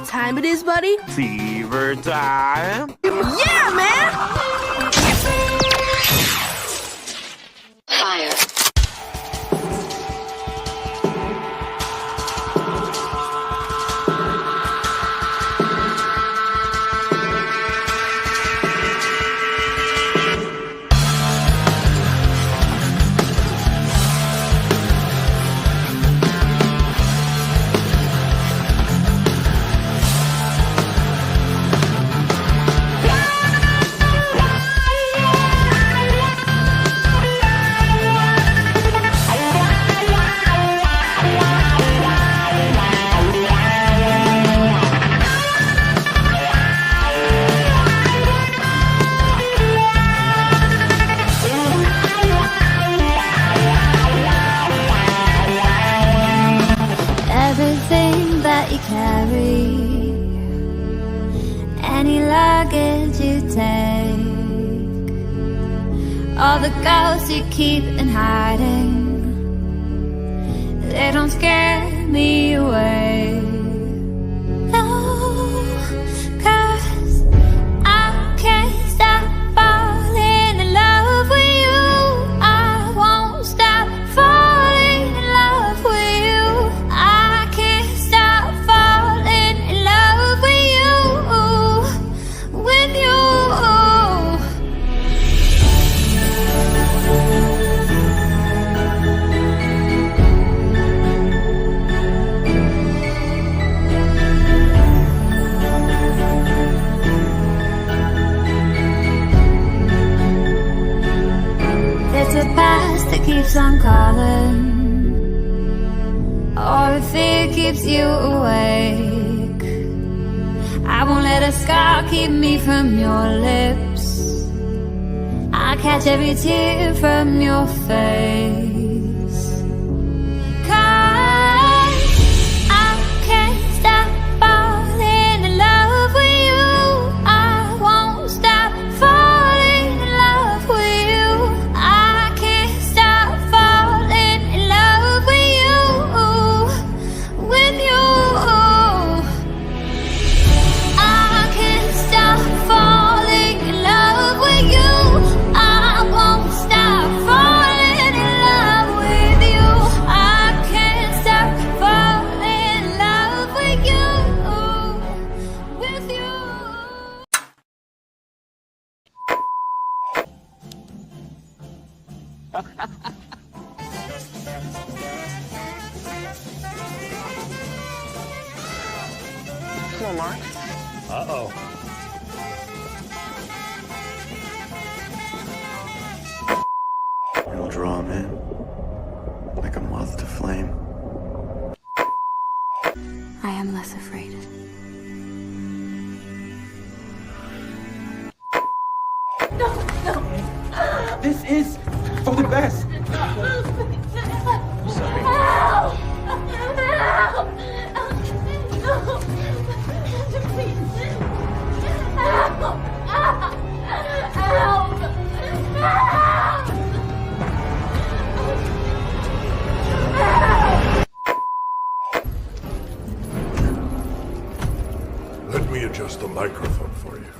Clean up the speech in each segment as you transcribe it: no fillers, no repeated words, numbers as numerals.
time it is, buddy? Fever time. Yeah, man! Fire. Everything that you carry, any luggage you take, all the ghosts you keep in hiding, they don't scare me away. No, 'cause I can't stop falling in love with you. I won't stop falling in love with you. I can't stop falling in love with you, with you. There's a past that keeps on calling, or if it keeps you awake. I won't let a scar keep me from your lips. I catch every tear from your face. 'Cause I can't stop falling in love with you. I won't stop falling in love with you. I can't stop falling in love with you, with you. I can't stop falling in love with you. I won't stop falling in love with you. I can't stop falling in love with you, with you. Come on, Mark. Uh-oh. Real draw, man. Like a moth to flame. I am less afraid. This is for the best. Let me adjust the microphone for you.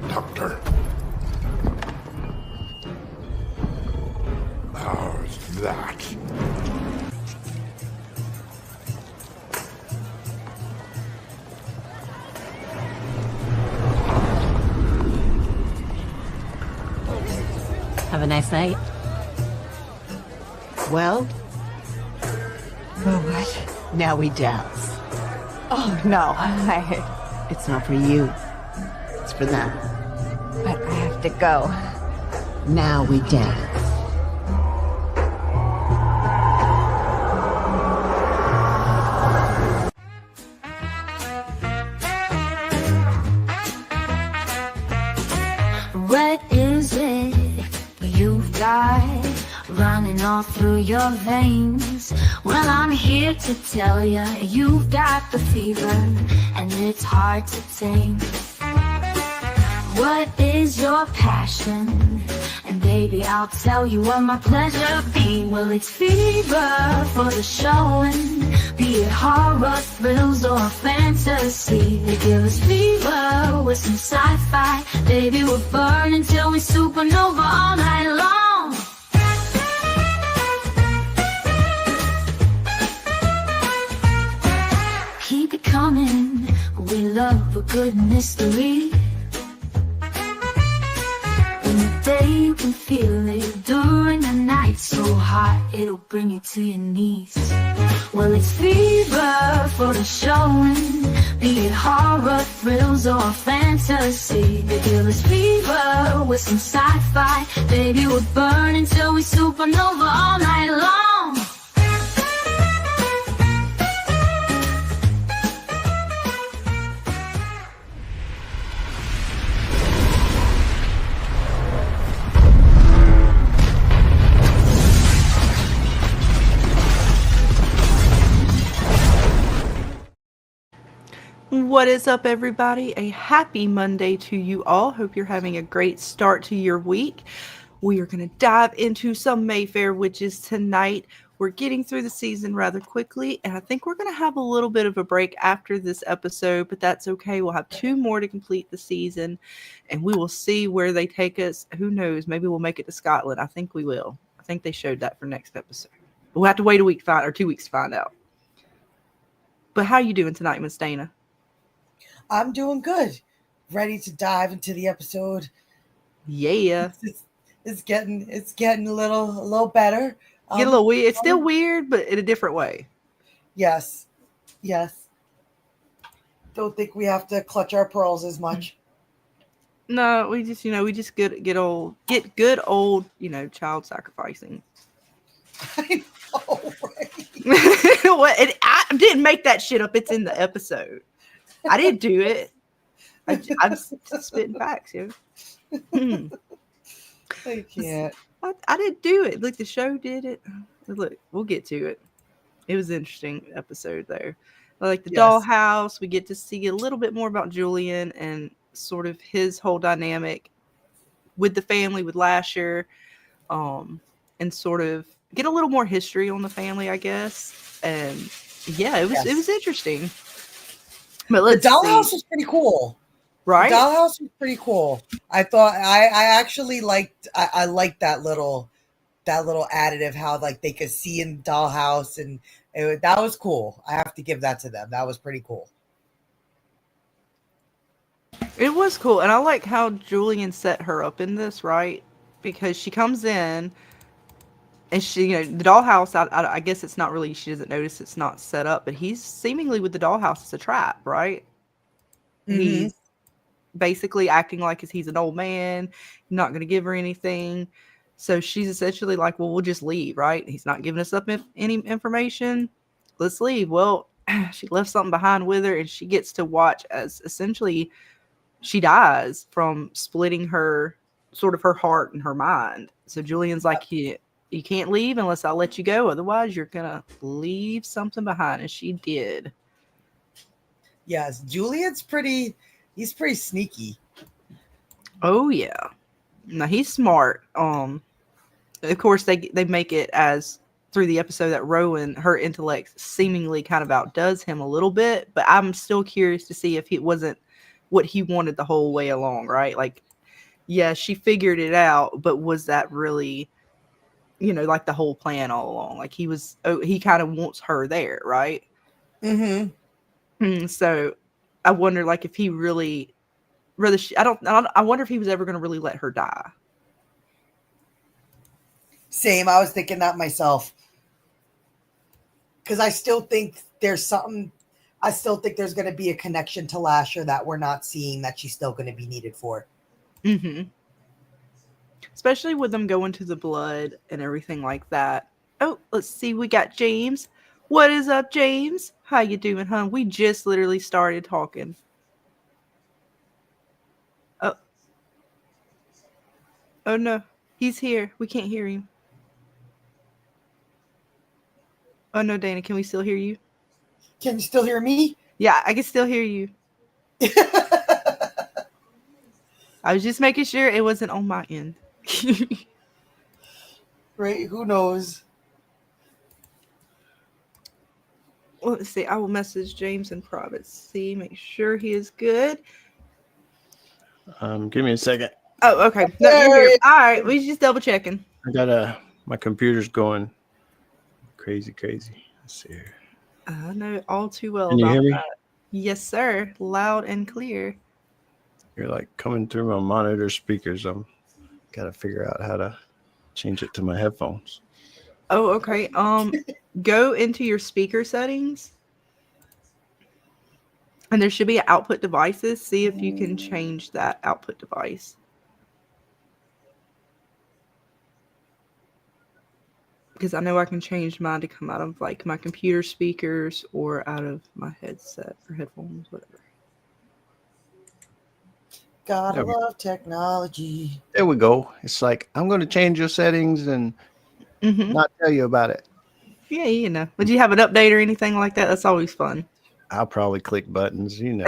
Doctor. How's that? Have a nice night. Well? Oh, what? Now we dance. Oh, no. It's not for you. It's for them. But I have to go. Now we dance. What is it you've got running all through your veins? Well, I'm here to tell you, you've got the fever, and it's hard to tame. What is your passion? And baby, I'll tell you what my pleasure be. Well, it's fever for the showing, Be it horror, thrills, or fantasy. They give us fever with some sci-fi. Baby, we'll burn until we supernova all night long. Keep it coming, we love a good mystery. In the day you can feel it, during the night so hot it'll bring you to your knees. Well, it's fever for the showing, be it horror, thrills, or fantasy. They give us fever with some sci-fi. Baby, we'll burn until we supernova all night long. What is up, everybody? A happy Monday to you all. Hope you're having a great start to your week. We are going to dive into some Mayfair Witches tonight. We're getting through the season rather quickly, and I think we're going to have a little bit of a break after this episode, but that's okay. We'll have 2 more to complete the season, and we will see where they take us. Who knows? Maybe we'll make it to Scotland. I think we will. I think they showed that for next episode. We'll have to wait 2 weeks to find out. But how you doing tonight, Miss Dana? I'm doing good. Ready to dive into the episode. Yeah. It's getting a little better. Get a little weird. It's still weird, but in a different way. Yes. Don't think we have to clutch our pearls as much. No, we just get good old, child sacrificing. I know, right? I didn't make that shit up. It's in the episode. I didn't do it. I'm just spitting facts, yo. I can't. I didn't do it. Look, the show did it. Look, we'll get to it. It was an interesting episode there. Like the dollhouse, we get to see a little bit more about Julien and sort of his whole dynamic with the family, with Lasher, and sort of get a little more history on the family, I guess. And yeah, it was interesting. But the dollhouse was pretty cool, right? The dollhouse was pretty cool. I thought I actually liked that little additive, how like they could see in the dollhouse, and that was cool. I have to give that to them. That was pretty cool. It was cool, and I like how Julien set her up in this, right? Because she comes in. And she, the dollhouse, I guess it's not really, she doesn't notice it's not set up, but he's seemingly with the dollhouse as a trap, right? Mm-hmm. He's basically acting like he's an old man, not going to give her anything. So she's essentially like, well, we'll just leave, right? He's not giving us up any information. Let's leave. Well, she left something behind with her, and she gets to watch as essentially she dies from splitting her heart and her mind. So Julian's like, you can't leave unless I let you go. Otherwise, you're going to leave something behind. And she did. Yes. Julian's he's pretty sneaky. Oh, yeah. No, he's smart. Of course, they make it as through the episode that Rowan, her intellect seemingly kind of outdoes him a little bit. But I'm still curious to see if it wasn't what he wanted the whole way along, right? Like, yeah, she figured it out. But was that really... like the whole plan all along. Like he kind of wants her there, right? Mm-hmm. So I wonder, like, if he really, I wonder if he was ever going to really let her die. Same. I was thinking that myself. Because I still think there's something, I still think there's going to be a connection to Lasher that we're not seeing, that she's still going to be needed for. Mm-hmm. Especially with them going to the blood and everything like that. Oh, let's see. We got James. What is up, James? How you doing, hon? We just literally started talking. Oh no. He's here. We can't hear him. Oh no, Dana. Can we still hear you? Can you still hear me? Yeah, I can still hear you. I was just making sure it wasn't on my end. Right? Who knows? let's see. I will message James in private. See, make sure he is good. Give me a second. Oh, okay. No, you're here. All right, we just double checking. I got my computer's going crazy. Let's see here. I know all too well Can you about hear me? that. Yes, sir. Loud and clear. You're like coming through my monitor speakers. I'm got to figure out how to change it to my headphones. Oh, okay. Go into your speaker settings, and there should be output devices. See if you can change that output device. Because I know I can change mine to come out of like my computer speakers or out of my headset or headphones, whatever. Gotta love technology. There we go. It's like I'm going to change your settings and not tell you about it. Yeah, you know. Would you have an update or anything like that? That's always fun. I'll probably click buttons, you know.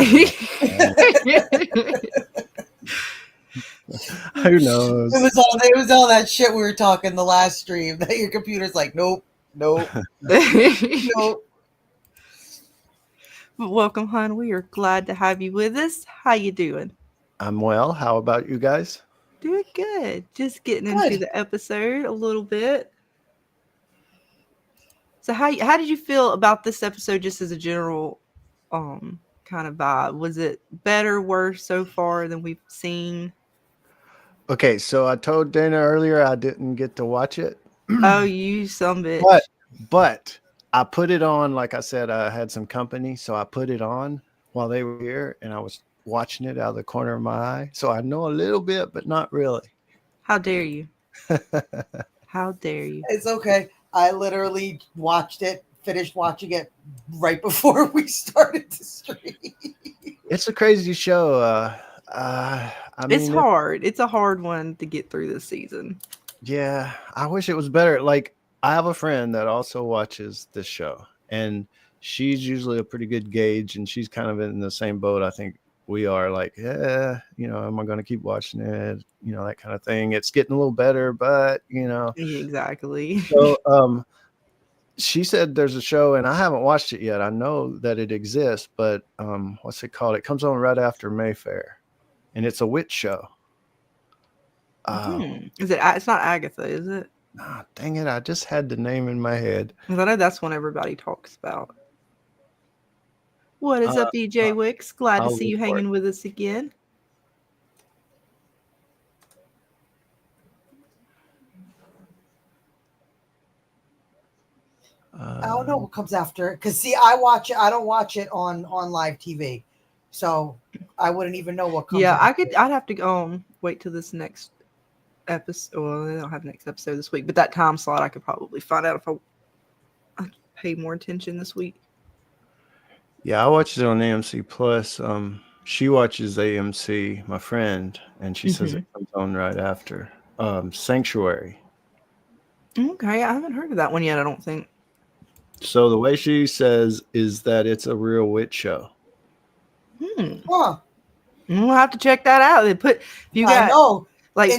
Who knows? It was all that shit we were talking the last stream that your computer's like, nope. Nope. Welcome, hon. We are glad to have you with us. How you doing? I'm well. How about you guys? Doing good. Just getting into the episode a little bit. So how did you feel about this episode just as a general kind of vibe? Was it better, worse so far than we've seen? Okay, so I told Dana earlier I didn't get to watch it. Oh, you some bitch. But I put it on, like I said, I had some company, so I put it on while they were here, and I was watching it out of the corner of my eye. So I know a little bit, but not really. How dare you? How dare you? It's okay. I literally finished watching it right before we started the stream. It's a crazy show. It's hard. It's a hard one to get through this season. Yeah, I wish it was better. Like, I have a friend that also watches this show, and she's usually a pretty good gauge, and she's kind of in the same boat I think we are. Like, yeah, you know, am I going to keep watching it? You know, that kind of thing. It's getting a little better, but, you know. Exactly. So, she said there's a show, and I haven't watched it yet. I know that it exists, but what's it called? It comes on right after Mayfair, and it's a witch show. Is it? It's not Agatha, is it? Ah, dang it! I just had the name in my head. Because I know that's one everybody talks about. What is up, EJ Wicks? Glad to see you hanging with us again. I don't know what comes after it because see, I watch it. I don't watch it on live TV, so I wouldn't even know what comes. Yeah, after I'd have to wait till this next episode. Well, they don't have next episode this week, but that time slot I could probably find out if I pay more attention this week. Yeah, I watched it on AMC Plus. She watches AMC, my friend, and she says it comes on right after. Sanctuary. Okay, I haven't heard of that one yet, I don't think. So the way she says is that it's a real witch show. Huh. We'll have to check that out. I know.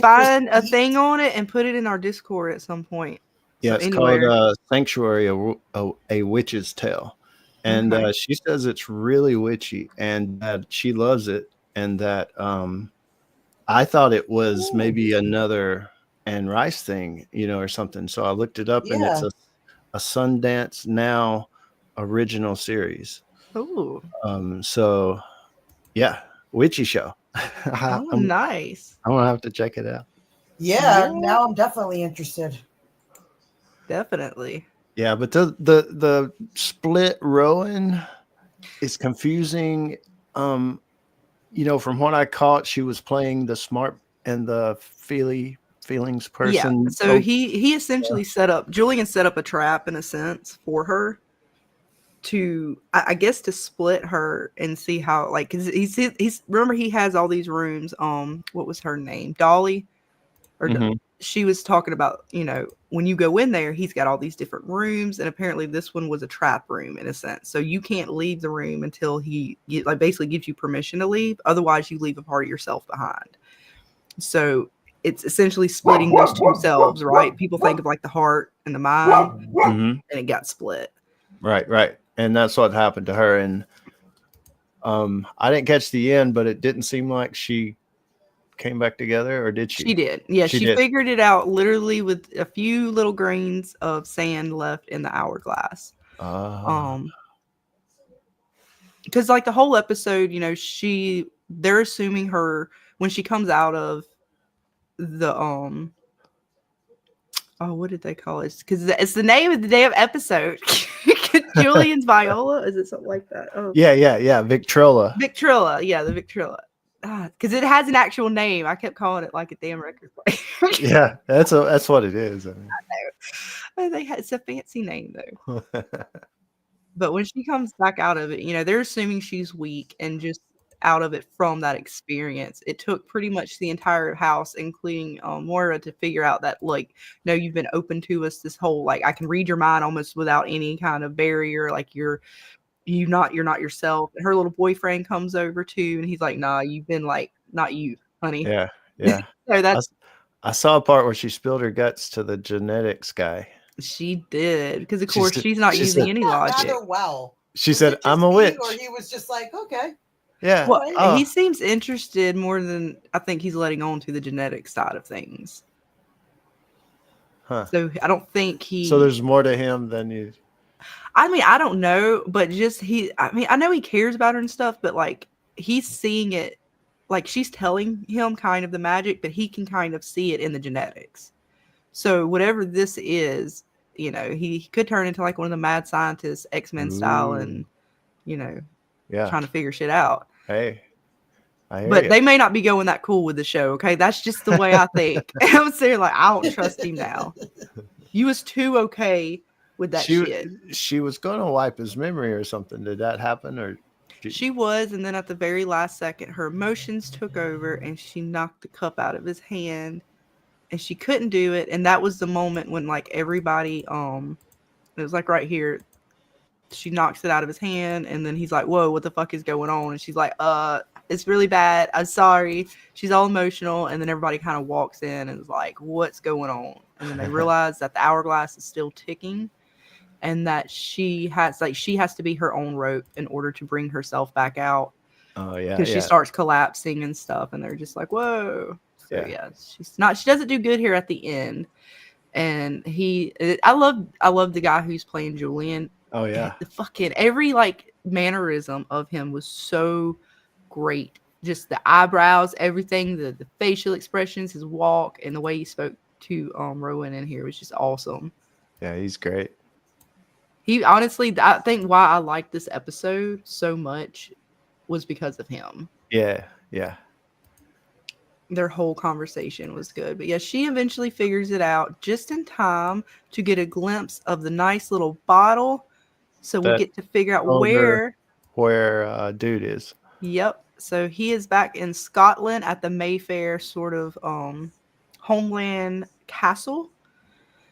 Find a thing on it and put it in our Discord at some point. Yeah, it's called Sanctuary, a Witch's Tale. And she says it's really witchy and that she loves it. And that I thought it was maybe another Anne Rice thing, you know, or something. So I looked it up and it's a Sundance Now original series. Oh. So, yeah, witchy show. Nice. I'm going to have to check it out. Yeah, now I'm definitely interested. Definitely. Yeah, but the split Rowan is confusing. You know, from what I caught, she was playing the smart and the feelings person. Yeah. So he essentially Julien set up a trap in a sense for her to, I guess, to split her and see how, like, cause he's remember he has all these rooms. What was her name? Dolly, or she was talking about, you know, when you go in there, he's got all these different rooms, and apparently this one was a trap room in a sense. So you can't leave the room until he basically gives you permission to leave. Otherwise, you leave a part of yourself behind. So it's essentially splitting those two selves, right? People think of like the heart and the mind, and it got split. Right. and that's what happened to her. And I didn't catch the end, but it didn't seem like she came back together, or did she? She did. Yeah, She she did. figured it out literally with a few little grains of sand left in the hourglass. Because like the whole episode, you know, they're assuming her when she comes out of the what did they call it? Because it's the name of the damn episode. Julian's Viola, is it something like that? Oh Yeah. Victrola. Victrola, yeah, the Victrola. Because it has an actual name. I kept calling it like a damn record player. Yeah, that's what it is. I mean. I know. It's a fancy name though. But when she comes back out of it, you know, they're assuming she's weak and just out of it from that experience. It took pretty much the entire house, including Moira, to figure out that, like, no, you've been open to us this whole, like, I can read your mind almost without any kind of barrier. Like, you're not yourself. And her little boyfriend comes over too, and he's like, nah, you've been like, not you, honey. Yeah. So that's I saw a part where she spilled her guts to the genetics guy. she did, because of course she's not using any logic. Rather well. She Was said, it just "I'm a me, witch." or he was just like, okay. Yeah. Well, he seems interested more than I think he's letting on to the genetic side of things. Huh. So I don't think he. So there's more to him than you. I mean, I don't know, but just I mean, I know he cares about her and stuff, but like he's seeing it, like she's telling him kind of the magic, but he can kind of see it in the genetics. So whatever this is, you know, he could turn into like one of the mad scientists, X-Men style, and you know, trying to figure shit out. Hey, but they may not be going that cool with the show. Okay, that's just the way I think. And I'm saying, like, I don't trust him now. You was too okay with that shit. She was going to wipe his memory or something. Did that happen, or? She was, and then at the very last second, her emotions took over, and she knocked the cup out of his hand, and she couldn't do it. And that was the moment when, like, everybody, it was like right here. She knocks it out of his hand, and then he's like, whoa, what the fuck is going on? And she's like, it's really bad. I'm sorry. She's all emotional, and then everybody kind of walks in and is like, what's going on? And then they realize that the hourglass is still ticking, and that she has to be her own rope in order to bring herself back out. Oh yeah. Because she starts collapsing and stuff, and they're just like, whoa. So yeah, she doesn't do good here at the end. And I love the guy who's playing Julien. Oh yeah. The fucking every like mannerism of him was so great. Just the eyebrows, everything, the facial expressions, his walk, and the way he spoke to Rowan in here was just awesome. Yeah, he's great. He honestly, I think why I liked this episode so much was because of him. Yeah. Their whole conversation was good. But yeah, she eventually figures it out just in time to get a glimpse of the nice little bottle. So we get to figure out where dude is. Yep. So he is back in Scotland at the Mayfair sort of homeland castle.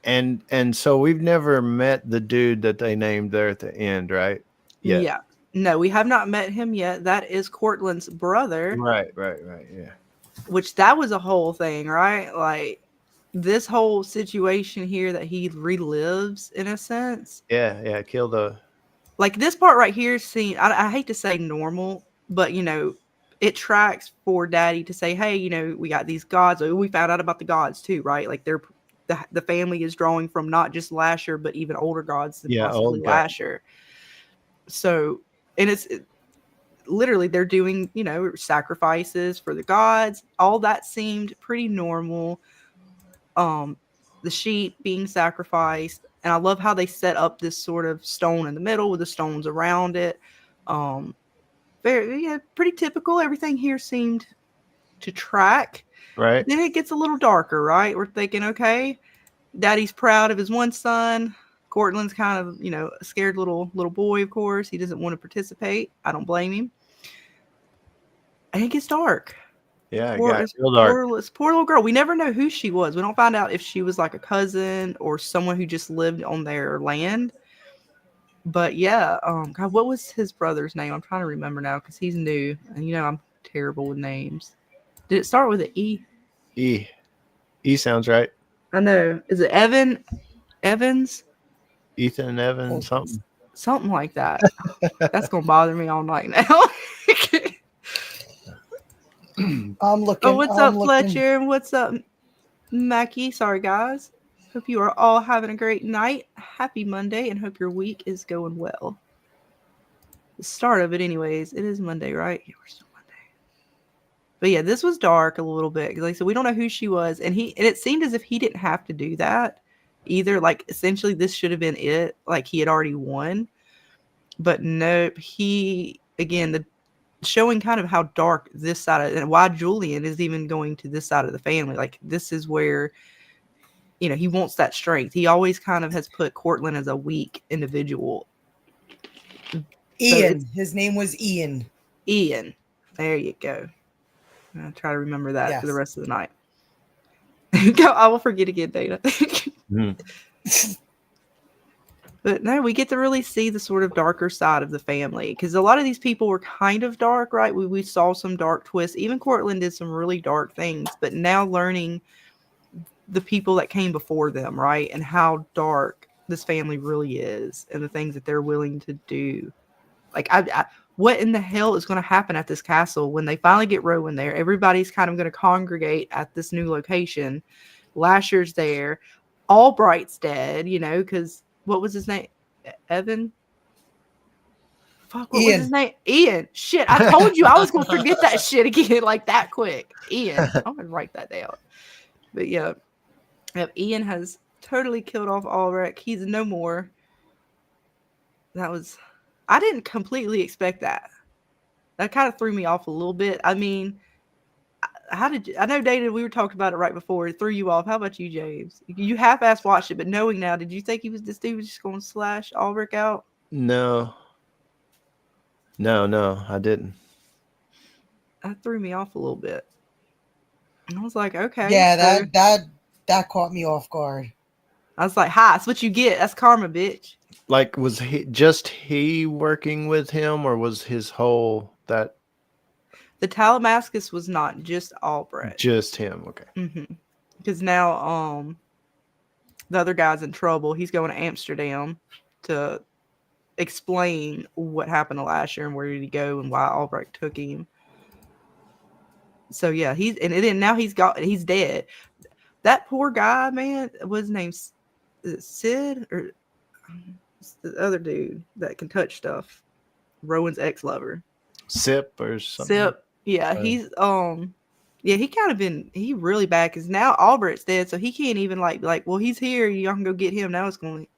And so we've never met the dude that they named there at the end, right? Yeah. No, we have not met him yet. That is Cortland's brother. Right. Yeah. Which that was a whole thing, right? Like this whole situation here that he relives in a sense. Yeah. Kill the. Like this part right here seems, I hate to say normal, but you know, it tracks for Daddy to say, hey, you know, we got these gods. We found out about the gods too, right? Like the family is drawing from not just Lasher, but even older gods than possibly Lasher. So, and it's literally they're doing, you know, sacrifices for the gods. All that seemed pretty normal. The sheep being sacrificed. And I love how they set up this sort of stone in the middle with the stones around it. Pretty typical. Everything here seemed to track. Right. Then it gets a little darker, right? We're thinking, okay, Daddy's proud of his one son. Cortland's kind of, you know, a scared little boy, of course. He doesn't want to participate. I don't blame him. And it gets dark. Yeah, Poor dark. Poor little girl. We never know who she was. We don't find out if she was like a cousin or someone who just lived on their land. But yeah, God, what was his brother's name? I'm trying to remember now because he's new, and you know I'm terrible with names. Did it start with an E? E sounds right. I know. Is it Evans? Ethan Evans something. Something like that. That's gonna bother me all night now. I'm looking. Oh, what's up, Fletcher? And what's up, Mackie? Sorry, guys. Hope you are all having a great night. Happy Monday, and hope your week is going well. The start of it, anyways. It is Monday, right? Yeah, we're still Monday. But yeah, this was dark a little bit because, like I said, we don't know who she was, and it seemed as if he didn't have to do that either. Like, essentially, this should have been it. Like, he had already won, but nope. He again showing kind of how dark this side of, and why Julien is even going to this side of the family. Like, this is where, you know, he wants that strength. He always kind of has put Cortland as a weak individual. Ian. His name was Ian. Ian. There you go. I'll try to remember that for the rest of the night. I will forget again, Dana. But no, we get to really see the sort of darker side of the family, because a lot of these people were kind of dark, right? We saw some dark twists. Even Cortland did some really dark things, but now learning the people that came before them, right? And how dark this family really is and the things that they're willing to do. Like, what in the hell is going to happen at this castle when they finally get Rowan there? Everybody's kind of going to congregate at this new location. Lasher's there. Albright's dead, you know, because what was his name? Evan? Fuck, what was his name? Ian. Shit, I told you I was going to forget that shit again like that quick. Ian. I'm going to write that down. But yeah. Yep, Ian has totally killed off Ulrich. He's no more. I didn't completely expect that. That kind of threw me off a little bit. I mean, I know, Dana, we were talking about it right before. It threw you off. How about you, James? You half-ass watched it, but knowing now, did you think this dude was just going to slash Ulrich out? No, I didn't. That threw me off a little bit. And I was like, okay. Yeah, that caught me off guard. I was like, hi, that's what you get. That's karma, bitch. Like, was he working with him, or was his whole that? The Talamascus was not just Albrecht. Just him, okay. Because now the other guy's in trouble. He's going to Amsterdam to explain what happened to Lasher and where did he go and why Albrecht took him. So yeah, now he's dead. That poor guy, man, what's his name? Is it Sid or the other dude that can touch stuff? Rowan's ex-lover. Sip or something. Sip. Yeah, he's he really bad because now Albert's dead, so he can't even like well, he's here, y'all can go get him. Now it's going.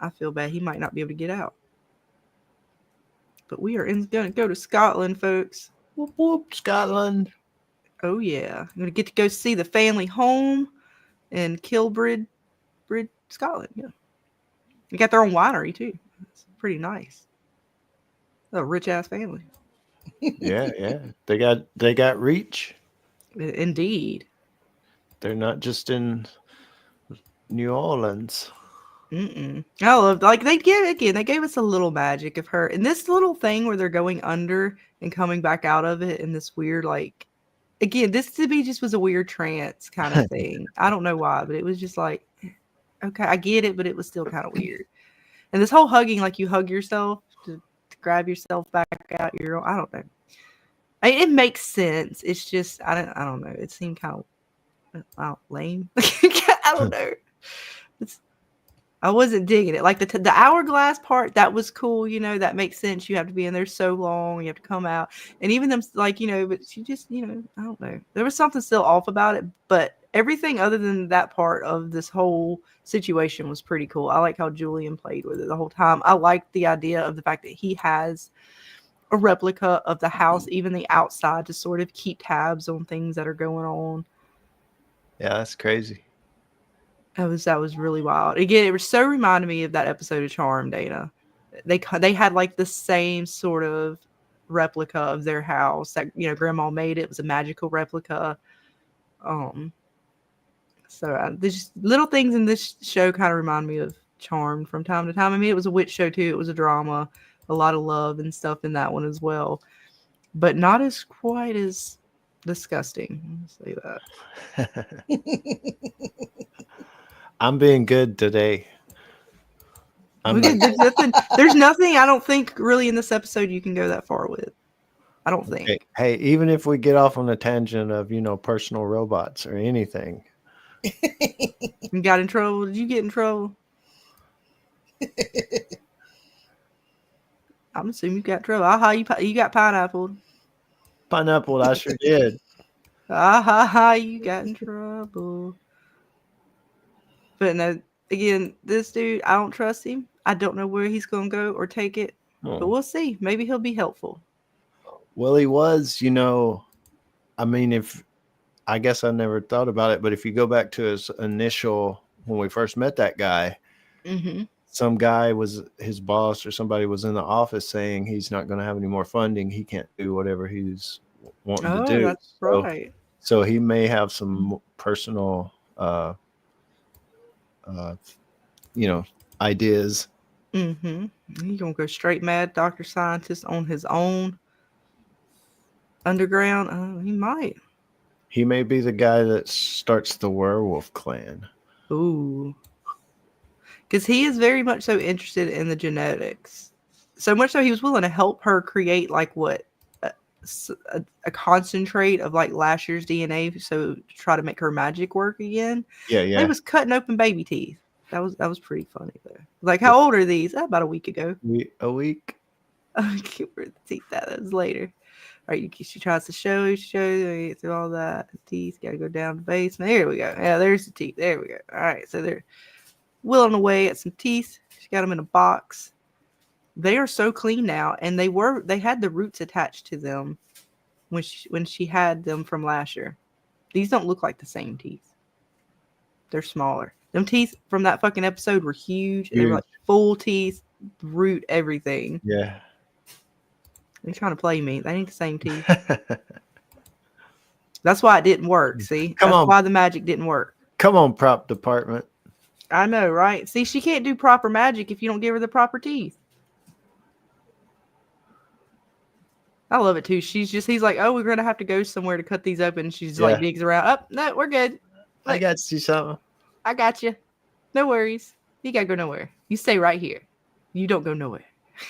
I feel bad. He might not be able to get out. But we are going to go to Scotland, folks. Whoop whoop, Scotland. Oh yeah, I'm going to get to go see the family home in Kilbrid, Scotland. Yeah, they got their own winery too. It's pretty nice. A rich ass family. Yeah. They got reach. Indeed. They're not just in New Orleans. I love, like, they gave us a little magic of her and this little thing where they're going under and coming back out of it in this weird, like, again, this to me just was a weird trance kind of thing. I don't know why, but it was just like, okay, I get it, but it was still kind of weird. And this whole hugging, like you hug yourself to grab yourself back out your own, I don't know. It makes sense. It's just I don't know. It seemed kind of lame. I don't know. I wasn't digging it. Like the hourglass part, that was cool. You know, that makes sense. You have to be in there so long. You have to come out. And even them, like, you know, but she just, you know, I don't know. There was something still off about it. But everything other than that part of this whole situation was pretty cool. I like how Julien played with it the whole time. I liked the idea of the fact that he has a replica of the house, even the outside, to sort of keep tabs on things that are going on. Yeah, that's crazy. That was really wild. Again, it was so reminded me of that episode of Charmed, Dana. They had like the same sort of replica of their house that, you know, Grandma made. It was a magical replica. So there's just little things in this show kind of remind me of Charmed from time to time. I mean, it was a witch show too. It was a drama, a lot of love and stuff in that one as well, but not as quite as disgusting. I'll say that. I'm being good today. I'm There's nothing I don't think really in this episode you can go that far with. I don't think. Hey, even if we get off on a tangent of, personal robots or anything. You got in trouble? Did you get in trouble? I'm assuming you got in trouble. Aha, you got pineapple. Pineapple, I sure did. Aha, you got in trouble. But no, again, this dude, I don't trust him. I don't know where he's going to go or take it. But we'll see. Maybe he'll be helpful. Well, he was, I guess I never thought about it, but if you go back to his initial, when we first met that guy, some guy was his boss or somebody was in the office saying he's not going to have any more funding. He can't do whatever he's wanting to do. That's right. So he may have some personal, ideas. He's going to go straight mad Dr. Scientist on his own. Underground, he might. He may be the guy that starts the werewolf clan. Ooh. Because he is very much so interested in the genetics. So much so he was willing to help her create a concentrate of Lasher's DNA so to try to make her magic work again. Yeah. He was cutting open baby teeth. That was pretty funny though. How old are these? About a week ago. A week? I can't remember the teeth. That was later. All right, she tries to show you through all that. The teeth got to go down the basement. Here we go. Yeah, there's the teeth. There we go. All right, so they're whittling away at some teeth. She got them in a box. They are so clean now, and they had the roots attached to them when she had them from Lasher. These don't look like the same teeth. They're smaller. Them teeth from that fucking episode were huge. They were full teeth, root, everything. Yeah. They're trying to play me. They ain't the same teeth. That's why it didn't work. See? That's why the magic didn't work. Come on, prop department. I know, right? See, she can't do proper magic if you don't give her the proper teeth. I love it too. He's like, oh, we're going to have to go somewhere to cut these open. She's digs around. Oh, no, we're good. I got you something. I got you. No worries. You got to go nowhere. You stay right here. You don't go nowhere.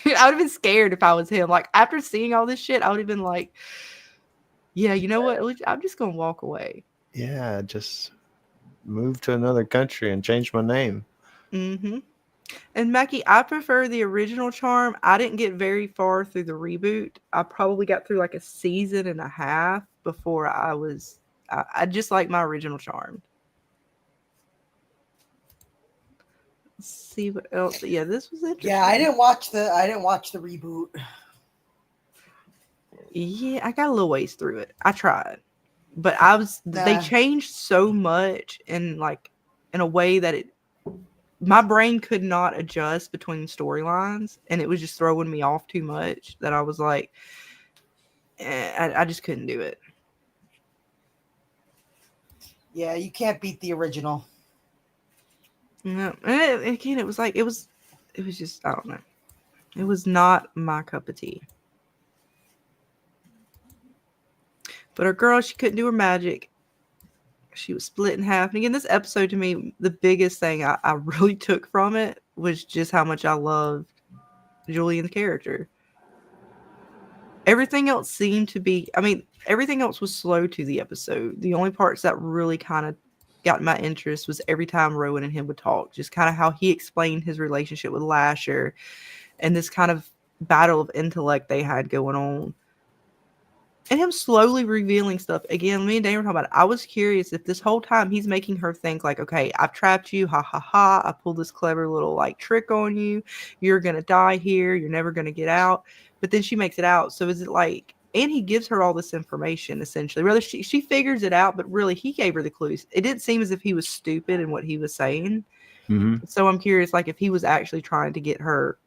I would have been scared if I was him. After seeing all this shit, I would have been like, yeah, you know what? I'm just going to walk away. Yeah, just move to another country and change my name. Mm-hmm. And Mackie, I prefer the original Charm. I didn't get very far through the reboot. I probably got through a season and a half before I just like my original Charm. Let's see what else. Yeah, this was interesting. Yeah, I didn't watch the reboot. Yeah, I got a little ways through it. I tried. But they changed so much in a way that my brain could not adjust between storylines, and it was just throwing me off too much that I was like, I just couldn't do it. Yeah, you can't beat the original. No, and again, it was just, I don't know. It was not my cup of tea. But our girl, she couldn't do her magic. She was split in half. And again, this episode to me, the biggest thing I really took from it was just how much I loved Julien's character. Everything else seemed to be, everything else was slow to the episode. The only parts that really kind of got my interest was every time Rowan and him would talk, just kind of how he explained his relationship with Lasher and this kind of battle of intellect they had going on. And him slowly revealing stuff. Again, me and Dane were talking about it. I was curious if this whole time he's making her think okay, I've trapped you. Ha, ha, ha. I pulled this clever little trick on you. You're going to die here. You're never going to get out. But then she makes it out. So is it and he gives her all this information, essentially. Rather, she figures it out, but really he gave her the clues. It didn't seem as if he was stupid in what he was saying. Mm-hmm. So I'm curious, if he was actually trying to get her,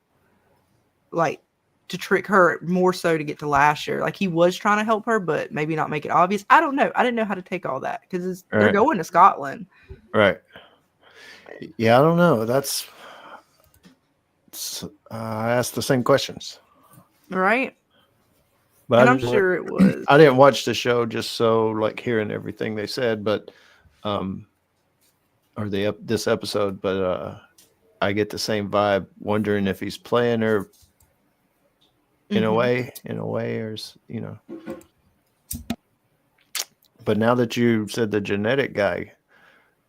to trick her more so to get to Lasher. He was trying to help her, but maybe not make it obvious. I don't know. I didn't know how to take all that because they're going to Scotland. Right. Yeah, I don't know. I asked the same questions. Right. But and I'm sure it was. I didn't watch the show just so hearing everything they said, but this episode, but I get the same vibe, wondering if he's playing her in a way, or But now that you said the genetic guy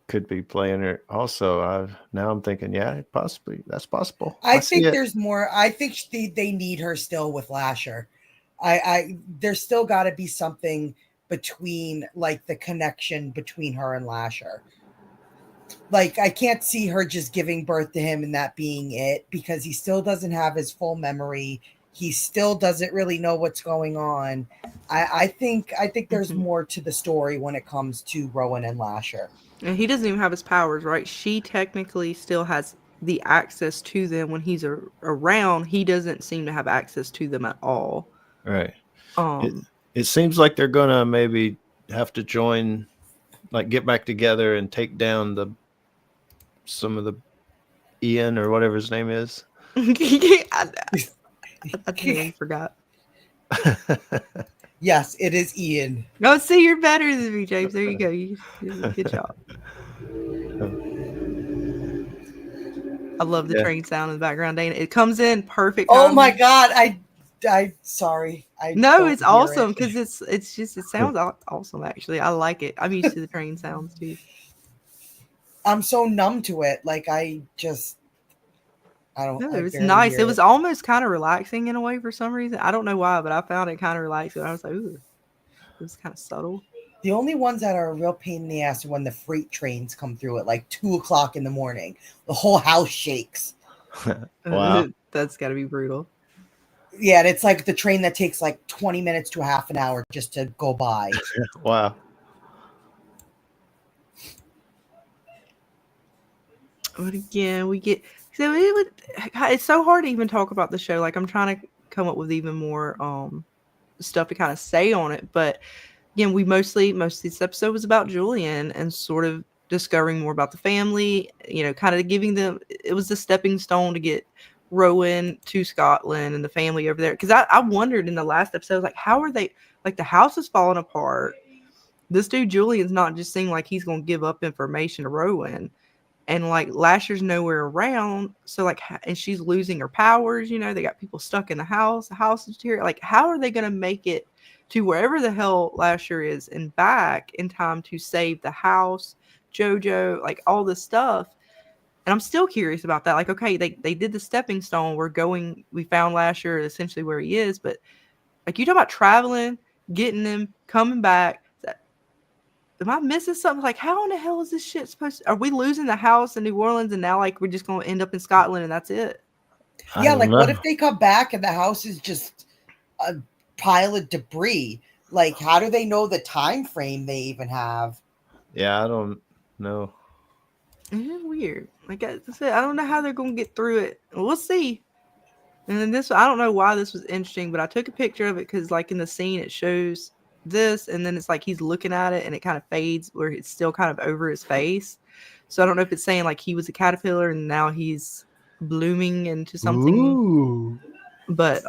could be playing her, also, now I'm thinking, yeah, possibly that's possible. I see think it. there's more. I think they need her still with Lasher. There's still got to be something between like the connection between her and Lasher. Like I can't see her just giving birth to him and that being it, because he still doesn't have his full memory. He still doesn't really know what's going on. I think there's more to the story when it comes to Rowan and Lasher. And he doesn't even have his powers, right? She technically still has the access to them when he's around. He doesn't seem to have access to them at all. Right. It seems like they're gonna maybe have to join, like get back together and take down some of the Ian or whatever his name is. I totally forgot. Yes, it is Ian. No, see, you're better than me, James. There you go. You good job. I love the train sound in the background, Dana. It comes in perfect. Oh my god, I sorry. No, it's awesome because it sounds awesome. Actually, I like it. I'm used to the train sounds too. I'm so numb to it. Like I don't. No, it was nice. It was almost kind of relaxing in a way for some reason. I don't know why, but I found it kind of relaxing. I was like, ooh, it was kind of subtle. The only ones that are a real pain in the ass are when the freight trains come through at like 2:00 in the morning. The whole house shakes. Wow. That's got to be brutal. Yeah, and it's like the train that takes like 20 minutes to a half an hour just to go by. Wow. But again, we get so it's so hard to even talk about the show. Like I'm trying to come up with even more stuff to kind of say on it. But again, most of this episode was about Julien and sort of discovering more about the family. Kind of giving them. It was the stepping stone to get Rowan to Scotland and the family over there. Because I wondered in the last episode, like, how are they? Like the house is falling apart. This dude Julian's not just seeming like he's going to give up information to Rowan. And like Lasher's nowhere around, so like, and she's losing her powers. They got people stuck in the house. The house is here. Like, how are they gonna make it to wherever the hell Lasher is and back in time to save the house, JoJo, like all this stuff? And I'm still curious about that. Like, okay, they did the stepping stone. We found Lasher essentially where he is, but like you talk about traveling, getting him, coming back. Am I missing something? Like, how in the hell is this shit supposed to... Are we losing the house in New Orleans and now, like, we're just going to end up in Scotland and that's it? Yeah, like, what if they come back and the house is just a pile of debris? Like, how do they know the time frame they even have? Yeah, I don't know. It's weird. Like I said, I don't know how they're going to get through it. We'll see. And then I don't know why this was interesting, but I took a picture of it because, like, in the scene, it shows... this, and then it's like he's looking at it and it kind of fades where it's still kind of over his face. So I don't know if it's saying like he was a caterpillar and now he's blooming into something. Ooh. But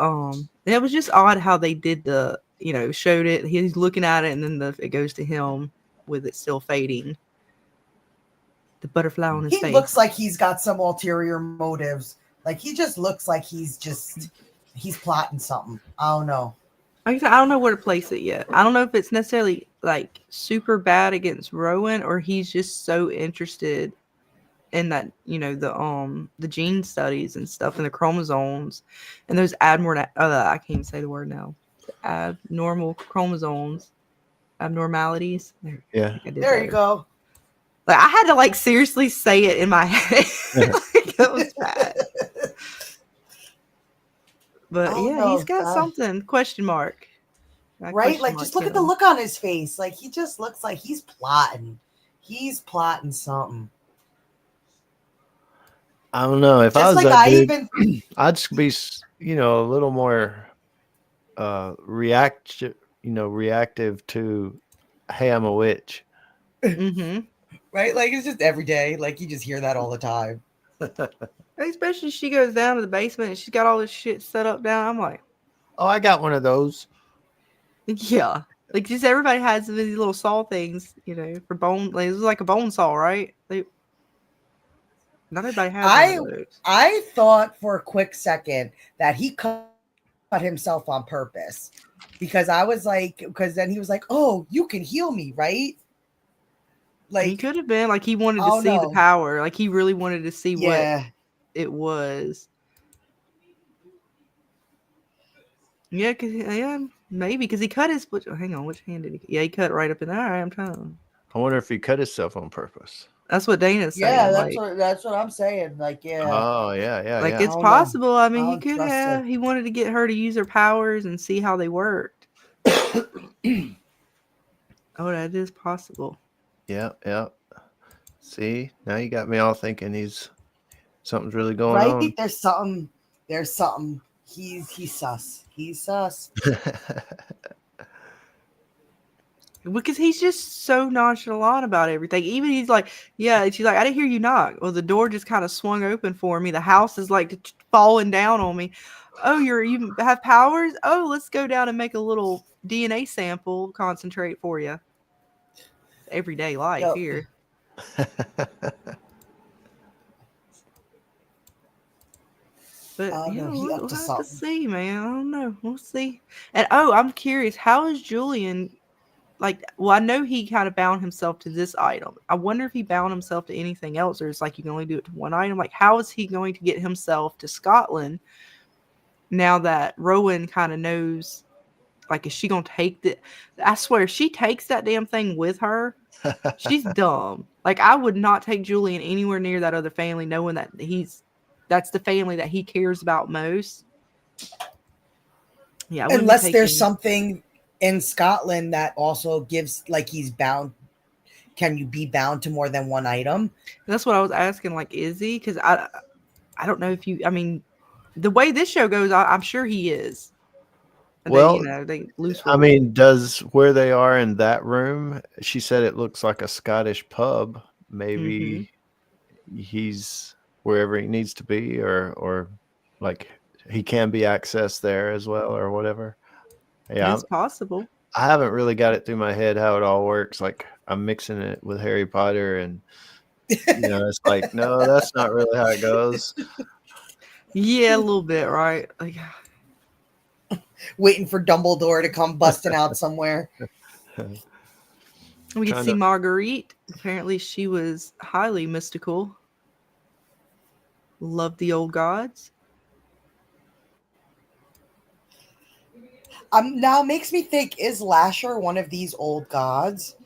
it was just odd how they did showed it. He's looking at it and then it goes to him with it still fading. The butterfly on his face. He looks like he's got some ulterior motives. Like he just looks like he's plotting something. I don't know. I don't know where to place it yet. I don't know if it's necessarily like super bad against Rowan or he's just so interested in that, the gene studies and stuff and the chromosomes and those I can't even say the word now. Abnormal chromosomes, abnormalities. There you go. Like I had to like seriously say it in my head. Like, that was bad. But he's got something, question mark. Right? Like, just look at the look on his face. Like, he just looks like he's plotting. He's plotting something. I don't know. If I was that dude, I'd be, a little more reactive to, hey, I'm a witch. Mm-hmm. Right? Like, it's just every day. Like, you just hear that all the time. Especially she goes down to the basement and she's got all this shit set up down. I'm like, oh, I got one of those. Yeah. Like just everybody has these little saw things, for bone. Like, it was like a bone saw, right? Not everybody has one of those. I thought for a quick second that he cut himself on purpose, because I was like, because then he was like, "Oh, you can heal me, right?" Like, he could have been like he wanted to oh, see the no. power. Like he really wanted to see Yeah. what it was. Yeah, maybe because he cut his. Hang on, which hand did he? Yeah, he cut right up in there. All right, I'm trying. I wonder if he cut himself on purpose. That's what Dana's saying. Yeah, like, that's what I'm saying. Like, yeah. Oh yeah, like yeah. it's I don't know. possible. I mean, I he don't could trust have. it. He wanted to get her to use her powers and see how they worked. Oh, that is possible. Yeah, yeah. See, now you got me all thinking something's really going Right? on. There's something. He's sus. He's sus. Because he's just so nonchalant about everything. Even he's like, yeah, she's like, I didn't hear you knock. Well, the door just kind of swung open for me. The house is like falling down on me. Oh, you have powers? Oh, let's go down and make a little DNA sample concentrate for you. Everyday life Yep. here. But we'll have to see, man. I don't know. We'll see. And I'm curious, how is Julien? Like, well, I know he kind of bound himself to this item. I wonder if he bound himself to anything else, or it's like you can only do it to one item. Like, how is he going to get himself to Scotland now that Rowan kind of knows? Like, is she going to take the? I swear, if she takes that damn thing with her, she's dumb. Like, I would not take Julien anywhere near that other family, knowing that that's the family that he cares about most. Yeah, unless there's something in Scotland that also gives, like, he's bound. Can you be bound to more than one item? That's what I was asking. Like, is he? Because I don't know if you. I mean, the way this show goes, I'm sure he is. And well, then, they loose. I mean, does where they are in that room? She said it looks like a Scottish pub. Maybe he's wherever he needs to be, or like he can be accessed there as well, or whatever. Yeah, it's possible. I haven't really got it through my head how it all works. Like, I'm mixing it with Harry Potter, and it's like, no, that's not really how it goes. Yeah, a little bit, right? Like, waiting for Dumbledore to come busting out somewhere. We get to see Marguerite. Apparently, she was highly mystical. Loved the old gods. Now makes me think, is Lasher one of these old gods?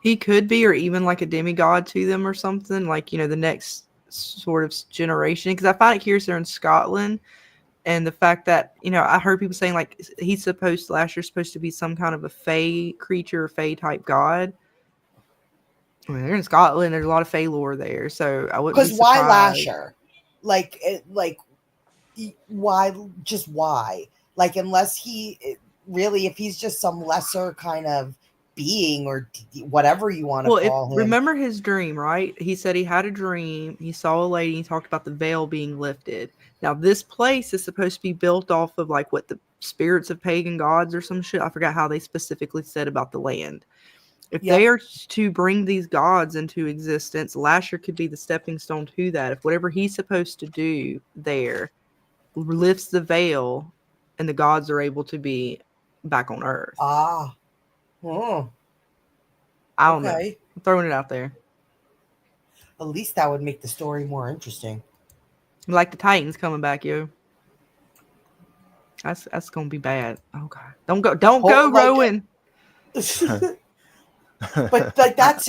He could be, or even like a demigod to them or something, like, the next sort of generation. Because I find it curious they're in Scotland, and the fact that, I heard people saying, like, Lasher's supposed to be some kind of a fae creature, fae type god. I mean, they're in Scotland, there's a lot of fae lore there, so I wouldn't be surprised. Because why Lasher? Why? Like, unless if he's just some lesser kind of being, or whatever you want to call him. Remember his dream, right? He said he had a dream. He saw a lady. He talked about the veil being lifted. Now, this place is supposed to be built off of, like, what, the spirits of pagan gods or some shit. I forgot how they specifically said about the land. If they are to bring these gods into existence, Lasher could be the stepping stone to that. If whatever he's supposed to do there lifts the veil, and the gods are able to be back on Earth. I don't know. I'm throwing it out there. At least that would make the story more interesting. Like the Titans coming back, yo. That's gonna be bad. Oh God, don't go, Rowan. But like that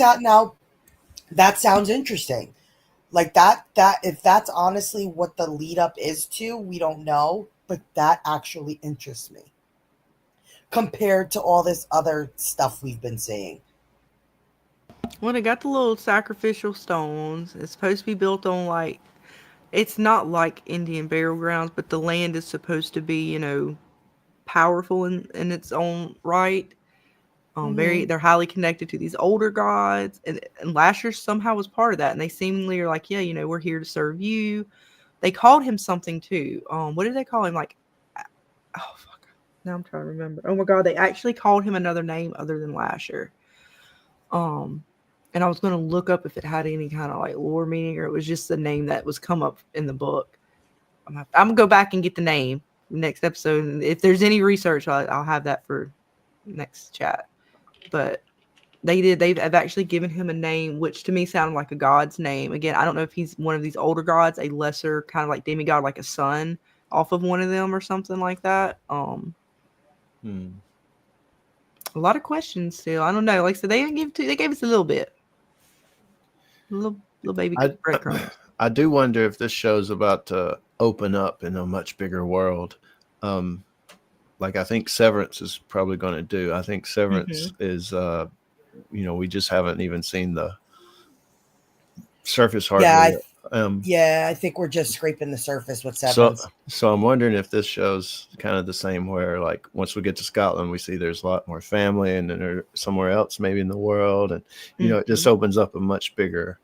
sounds interesting. Like that if that's honestly what the lead up is to, we don't know, but that actually interests me compared to all this other stuff we've been seeing. Well, they got the little sacrificial stones. It's supposed to be built on, like, it's not like Indian burial grounds, but the land is supposed to be, powerful in its own right. They're highly connected to these older gods, and Lasher somehow was part of that, and they seemingly are like, yeah, we're here to serve you. They called him something too. What did they call him? Like, oh fuck, now I'm trying to remember. Oh my God, they actually called him another name other than Lasher. And I was going to look up if it had any kind of like lore meaning or it was just the name that was come up in the book. I'm going to go back and get the name next episode. And if there's any research, I'll have that for next chat. But they've actually given him a name, which to me sounded like a god's name. Again, I don't know if he's one of these older gods, a lesser kind of like demigod, like a son off of one of them or something like that. A lot of questions still. I don't know. Like I said, they gave us a little bit. Little baby breadcrumbs. I do wonder if this show's about to open up in a much bigger world. Like I think Severance is probably going to do. I think Severance is, we just haven't even seen the surface hardware. I think we're just scraping the surface with Severance. So I'm wondering if this show's kind of the same where like once we get to Scotland, we see there's a lot more family and then they're somewhere else maybe in the world. And, it just opens up a much bigger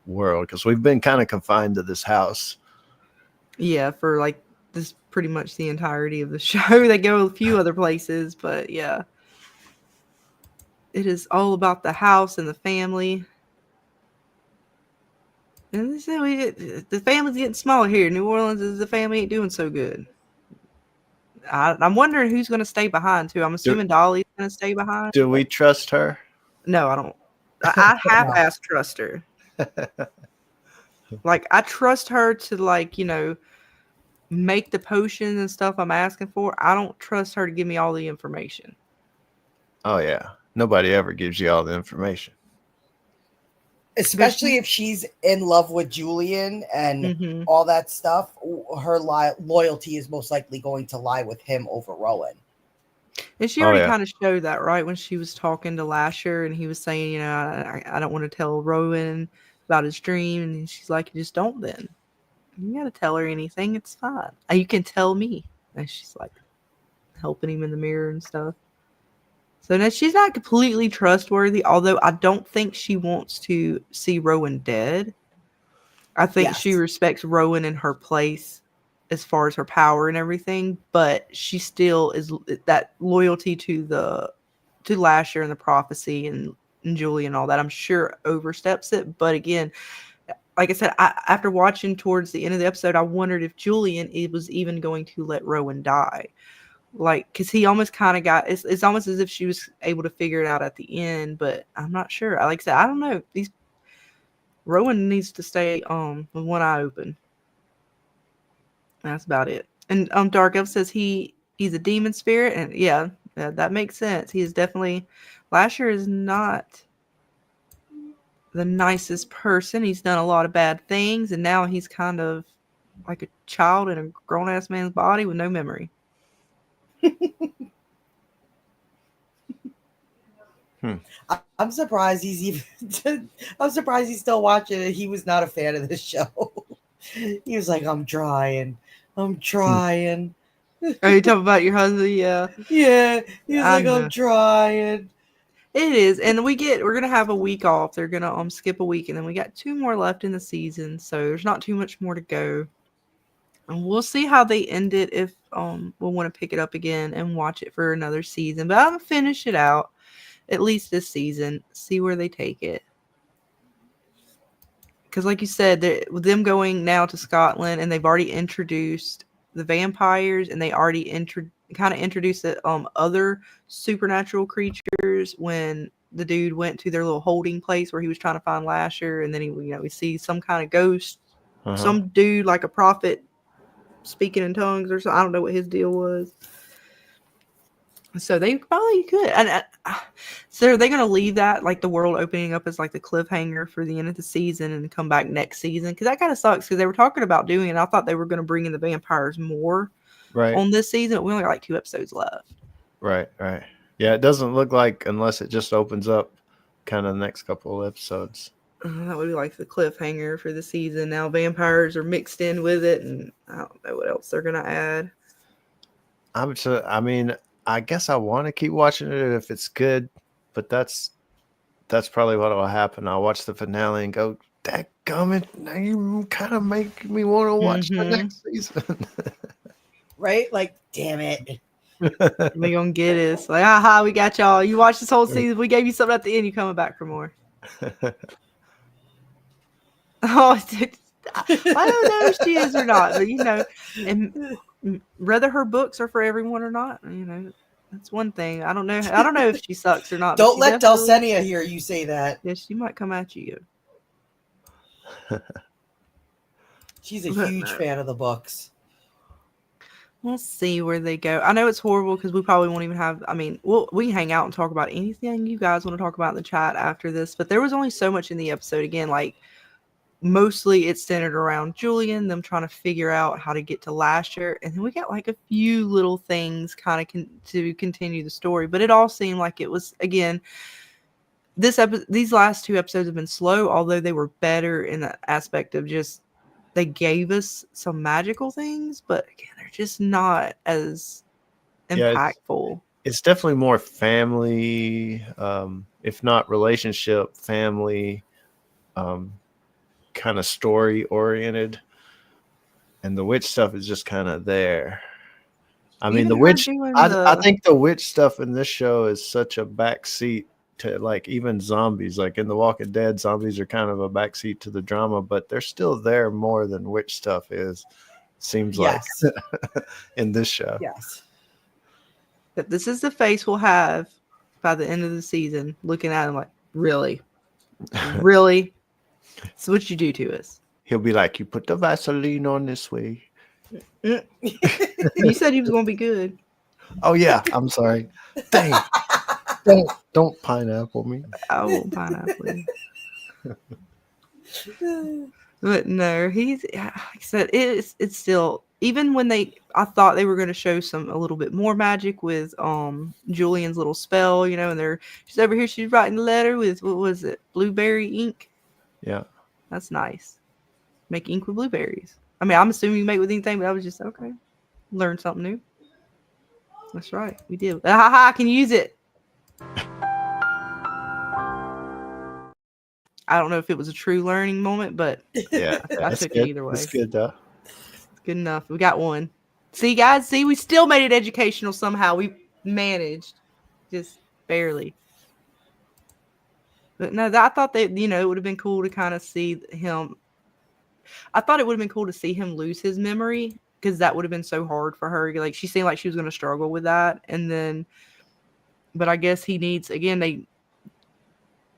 world because we've been kind of confined to this house. Yeah, for like this pretty much the entirety of the show. They go a few other places, but yeah. It is all about the house and the family. And the family's getting smaller here. New Orleans is the family ain't doing so good. I'm wondering who's going to stay behind too. I'm assuming Dolly's going to stay behind. Do we trust her? No, I don't. I half-ass trust her. Like I trust her to like make the potions and stuff I'm asking for. I don't trust her to give me all the information. Oh yeah, nobody ever gives you all the information. Especially if she's in love with Julien and all that stuff, her loyalty is most likely going to lie with him over Rowan. And she already kind of showed that, right? When she was talking to Lasher and he was saying, I don't want to tell Rowan about his dream. And she's like, just don't then. You got to tell her anything. It's fine. You can tell me. And she's like helping him in the mirror and stuff. So now she's not completely trustworthy, although I don't think she wants to see Rowan dead. I think she respects Rowan in her place as far as her power and everything, but she still is that loyalty to Lasher and the prophecy and Julien and all that. I'm sure oversteps it, but again, like I said, after watching towards the end of the episode, I wondered if Julien was even going to let Rowan die. Like, because he almost kind of got, it's almost as if she was able to figure it out at the end, but I'm not sure. Like I said, I don't know. Rowan needs to stay with one eye open. That's about it. And Dark Elf says he's a demon spirit, and yeah, that makes sense. He is definitely, Lasher is not the nicest person. He's done a lot of bad things, and now he's kind of like a child in a grown-ass man's body with no memory. I'm surprised he's even. I'm surprised he's still watching it. He was not a fan of this show. He was like, "I'm trying." Are you talking about your husband? Yeah. Yeah. He was like, "I'm trying." It is, and we're gonna have a week off. They're gonna skip a week, and then we got 2 more left in the season, so there's not too much more to go. And we'll see how they end it if we'll want to pick it up again and watch it for another season. But I'll finish it out at least this season, see where they take it. Because like you said, with them going now to Scotland, and they've already introduced the vampires, and they already kind of introduced the other supernatural creatures when the dude went to their little holding place where he was trying to find Lasher, and then we see some kind of ghost, some dude like a prophet speaking in tongues or something. I don't know what his deal was. So they probably could. And so are they going to leave that, like the world opening up as like the cliffhanger for the end of the season and come back next season? Because that kind of sucks because they were talking about doing it. And I thought they were going to bring in the vampires more on this season. We only got like 2 episodes left. Right. Yeah, it doesn't look like unless it just opens up kind of the next couple of episodes. That would be like the cliffhanger for the season. Now vampires are mixed in with it, and I don't know what else they're going to add. I guess I want to keep watching it if it's good, but that's probably what will happen. I'll watch the finale and go, dadgummit, now you kind of make me want to watch the next season. Right? Like, damn it. They gonna get us. Like, aha, we got y'all. You watched this whole season. We gave you something at the end. You coming back for more. Oh, I don't know if she is or not, but and whether her books are for everyone or not, that's one thing. I don't know. I don't know if she sucks or not. But Don't she let definitely, Dulcinea hear you say that. yeah, she might come at you. She's a But huge no. fan of the books. We'll see where they go. I know it's horrible because we probably won't even have. I mean, we can hang out and talk about anything you guys want to talk about in the chat after this. But there was only so much in the episode. Again, like mostly it's centered around Julien, them trying to figure out how to get to Lasher, and then we got like a few little things kind of to continue the story. But it all seemed like it was again. These last two episodes have been slow, although they were better in the aspect of just they gave us some magical things, but again, they're just not as impactful. It's definitely more family, if not relationship, family, kind of story oriented. And the witch stuff is just kind of there. I mean, Even the witch, doing I think the witch stuff in this show is such a backseat to like even zombies. Like in The Walking Dead, zombies are kind of a backseat to the drama, but they're still there more than witch stuff is. Seems like in this show. Yes. But this is the face we'll have by the end of the season, looking at him like, really? Really? So what you do to us? He'll be like, you put the Vaseline on this way. You said he was going to be good. Oh, yeah. I'm sorry. Dang. Don't pineapple me. I won't pineapple you. But no, he's like I said, it's still even when I thought they were going to show a little bit more magic with Julian's little spell, and she's over here, she's writing a letter with what was it, blueberry ink? Yeah, that's nice. Make ink with blueberries. I mean, I'm assuming you make with anything, but I was just okay. Learn something new. That's right, we did. I can use it. I don't know if it was a true learning moment, but yeah, I took it either way. It's good though. It's good enough. We got one. See, guys, we still made it educational somehow. We managed, just barely. But no, I thought that it would have been cool to kind of see him. I thought it would have been cool to see him lose his memory because that would have been so hard for her. Like she seemed like she was going to struggle with that, and then, but I guess he needs again.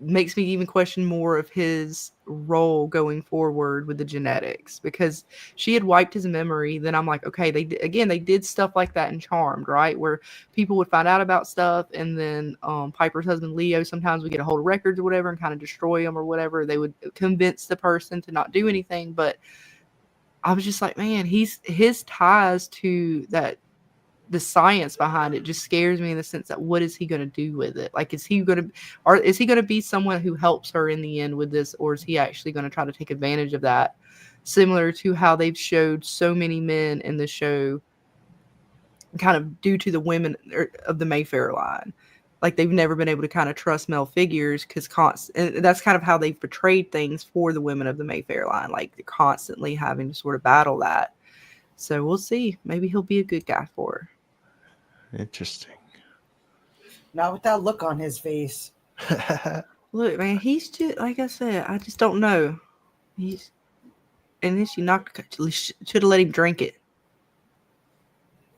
Makes me even question more of his role going forward with the genetics because she had wiped his memory. Then I'm like, okay, they did stuff like that in Charmed, right? Where people would find out about stuff and then Piper's husband, Leo, sometimes would get a hold of records or whatever and kind of destroy them or whatever. They would convince the person to not do anything. But I was just like, man, his ties to the science behind it just scares me in the sense that what is he going to do with it? Like, is he going to be someone who helps her in the end with this, or is he actually going to try to take advantage of that? Similar to how they've showed so many men in the show kind of due to the women of the Mayfair line. Like they've never been able to kind of trust male figures because and that's kind of how they've portrayed things for the women of the Mayfair line. Like they're constantly having to sort of battle that. So we'll see. Maybe he'll be a good guy for her. Interesting. Not with that look on his face. Look, man, he's just like I said. I just don't know. And then she should have let him drink it.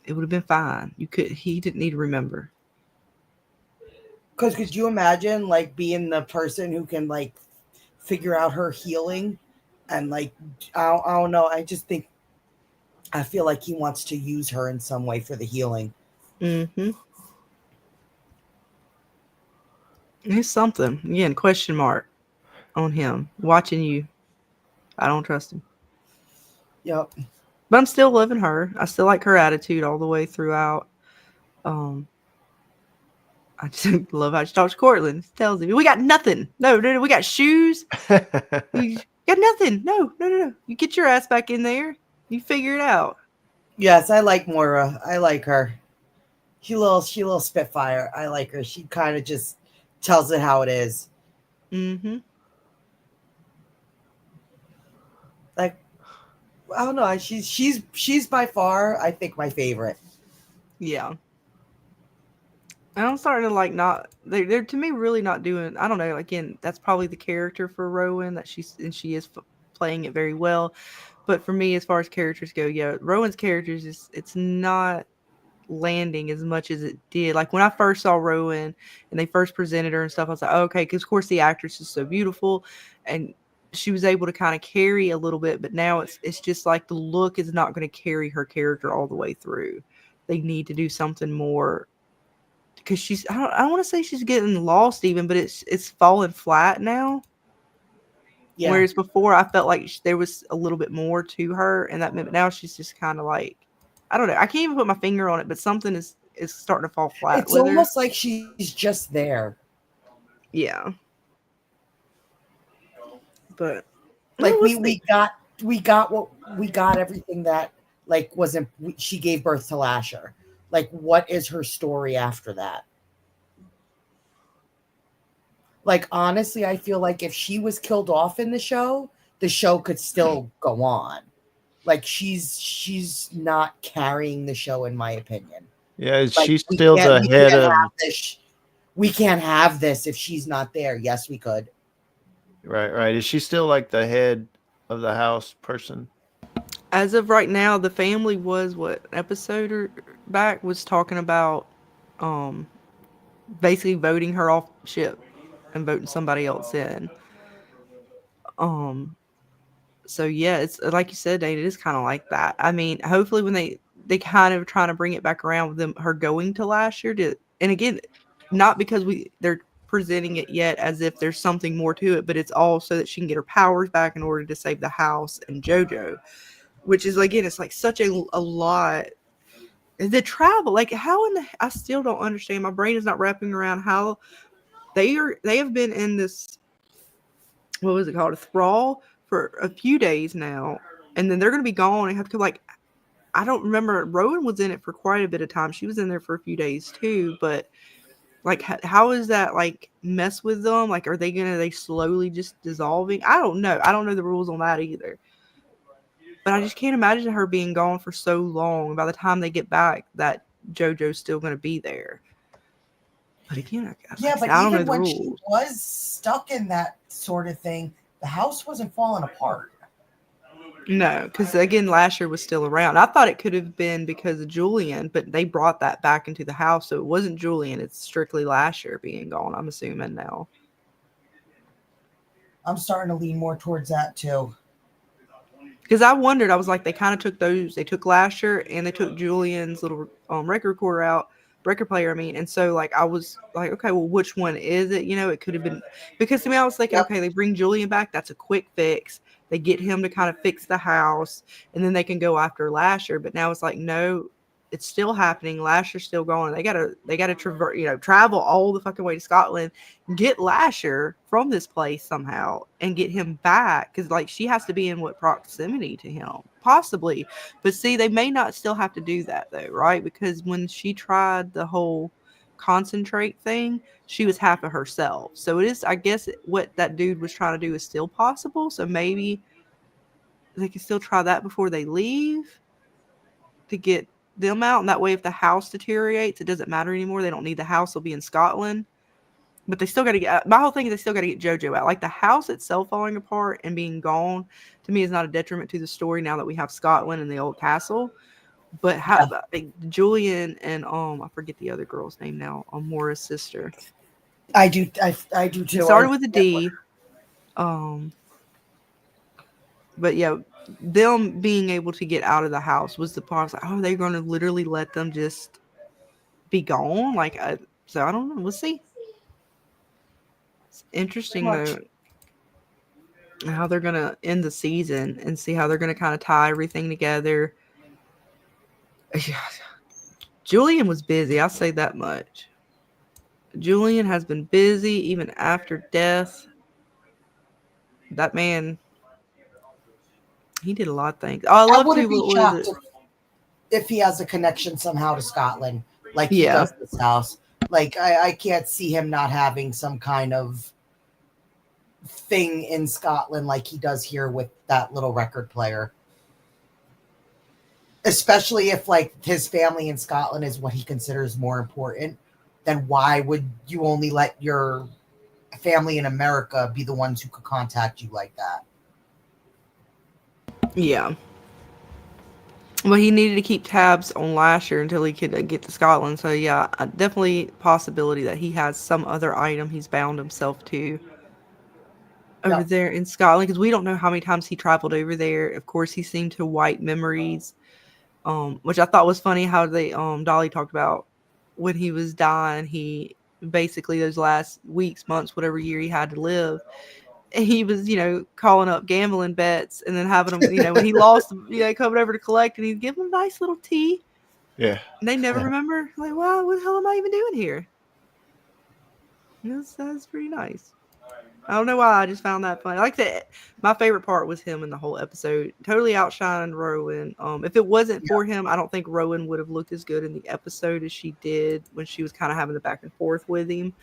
It would have been fine. He didn't need to remember. Because could you imagine like being the person who can like figure out her healing and like I don't know. I feel like he wants to use her in some way for the healing. Mm-hmm. There's something. Again, question mark on him. Watching you. I don't trust him. Yep. But I'm still loving her. I still like her attitude all the way throughout. I just love how she talks to Cortland. Tells him, we got nothing. No, we got shoes. We got nothing. No. You get your ass back in there. You figure it out. Yes, I like Moira. I like her. She little spitfire. I like her. She kind of just tells it how it is. Mm-hmm. Like, I don't know. She's by far, I think, my favorite. Yeah. And I'm starting to like not they're to me really not doing. I don't know. Again, that's probably the character for Rowan that she is playing it very well. But for me, as far as characters go, yeah, Rowan's characters is it's not landing as much as it did. Like when I first saw Rowan and they first presented her and stuff, I was like, oh, okay, because of course the actress is so beautiful, and she was able to kind of carry a little bit. But now it's just like the look is not going to carry her character all the way through. They need to do something more because she's I don't want to say she's getting lost even, but it's falling flat now. Yeah. Whereas before, I felt like there was a little bit more to her, and that now she's just kind of like, I don't know. I can't even put my finger on it, but something is starting to fall flat It's with her. almost like she's just there. Yeah. But Like we'll we see. got everything that like wasn't she gave birth to Lasher. Like what is her story after that? Like honestly, I feel like if she was killed off in the show could still go on. Like she's not carrying the show in my opinion. Yeah, Like she's still the head of. We can't have this if she's not there. Yes, we could. Right. Is she still like the head of the house person? As of right now, the family was what episode or back was talking about, basically voting her off ship and voting somebody else in. So yeah, it's like you said, Dave, it is kind of like that. I mean, hopefully when they kind of trying to bring it back around with them her going to last year to, and again, not because they're presenting it yet as if there's something more to it, but it's all so that she can get her powers back in order to save the house and JoJo, which is again, it's like such a lot. The travel, like how in the I still don't understand. My brain is not wrapping around how they have been in this, what was it called, a thrall for a few days now, and then they're going to be gone and have to like, I don't remember. Rowan was in it for quite a bit of time. She was in there for a few days too, but like how is that like mess with them? Like are they slowly just dissolving? I don't know. I don't know the rules on that either. But I just can't imagine her being gone for so long. By the time they get back, that JoJo's still going to be there. But again, I don't know even the when rules. she was stuck in that sort of thing, the house wasn't falling apart. No, because again, Lasher was still around. I thought it could have been because of Julien, but they brought that back into the house, so it wasn't Julien. It's strictly Lasher being gone, I'm assuming now. I'm starting to lean more towards that too. Because I wondered, I was like, they kind of took they took Lasher and they took Julian's little record player, I mean. And so, like, I was like, okay, well, which one is it? You know, it could have been, because to me, I was thinking, okay, they bring Julien back. That's a quick fix. They get him to kind of fix the house and then they can go after Lasher. But now it's like, no, it's still happening. Lasher's still going. They gotta travel all the fucking way to Scotland, get Lasher from this place somehow, and get him back. Because like she has to be in what proximity to him, possibly. But see, they may not still have to do that though, right? Because when she tried the whole concentrate thing, she was half of herself. So it is, I guess, what that dude was trying to do is still possible. So maybe they can still try that before they leave to get them out, and that way if the house deteriorates, it doesn't matter anymore. They don't need the house. They'll be in Scotland, but they still got to get, my whole thing is they still got to get JoJo out. Like the house itself falling apart and being gone to me is not a detriment to the story now that we have Scotland and the old castle. But how like, Julien and I forget the other girl's name now, Maura's sister. I do too. It started with a D. But yeah, them being able to get out of the house was the part. I was like, oh, they're going to literally let them just be gone? Like, so I don't know. We'll see. It's interesting though how they're going to end the season and see how they're going to kind of tie everything together. Julien was busy. I'll say that much. Julien has been busy even after death. That man, he did a lot of things. Oh, I wouldn't be shocked if he has a connection somehow to Scotland, like he does this house. Like I can't see him not having some kind of thing in Scotland like he does here with that little record player. Especially if like his family in Scotland is what he considers more important, then why would you only let your family in America be the ones who could contact you like that? Yeah. Well, he needed to keep tabs on Lasher until he could get to Scotland. So yeah, definitely possibility that he has some other item he's bound himself to over there in Scotland, because we don't know how many times he traveled over there. Of course, he seemed to wipe memories, which I thought was funny how they Dolly talked about when he was dying. He basically those last weeks, months, whatever year he had to live, he was, calling up gambling bets and then having them, when he lost, coming over to collect, and he'd give them a nice little tea. Yeah. And they never remember, like, wow, what the hell am I even doing here? That's pretty nice. I don't know why, I just found that funny. Like that, my favorite part was him in the whole episode. Totally outshined Rowan. If it wasn't for him, I don't think Rowan would have looked as good in the episode as she did when she was kind of having the back and forth with him.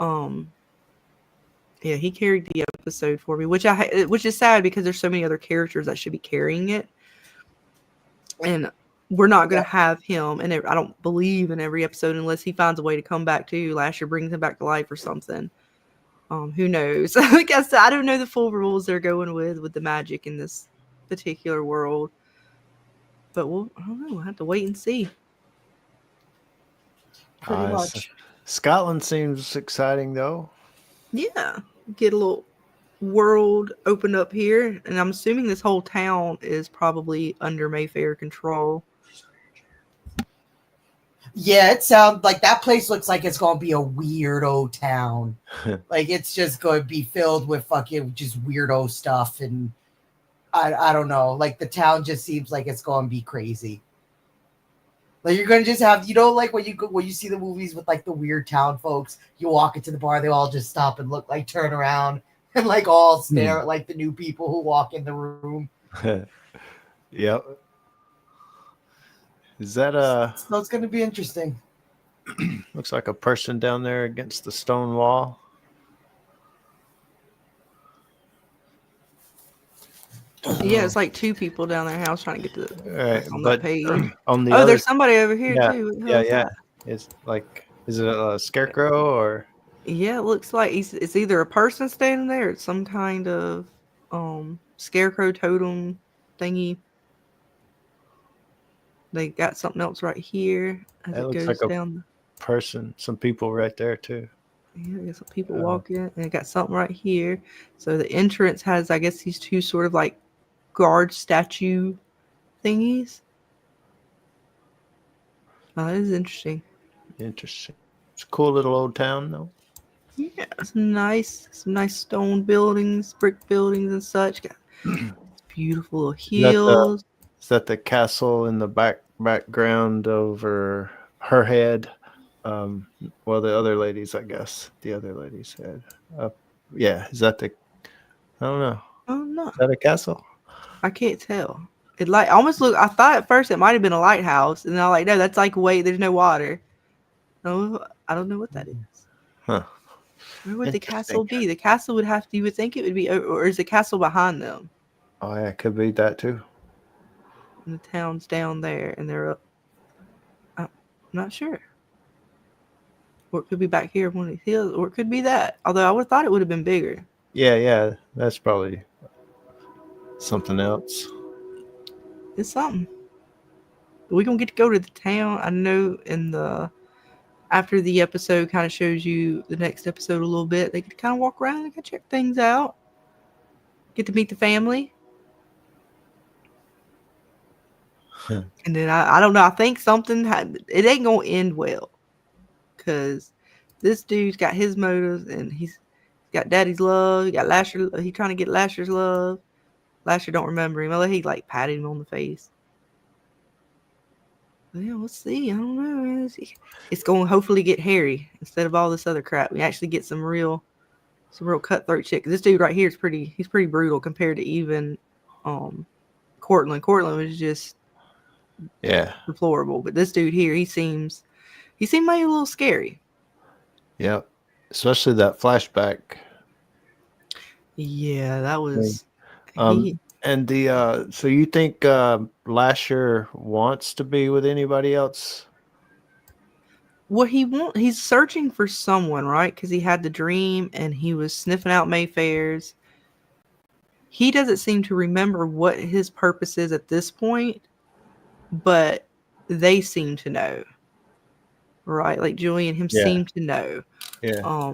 Yeah, he carried the episode for me, which is sad because there's so many other characters that should be carrying it, and we're not going to have him. And I don't believe in every episode unless he finds a way to come back too. Lasher brings him back to life or something. Who knows? Like I said, I don't know the full rules they're going with the magic in this particular world, but I don't know. We'll have to wait and see. Pretty much. Scotland seems exciting though. Yeah, get a little world opened up here, and I'm assuming this whole town is probably under Mayfair control. Yeah, it sounds like that place looks like it's gonna be a weirdo town. Like it's just going to be filled with fucking just weirdo stuff, and I don't know. Like the town just seems like it's gonna be crazy. Like you're gonna just have, like when you see the movies with like the weird town folks, you walk into the bar, they all just stop and look, like turn around and like all stare at like the new people who walk in the room. Yep. Is that So it's gonna be interesting. looks like a person down there against the stone wall. Yeah, it's like two people down there. I was trying to get to on but that page. on the there's somebody over here too. What the hell is Yeah. that? Is it a scarecrow or? Yeah, it looks like it's either a person standing there, or it's some kind of scarecrow totem thingy. They got something else right here as it goes like down. Person, some people right there too. Yeah, there's some people walking, and it got something right here. So the entrance has, I guess, these two sort of like guard statue thingies. Oh, that is interesting. Interesting. It's a cool little old town though. Yeah, it's nice. Some nice stone buildings, brick buildings, and such. Got beautiful little hills. Is that the castle in the background over her head? Well, the other ladies, I guess. The other lady's head. Yeah, is that the? I don't know. Oh no, is that a castle? I can't tell. It like almost look. I thought at first it might have been a lighthouse, and I'm like, no, that's like there's no water. No, I don't know what that is. Huh. Where would the castle be? The castle would have to. You would think it would be, or is the castle behind them? Oh yeah, it could be that too. And the town's down there, and they're up. I'm not sure. Or it could be back here one of these hills, or it could be that. Although I would have thought it would have been bigger. Yeah, that's probably something else. It's something. But we're gonna get to go to the town. I know after the episode kind of shows you the next episode a little bit, they get to kind of walk around and check things out. Get to meet the family. And then I don't know. I think it ain't gonna end well, because this dude's got his motives, and he's got Daddy's love. He got Lasher. He's trying to get Lasher's love. Lasher don't remember him. Well, he like patted him on the face. But yeah, we'll see. I don't know, man. It's going to hopefully get hairy instead of all this other crap. We actually get some real cutthroat shit. 'Cause this dude right here is he's pretty brutal compared to even Cortland. Cortland was just deplorable. But this dude here, he seemed maybe a little scary. Yeah, especially that flashback. Yeah, that was. And so you think Lasher wants to be with anybody else? what he's searching for someone, right? Because he had the dream and he was sniffing out Mayfairs. He doesn't seem to remember what his purpose is at this point, but they seem to know, right? Like Julie and him seem to know. Yeah.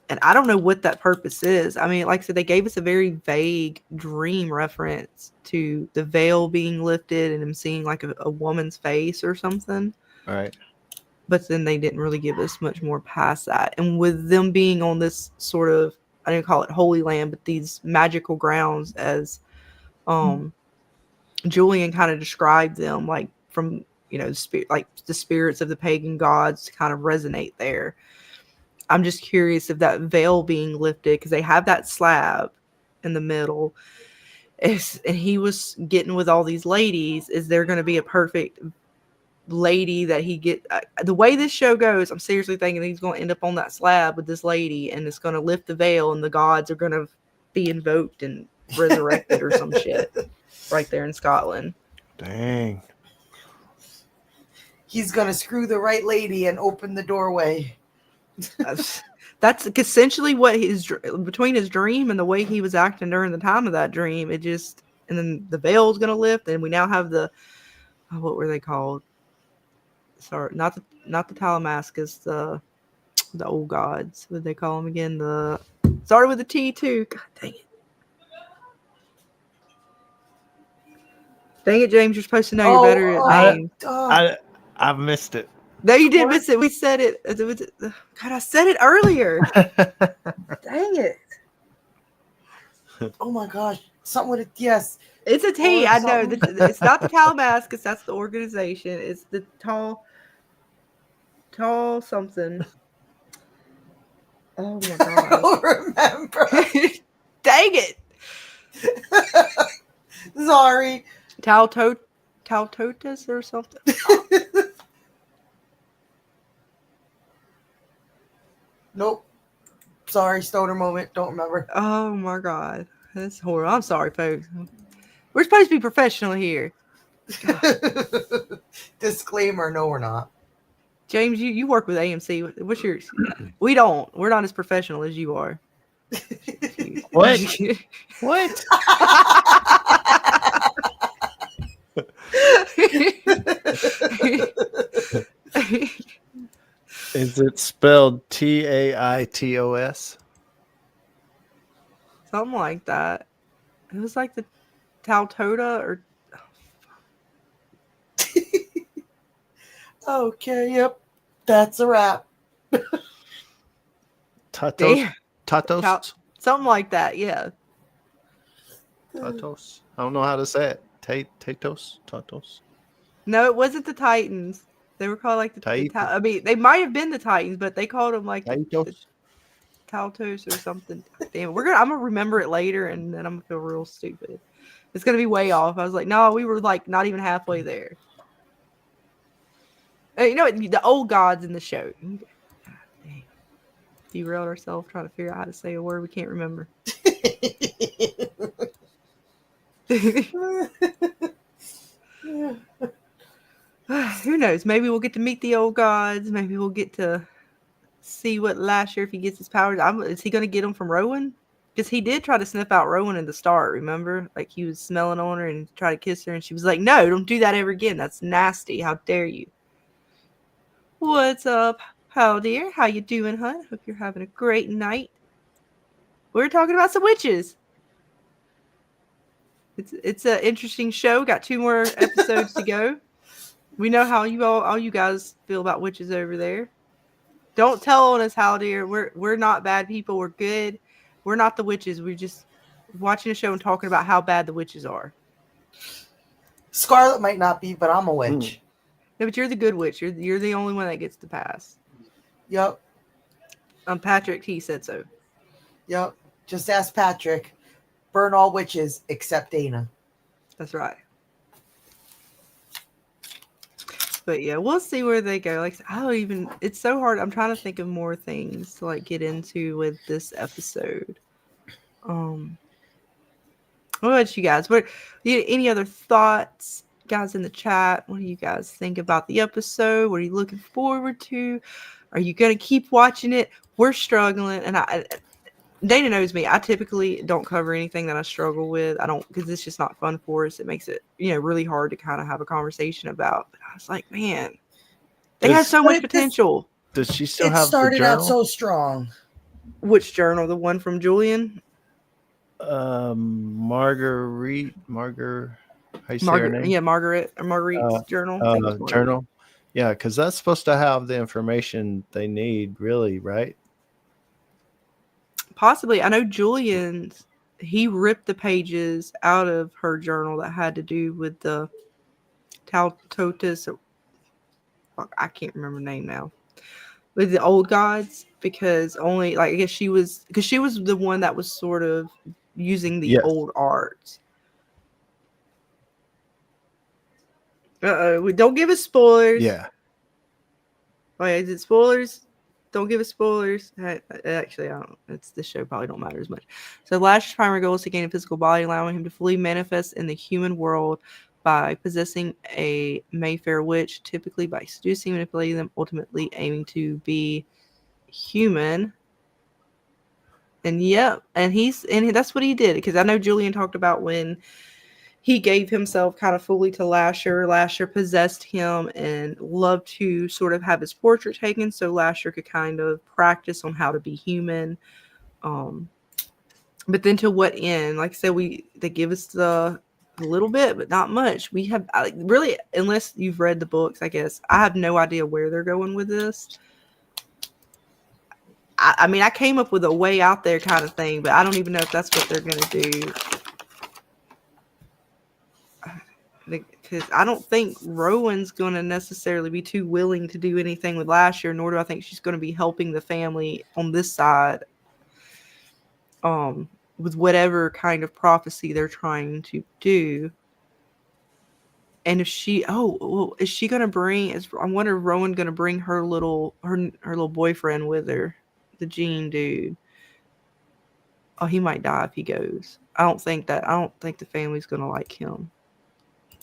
And I don't know what that purpose is. I mean, like I said, they gave us a very vague dream reference to the veil being lifted and him seeing like a woman's face or something. All right. But then they didn't really give us much more past that. And with them being on this sort of, I didn't call it Holy Land, but these magical grounds, as Julien kind of described them, like from, like the spirits of the pagan gods kind of resonate there. I'm just curious if that veil being lifted, because they have that slab in the middle, and he was getting with all these ladies. Is there going to be a perfect lady that he get? The way this show goes, I'm seriously thinking he's going to end up on that slab with this lady, and it's going to lift the veil, and the gods are going to be invoked and resurrected or some shit right there in Scotland. Dang. He's going to screw the right lady and open the doorway. That's essentially what between his dream and the way he was acting during the time of that dream. And then the veil's gonna lift, and we now have what were they called? Sorry, not the Talamascus, the old gods. What did they call them again? The started with a T too. God dang it! Dang it, James! You're supposed to know. You're better at names. I've missed it. No, you didn't miss it. We said it. God, I said it earlier. Dang it. Oh my gosh. Something with a yes. It's a T. I know. It's not the Talamascus. That's the organization. It's the tall something. Oh my god. I don't remember. Dang it. Sorry. Taltotus or something. Nope. Sorry, stoner moment. Don't remember. Oh my god. That's horrible. I'm sorry, folks. We're supposed to be professional here. Disclaimer, no, we're not. James, you work with AMC. What's yours? We don't. We're not as professional as you are. What? What? Is it spelled Taitos? Something like that. It was like the Tautota or... Okay, yep. That's a wrap. Tatos? Tatos? Something like that, yeah. Tatos? I don't know how to say it. Tatos? Tatos? No, it wasn't the Titans. They were called like I mean, they might have been the Titans, but they called them like the Taltos or something. Damn, I'm gonna remember it later, and then I'm gonna feel real stupid. It's gonna be way off. I was like, no, we were like not even halfway there. You know, the old gods in the show. Derailed ourselves trying to figure out how to say a word we can't remember. Who knows? Maybe we'll get to meet the old gods. Maybe we'll get to see what Lasher, if he gets his powers. Is he going to get them from Rowan? Because he did try to sniff out Rowan in the start, remember? Like he was smelling on her and tried to kiss her, and she was like, no, don't do that ever again. That's nasty. How dare you? What's up, how dear? How you doing, hun? Hope you're having a great night. We're talking about some witches. It's an interesting show. Got 2 more episodes to go. We know how all you guys feel about witches over there. Don't tell on us, how dear. We're not bad people. We're good. We're not the witches. We're just watching a show and talking about how bad the witches are. Scarlet might not be, but I'm a witch. No, but you're the good witch. You're the only one that gets to pass. Yep. Patrick, he said so. Yep. Just ask Patrick. Burn all witches except Dana. That's right. But yeah, we'll see where they go. Like, it's so hard. I'm trying to think of more things to like get into with this episode. What about you guys? Any other thoughts? guys in the chat. What do you guys think about the episode? What are you looking forward to? Are you going to keep watching it? We're struggling, and Dana knows me. I typically don't cover anything that I struggle with. I don't, because it's just not fun for us. It makes it, really hard to kind of have a conversation about. But I was like, man, they had so much potential. Does she still It have the started out journal? so strong. Which journal? The one from Julien? Marguerite. How you say her name? Yeah, Marguerite's journal. I think it's Marguerite. Journal. Yeah, because that's supposed to have the information they need, really, right? Possibly. I know Julian's, he ripped the pages out of her journal that had to do with the Tautotus. I can't remember the name now. With the old gods, because only, like, I guess she was the one that was sort of using the old arts. We don't give us spoilers. Yeah. Wait, is it spoilers? Don't give us spoilers. Actually, I don't. This show probably don't matter as much. So, Lash's primary goal is to gain a physical body, allowing him to fully manifest in the human world by possessing a Mayfair witch, typically by seducing and manipulating them, ultimately aiming to be human. And that's what he did. Because I know Julien talked about when he gave himself kind of fully to Lasher. Lasher possessed him and loved to sort of have his portrait taken so Lasher could kind of practice on how to be human. But then to what end? Like I said, they give us a little bit, but not much. We have really, unless you've read the books, I guess. I have no idea where they're going with this. I mean, I came up with a way out there kind of thing, but I don't even know if that's what they're going to do. Because I don't think Rowan's going to necessarily be too willing to do anything with Lasher, nor do I think she's going to be helping the family on this side with whatever kind of prophecy they're trying to do. And if she, is she going to bring, I wonder if Rowan going to bring her little boyfriend with her, the Gene dude. Oh, he might die if he goes. I don't think the family's going to like him.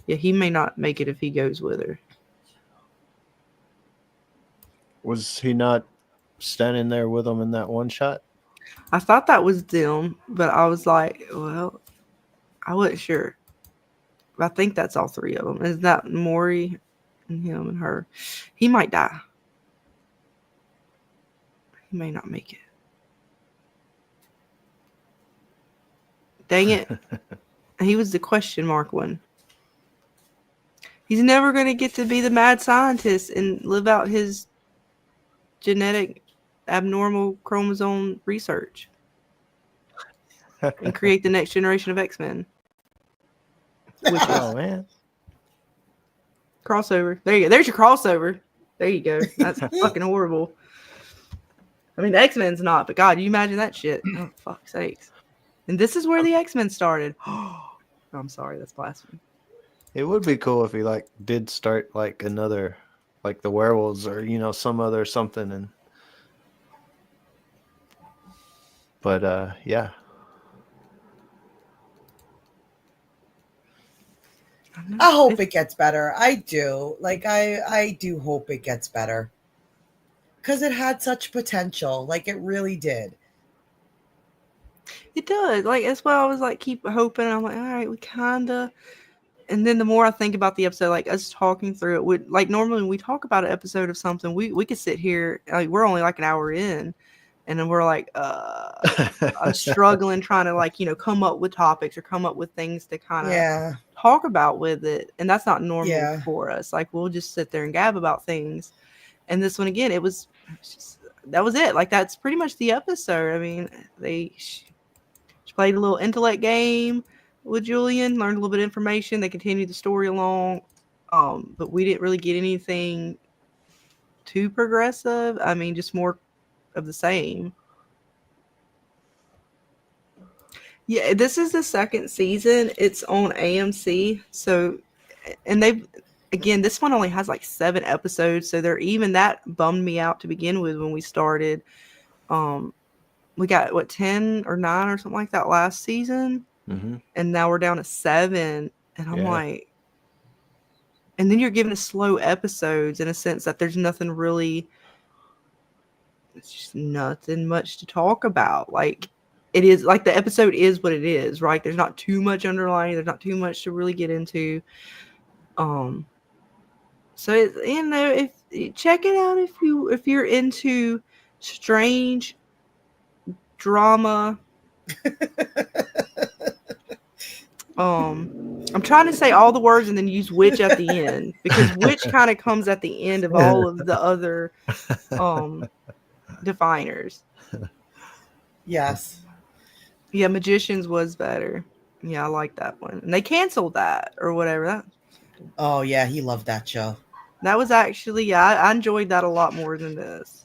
Yeah, he may not make it if he goes with her. Was he not standing there with them in that one shot? I thought that was them, but I was like, well, I wasn't sure. But I think that's all three of them. Is that Maury and him and her? He might die. He may not make it. Dang it. He was the question mark one. He's never going to get to be the mad scientist and live out his genetic abnormal chromosome research and create the next generation of X-Men. Oh, man. Crossover. There you go. There's your crossover. There you go. That's fucking horrible. I mean, the X-Men's not, but God, you imagine that shit. Oh, fuck's sakes. And this is where the X-Men started. Oh, I'm sorry. That's blasphemy. It would be cool if he did start another, the werewolves or some other something, but yeah. I hope it gets better. I do. I do hope it gets better. Because it had such potential. It really did. It does. That's why I was keep hoping. I'm all right, we kinda. And then the more I think about the episode, us talking through it, normally when we talk about an episode of something, we could sit here, we're only an hour in, and then we're I'm struggling trying to come up with topics or come up with things to kind of talk about with it. And that's not normal for us. We'll just sit there and gab about things. And this one, again, that was it. That's pretty much the episode. I mean, she played a little intellect game with Julien, learned a little bit of information. They continued the story along, but we didn't really get anything too progressive. I mean, just more of the same. Yeah, this is the second season. It's on AMC. So, and this one only has 7 episodes. So that bummed me out to begin with when we started. We got 10 or 9 or something like that last season. Mm-hmm. And now we're down to 7. And I'm and then you're given a slow episodes in a sense that there's nothing really, it's just nothing much to talk about. Like, it is like the episode is what it is, right? There's not too much underlying, there's not too much to really get into. So it's, if check it out if you're into strange drama. I'm trying to say all the words and then use witch at the end, because witch kind of comes at the end of all of the other definers. Yes. Yeah, magicians was better. Yeah, I like that one. And they canceled that or whatever. Oh yeah, he loved that show. That was actually, yeah, I enjoyed that a lot more than this.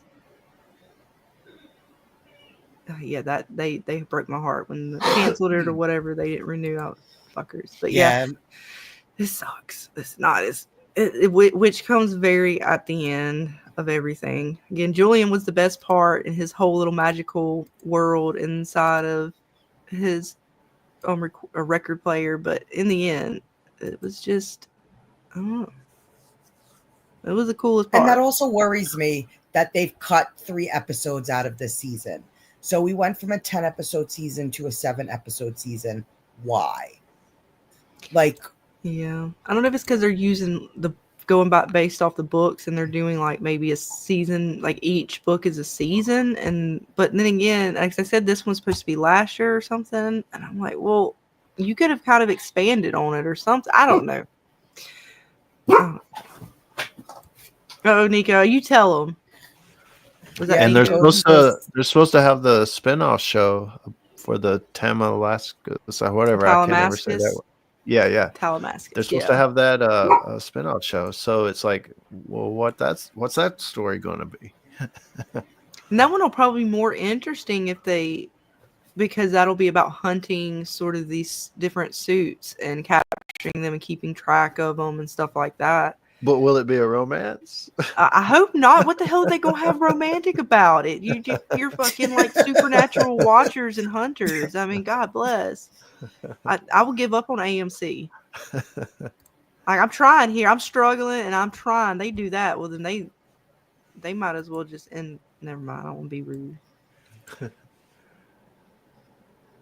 Yeah, that they broke my heart when they canceled it or whatever. They didn't renew out fuckers. But yeah, this sucks. It's not as which comes very at the end of everything. Again, Julien was the best part in his whole little magical world inside of his a record player, but in the end, it was just, I don't know. It was the coolest part. And that also worries me that they've cut 3 episodes out of this season. So we went from a 10-episode season to a 7-episode season. Why? Like, yeah, I don't know if it's because they're using going back based off the books, and they're doing like maybe a season, like each book is a season, but then again, like I said, this one's supposed to be last year or something, and I'm like, well, you could have kind of expanded on it or something. I don't know. Oh, Nico, you tell them. And they're supposed to have the spinoff show for the Tamalascus or whatever. I can never say that. Yeah. Talamascus. They're supposed to have that spinoff show. So it's like, well, what's that story going to be? And that one will probably be more interesting because that'll be about hunting sort of these different suits and capturing them and keeping track of them and stuff like that. But will it be a romance? I hope not. What the hell are they gonna have romantic about it? You're fucking like supernatural watchers and hunters. I mean, God bless. I will give up on AMC. I'm trying here. I'm struggling and I'm trying. They do that. Well, then they might as well just end. Never mind. I don't want to be rude.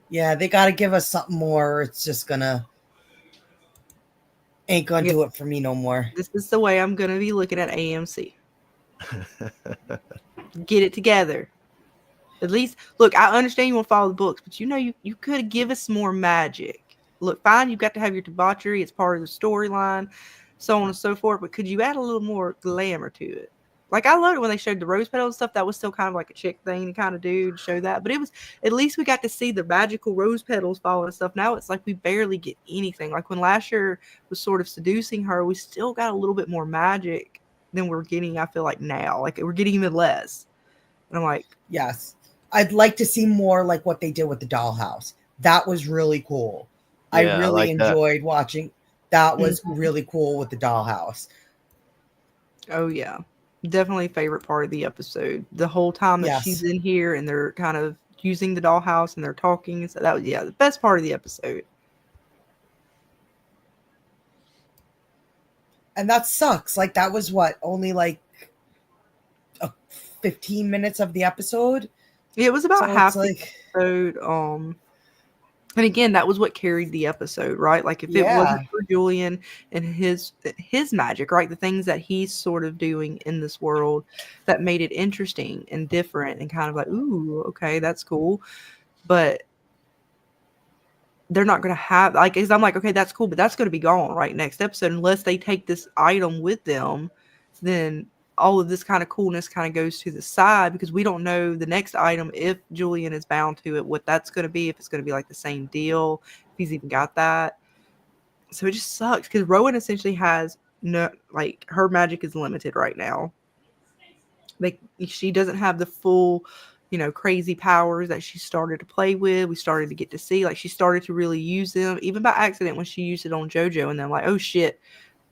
Yeah, they got to give us something more. It's just ain't gonna do it for me no more. This is the way I'm gonna be looking at AMC. Get it together. At least, look, I understand you want to follow the books, but you could give us more magic. Look, fine, you've got to have your debauchery. It's part of the storyline, so on and so forth. But could you add a little more glamour to it? Like, I loved it when they showed the rose petal and stuff. That was still kind of like a chick thing to kind of do to show that. But it was, at least we got to see the magical rose petals falling and stuff. Now it's like we barely get anything. Like when Lasher was sort of seducing her, we still got a little bit more magic than we're getting, I feel like, now. Like we're getting even less. And I'm like, yes. I'd like to see more like what they did with the dollhouse. That was really cool. Yeah, I really enjoyed that. watching. That was really cool with the dollhouse. Oh, yeah. Definitely favorite part of the episode. The whole time that she's in here and they're kind of using the dollhouse and they're talking. So that was, the best part of the episode. And that sucks. Like that was only like 15 minutes of the episode. Yeah, it was about half the episode. And again, that was what carried the episode, right? Like if it wasn't for Julien and his magic, right? The things that he's sort of doing in this world that made it interesting and different and kind of like, ooh, okay, that's cool. But they're not going to have, like, because I'm like, okay, that's cool, but that's going to be gone, right? Next episode, unless they take this item with them, then all of this kind of coolness kind of goes to the side because we don't know the next item, if Julien is bound to it, what that's going to be, if it's going to be like the same deal, if he's even got that. So it just sucks because Rowan essentially has no, like, her magic is limited right now. Like, she doesn't have the full, crazy powers that she started to play with. We started to get to see, like, she started to really use them, even by accident when she used it on JoJo, and then like, oh shit,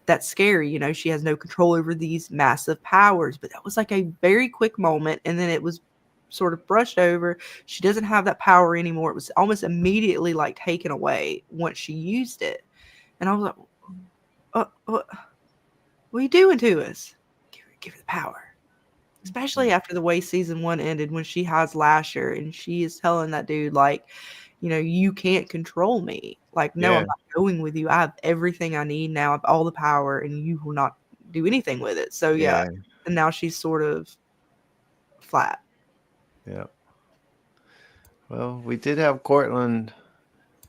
that's scary. She has no control over these massive powers. But that was like a very quick moment, and then it was sort of brushed over. She doesn't have that power anymore. It was almost immediately like taken away once she used it. And I was like, What are you doing to us? Give her the power. Especially after the way season 1 ended, when she has Lasher and she is telling that dude, like, you can't control me. Like, no, I'm Yeah. not going with you. I have everything I need now. I have all the power, and you will not do anything with it. So, yeah. And now she's sort of flat. Yeah. Well, we did have Cortland.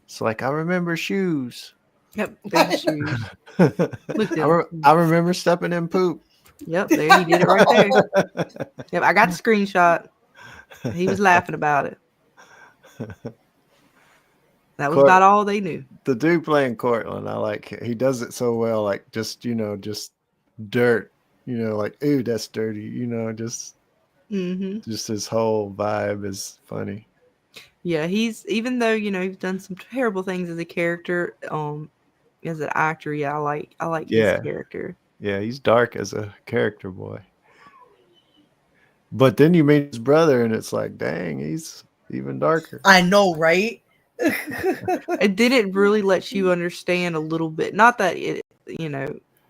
It's like, I remember shoes. Yep, there's shoes. Look I remember stepping in poop. Yep, there he did it right there. Yep, I got the screenshot. He was laughing about it. That was about all they knew. The dude playing Cortland, I like. He does it so well. Like, just dirt. Like, ooh, that's dirty. Just his whole vibe is funny. Yeah, even though he's done some terrible things as a character, as an actor, I like his character. Yeah, he's dark as a character, boy. But then you meet his brother, and it's like, dang, he's even darker. I know, right? And then it really lets you understand a little bit. Not that it,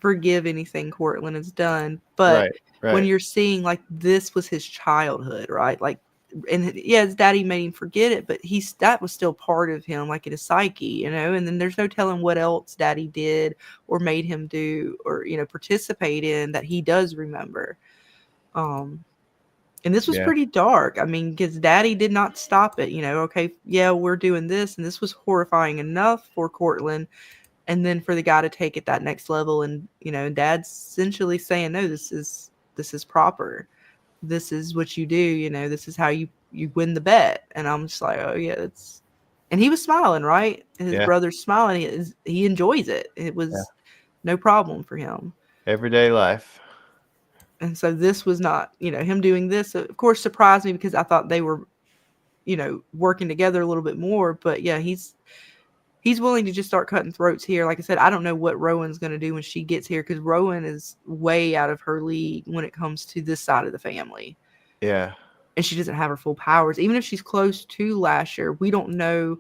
forgive anything Cortland has done, but right. when you're seeing, like, this was his childhood, right? Like, and yeah, his daddy made him forget it, but that was still part of him, like, in his psyche, and then there's no telling what else daddy did or made him do or, participate in that he does remember. And this was pretty dark. I mean, because daddy did not stop it, okay, yeah, we're doing this, and this was horrifying enough for Cortland. And then for the guy to take it that next level, and, dad's essentially saying, no, this is proper. This is what you do, this is how you win the bet. And I'm just like, oh yeah, and he was smiling, right? His brother's smiling. He enjoys it. It was no problem for him. Everyday life. And so this was not, him doing this, of course, surprised me, because I thought they were, working together a little bit more. But yeah, he's willing to just start cutting throats here. Like I said, I don't know what Rowan's going to do when she gets here, because Rowan is way out of her league when it comes to this side of the family. Yeah. And she doesn't have her full powers. Even if she's close to Lasher, we don't know.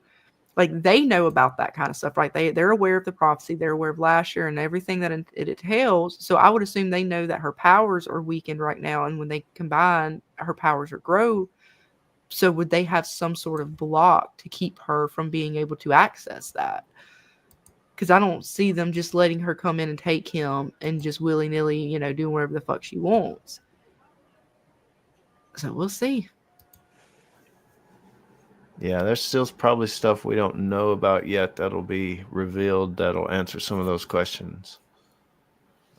Like, they know about that kind of stuff, right? They're aware of the prophecy. They're aware of Lasher and everything that it entails. So I would assume they know that her powers are weakened right now. And when they combine, her powers will grow. So would they have some sort of block to keep her from being able to access that? Because I don't see them just letting her come in and take him and just willy-nilly, doing whatever the fuck she wants. So we'll see. Yeah, there's still probably stuff we don't know about yet that'll be revealed that'll answer some of those questions.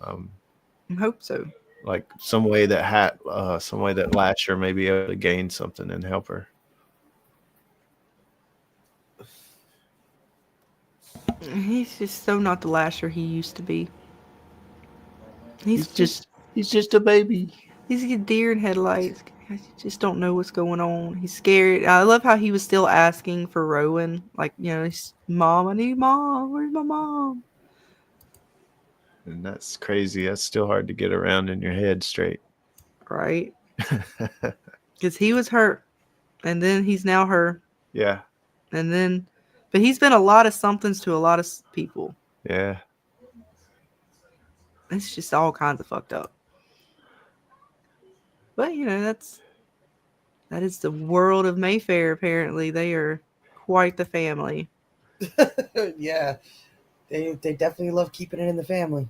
I hope so. Like some way that Lasher may be able to gain something and help her. He's just so not the Lasher he used to be. He's just a baby. He's a deer in headlights. I just don't know what's going on. He's scared. I love how he was still asking for Rowan. Like, Mom, I need Mom. Where's my mom? And that's crazy. That's still hard to get around in your head straight. Right. Because he was hurt. And then he's now her. Yeah. But he's been a lot of somethings to a lot of people. Yeah. It's just all kinds of fucked up. But, that is the world of Mayfair, apparently. They are quite the family. Yeah. They definitely love keeping it in the family.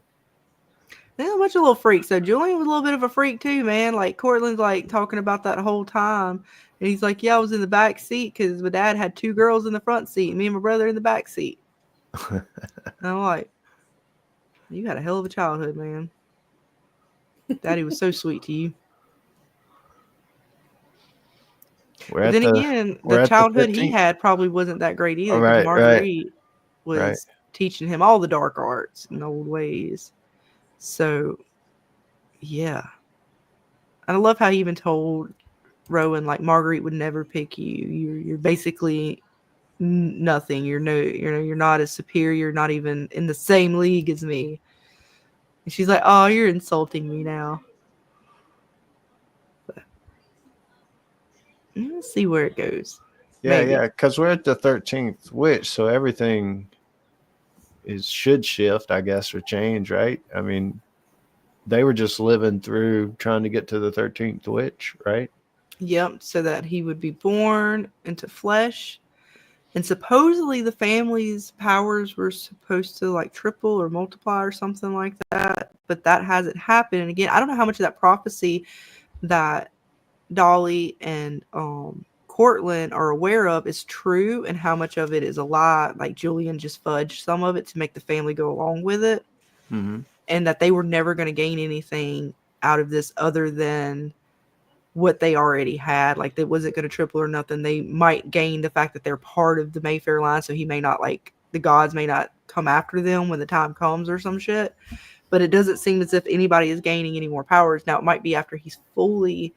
They're a bunch of little freaks. So Julien was a little bit of a freak too, man. Like, Cortland's like talking about that whole time. And he's like, yeah, I was in the back seat because my dad had 2 girls in the front seat. Me and my brother in the back seat. And I'm like, you had a hell of a childhood, man. Daddy was so sweet to you. But then again, the childhood he had probably wasn't that great either. Because Marguerite was teaching him all the dark arts and old ways. So, yeah. And I love how he even told Rowan, like, Marguerite would never pick you. You're basically nothing. You're not as superior. You're not even in the same league as me. And she's like, oh, you're insulting me now. Let's see where it goes. Yeah, maybe. Yeah, because we're at the 13th witch, so everything should shift, I guess, or change, right? I mean, they were just living through trying to get to the 13th witch, right? Yep, so that he would be born into flesh. And supposedly the family's powers were supposed to like triple or multiply or something like that. But that hasn't happened. And again, I don't know how much of that prophecy that Dolly and Cortland are aware of is true and how much of it is a lie. Like Julien just fudged some of it to make the family go along with it. Mm-hmm. And that they were never going to gain anything out of this other than what they already had. Like, they wasn't going to triple or nothing. They might gain the fact that they're part of the Mayfair line, so he may not, like, the gods may not come after them when the time comes or some shit. But it doesn't seem as if anybody is gaining any more powers. Now, it might be after he's fully,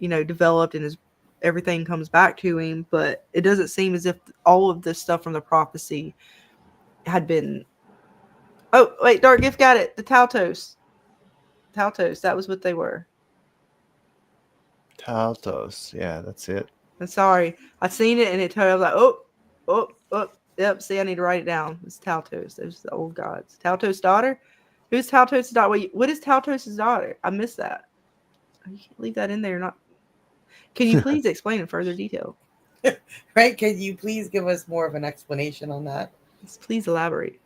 developed and everything comes back to him, but it doesn't seem as if all of this stuff from the prophecy had been... Oh, wait, Dark Gift got it. The Taltos. Taltos, that was what they were. Taltos, yeah, that's it. I'm sorry. I seen it and it told me, I was like, oh. Yep, see, I need to write it down. It's Taltos. Those are the old gods. Taltos' daughter? Who's Taltos' daughter? Wait, what is Taltos' daughter? I missed that. You can't leave that in there. Not. Can you please explain in further detail? Right? Can you please give us more of an explanation on that? Please elaborate.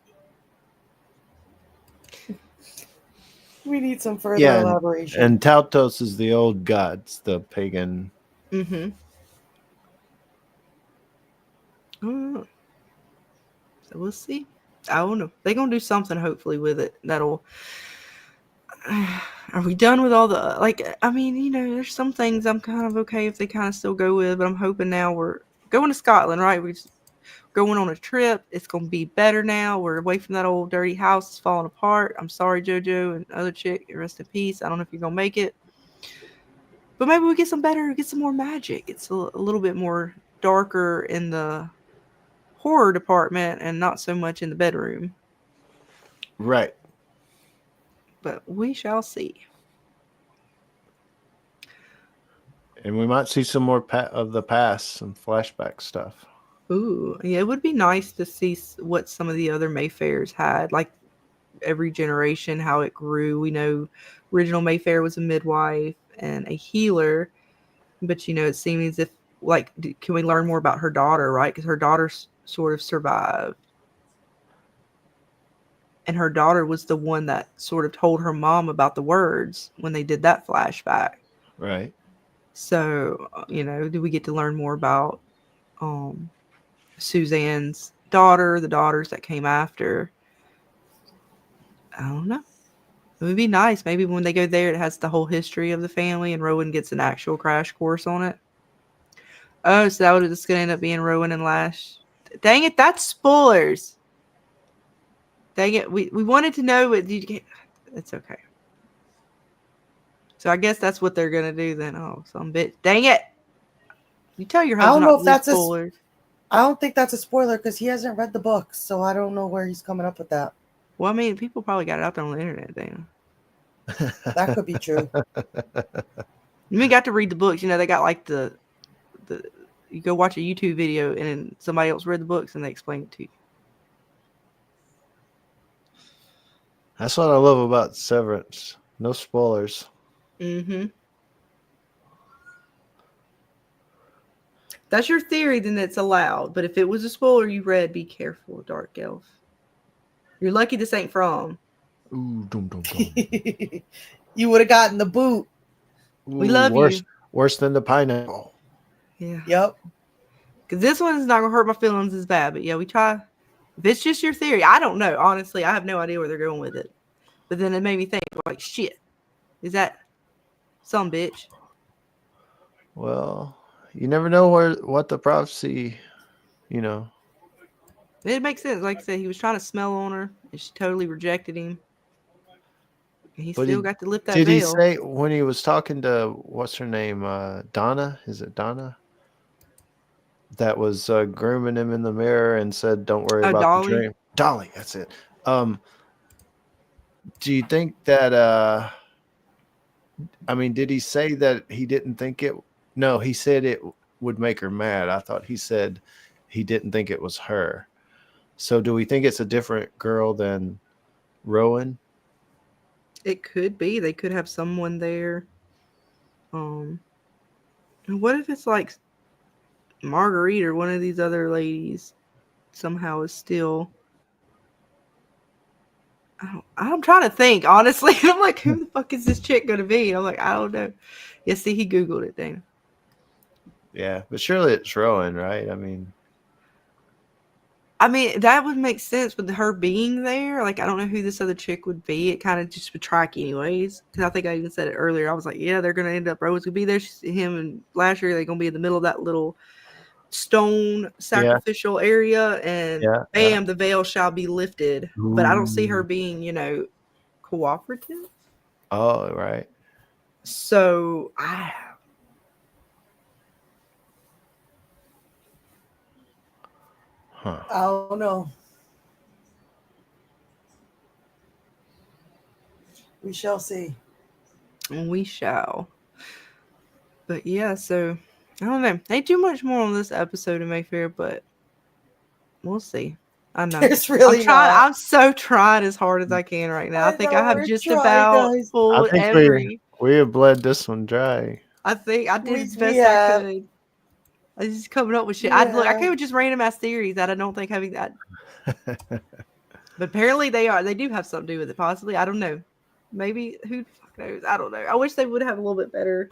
We need some further elaboration. And Taltos is the old gods, the pagan. Mm-hmm. So we'll see. I don't know. They're going to do something, hopefully, with it. That'll... Are we done with all the... Like, I mean, there's some things I'm kind of okay if they kind of still go with, but I'm hoping now we're going to Scotland, right? We're just going on a trip. It's going to be better now. We're away from that old dirty house. It's falling apart. I'm sorry, JoJo and other chick. Rest in peace. I don't know if you're going to make it. But maybe we get some more magic. It's a little bit more darker in the horror department and not so much in the bedroom. Right. But we shall see. And we might see some more of the past, some flashback stuff. Ooh, yeah, it would be nice to see what some of the other Mayfairs had, like every generation, how it grew. We know original Mayfair was a midwife and a healer, but it seems as if, like, can we learn more about her daughter, right? Because her daughter sort of survived. And her daughter was the one that sort of told her mom about the words when they did that flashback. Right. So, do we get to learn more about Suzanne's daughter, the daughters that came after? I don't know. It would be nice. Maybe when they go there, it has the whole history of the family and Rowan gets an actual crash course on it. Oh, so that was just going to end up being Rowan and Lash. Dang it, that's spoilers. Dang it, we wanted to know, but it's okay. So I guess that's what they're going to do then. Oh, some bitch. Dang it. You tell your husband not to leave spoilers. I don't think that's a spoiler because he hasn't read the books, so I don't know where he's coming up with that. Well, I mean, people probably got it out there on the internet, Dana. That could be true. You got to read the books. They got like the you go watch a YouTube video and then somebody else read the books and they explain it to you. That's what I love about Severance. No spoilers. Mm-hmm. That's your theory, then it's allowed. But if it was a spoiler you read, be careful, Dark Elf. You're lucky this ain't from. Ooh, dum, dum, dum. You would have gotten the boot. We love you. Worse than the pineapple. Yeah. Yep. Because this one's not going to hurt my feelings as bad. But yeah, we try. If it's just your theory, I don't know. Honestly, I have no idea where they're going with it. But then it made me think, like, shit. Is that some bitch? Well, you never know what the prophecy, It makes sense. Like I said, he was trying to smell on her, and she totally rejected him. And he still got to lift that veil. Did he say when he was talking to, what's her name, Donna? Is it Donna? That was grooming him in the mirror and said, don't worry about Dolly? the dream. Dolly, that's it. Do you think that, did he say that he didn't think it? No, he said it would make her mad. I thought he said he didn't think it was her. So do we think it's a different girl than Rowan? It could be. They could have someone there. And what if it's like Marguerite or one of these other ladies somehow is still. I'm trying to think, honestly. I'm like, who the fuck is this chick going to be? I'm like, I don't know. Yeah, see, he Googled it, Dana. Yeah, but surely it's Rowan, right? I mean, that would make sense with her being there. Like, I don't know who this other chick would be. It kind of just would track anyways. Because I think I even said it earlier. I was like, yeah, they're going to end up, Rowan's going to be there. Him and Lasher, they're going to be in the middle of that little stone sacrificial area. And bam, the veil shall be lifted. Ooh. But I don't see her being, cooperative. Oh, right. So, I don't know. We shall see. We shall. But yeah, so I don't know. Ain't too much more on this episode of Mayfair, but we'll see. I know. It's really I'm trying. not. I'm so trying as hard as I can right now. I think I have just about pulled we have bled this one dry. I think I did as best I could. I was just coming up with shit. I came with just random ass theories that I don't think having that. But apparently they do have something to do with it, possibly. I don't know. Maybe who the fuck knows? I don't know. I wish they would have a little bit better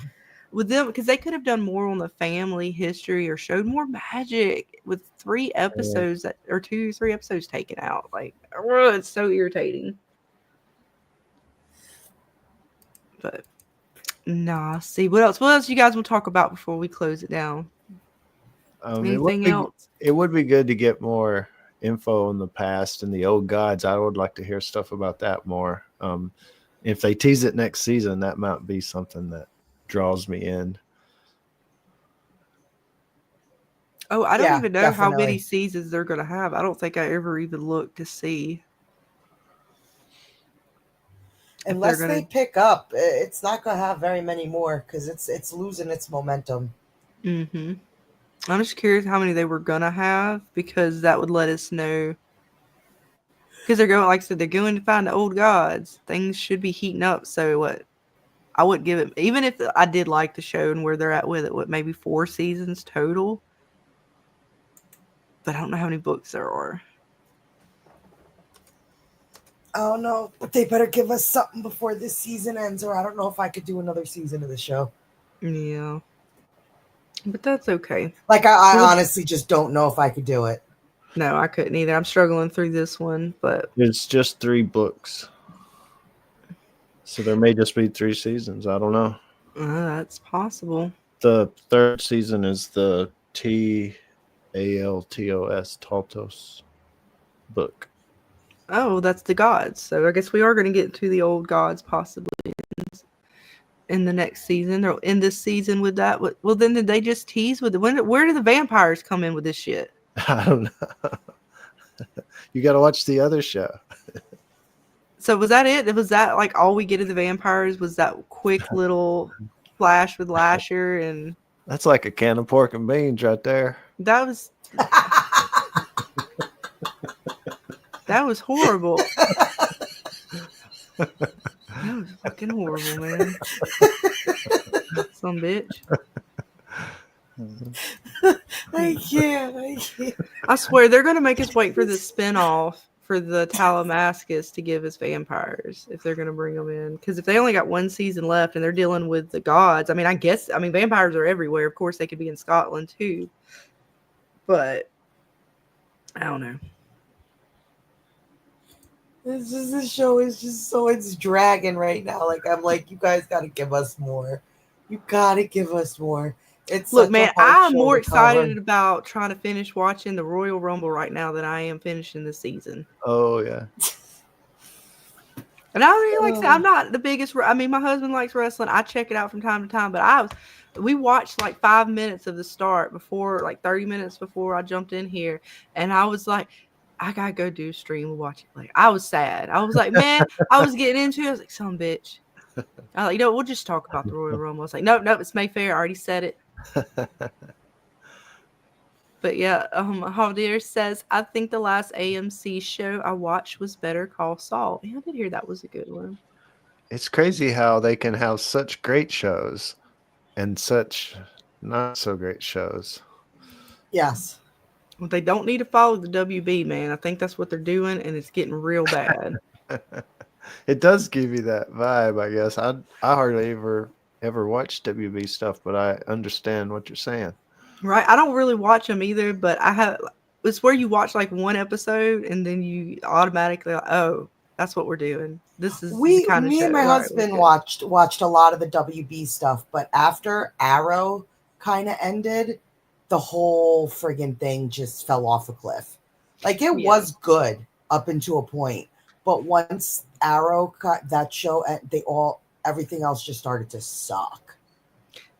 with them, because they could have done more on the family history or showed more magic with 3 episodes or 2-3 episodes taken out. Like, it's so irritating. But nah, see what else? What else you guys will talk about before we close it down? Anything else? It would be good to get more info on the past and the old gods. I would like to hear stuff about that more. If they tease it next season, that might be something that draws me in. Oh, I don't even know how many seasons they're going to have. I don't think I ever even looked to see. Unless they pick up, it's not going to have very many more, because it's losing its momentum. Mm-hmm. I'm just curious how many they were going to have, because that would let us know. Because they're going, like I said, they're going to find the old gods. Things should be heating up. So what? I wouldn't give it, even if I did like the show and where they're at with it, maybe 4 seasons total. But I don't know how many books there are. I don't know, but they better give us something before this season ends, or I don't know if I could do another season of the show. Yeah. But that's okay. Like, I honestly just don't know if I could do it. No, I couldn't either. I'm struggling through this one, but it's just 3 books. So there may just be 3 seasons. I don't know. That's possible. The 3rd season is the Taltos book. Oh, that's the gods. So I guess we are going to get to the old gods possibly in the next season, or in this season with that. Well, then did they just tease with where do the vampires come in with this shit? I don't know. You got to watch the other show. So was that it? Was that like all we get of the vampires? Was that quick little flash with Lasher? And that's like a can of pork and beans right there. That was that was horrible. That was fucking horrible, man. Some bitch. I can't. I swear they're gonna make us wait for the spinoff for the Talamascus to give us vampires if they're gonna bring them in. Because if they only got 1 season left and they're dealing with the gods, I mean, vampires are everywhere. Of course, they could be in Scotland too. But I don't know. This show is just so it's dragging right now. Like, I'm like, you guys got to give us more. You got to give us more. Look, man, I'm more excited about trying to finish watching the Royal Rumble right now than I am finishing the season. Oh, yeah. And I really I'm not the biggest. I mean, my husband likes wrestling. I check it out from time to time, but we watched like 5 minutes of the start before, like 30 minutes before I jumped in here. And I was like, I got to go do a stream and watch it. Like, I was sad. I was like, man, I was getting into it. I was like, son bitch. I was like, we'll just talk about the Royal Rumble. I was like, nope, it's Mayfair. I already said it. But yeah, Javier says, I think the last AMC show I watched was Better Call Saul. Yeah, I did hear that was a good one. it's crazy how they can have such great shows and such not so great shows. Yes. Well, they don't need to follow the WB, man. I think that's what they're doing, and it's getting real bad. It does give you that vibe, I guess. I hardly ever watch WB stuff, but I understand what you're saying. Right? I don't really watch them either, but I have. It's where you watch like one episode, and then you automatically, like, oh, that's what we're doing. This is the kind of Me show. and my Right, husband okay. watched a lot of the WB stuff, but after Arrow kind of ended, the whole friggin' thing just fell off a cliff. Like it Yeah. was good up until a point, but once Arrow cut that show, everything else just started to suck.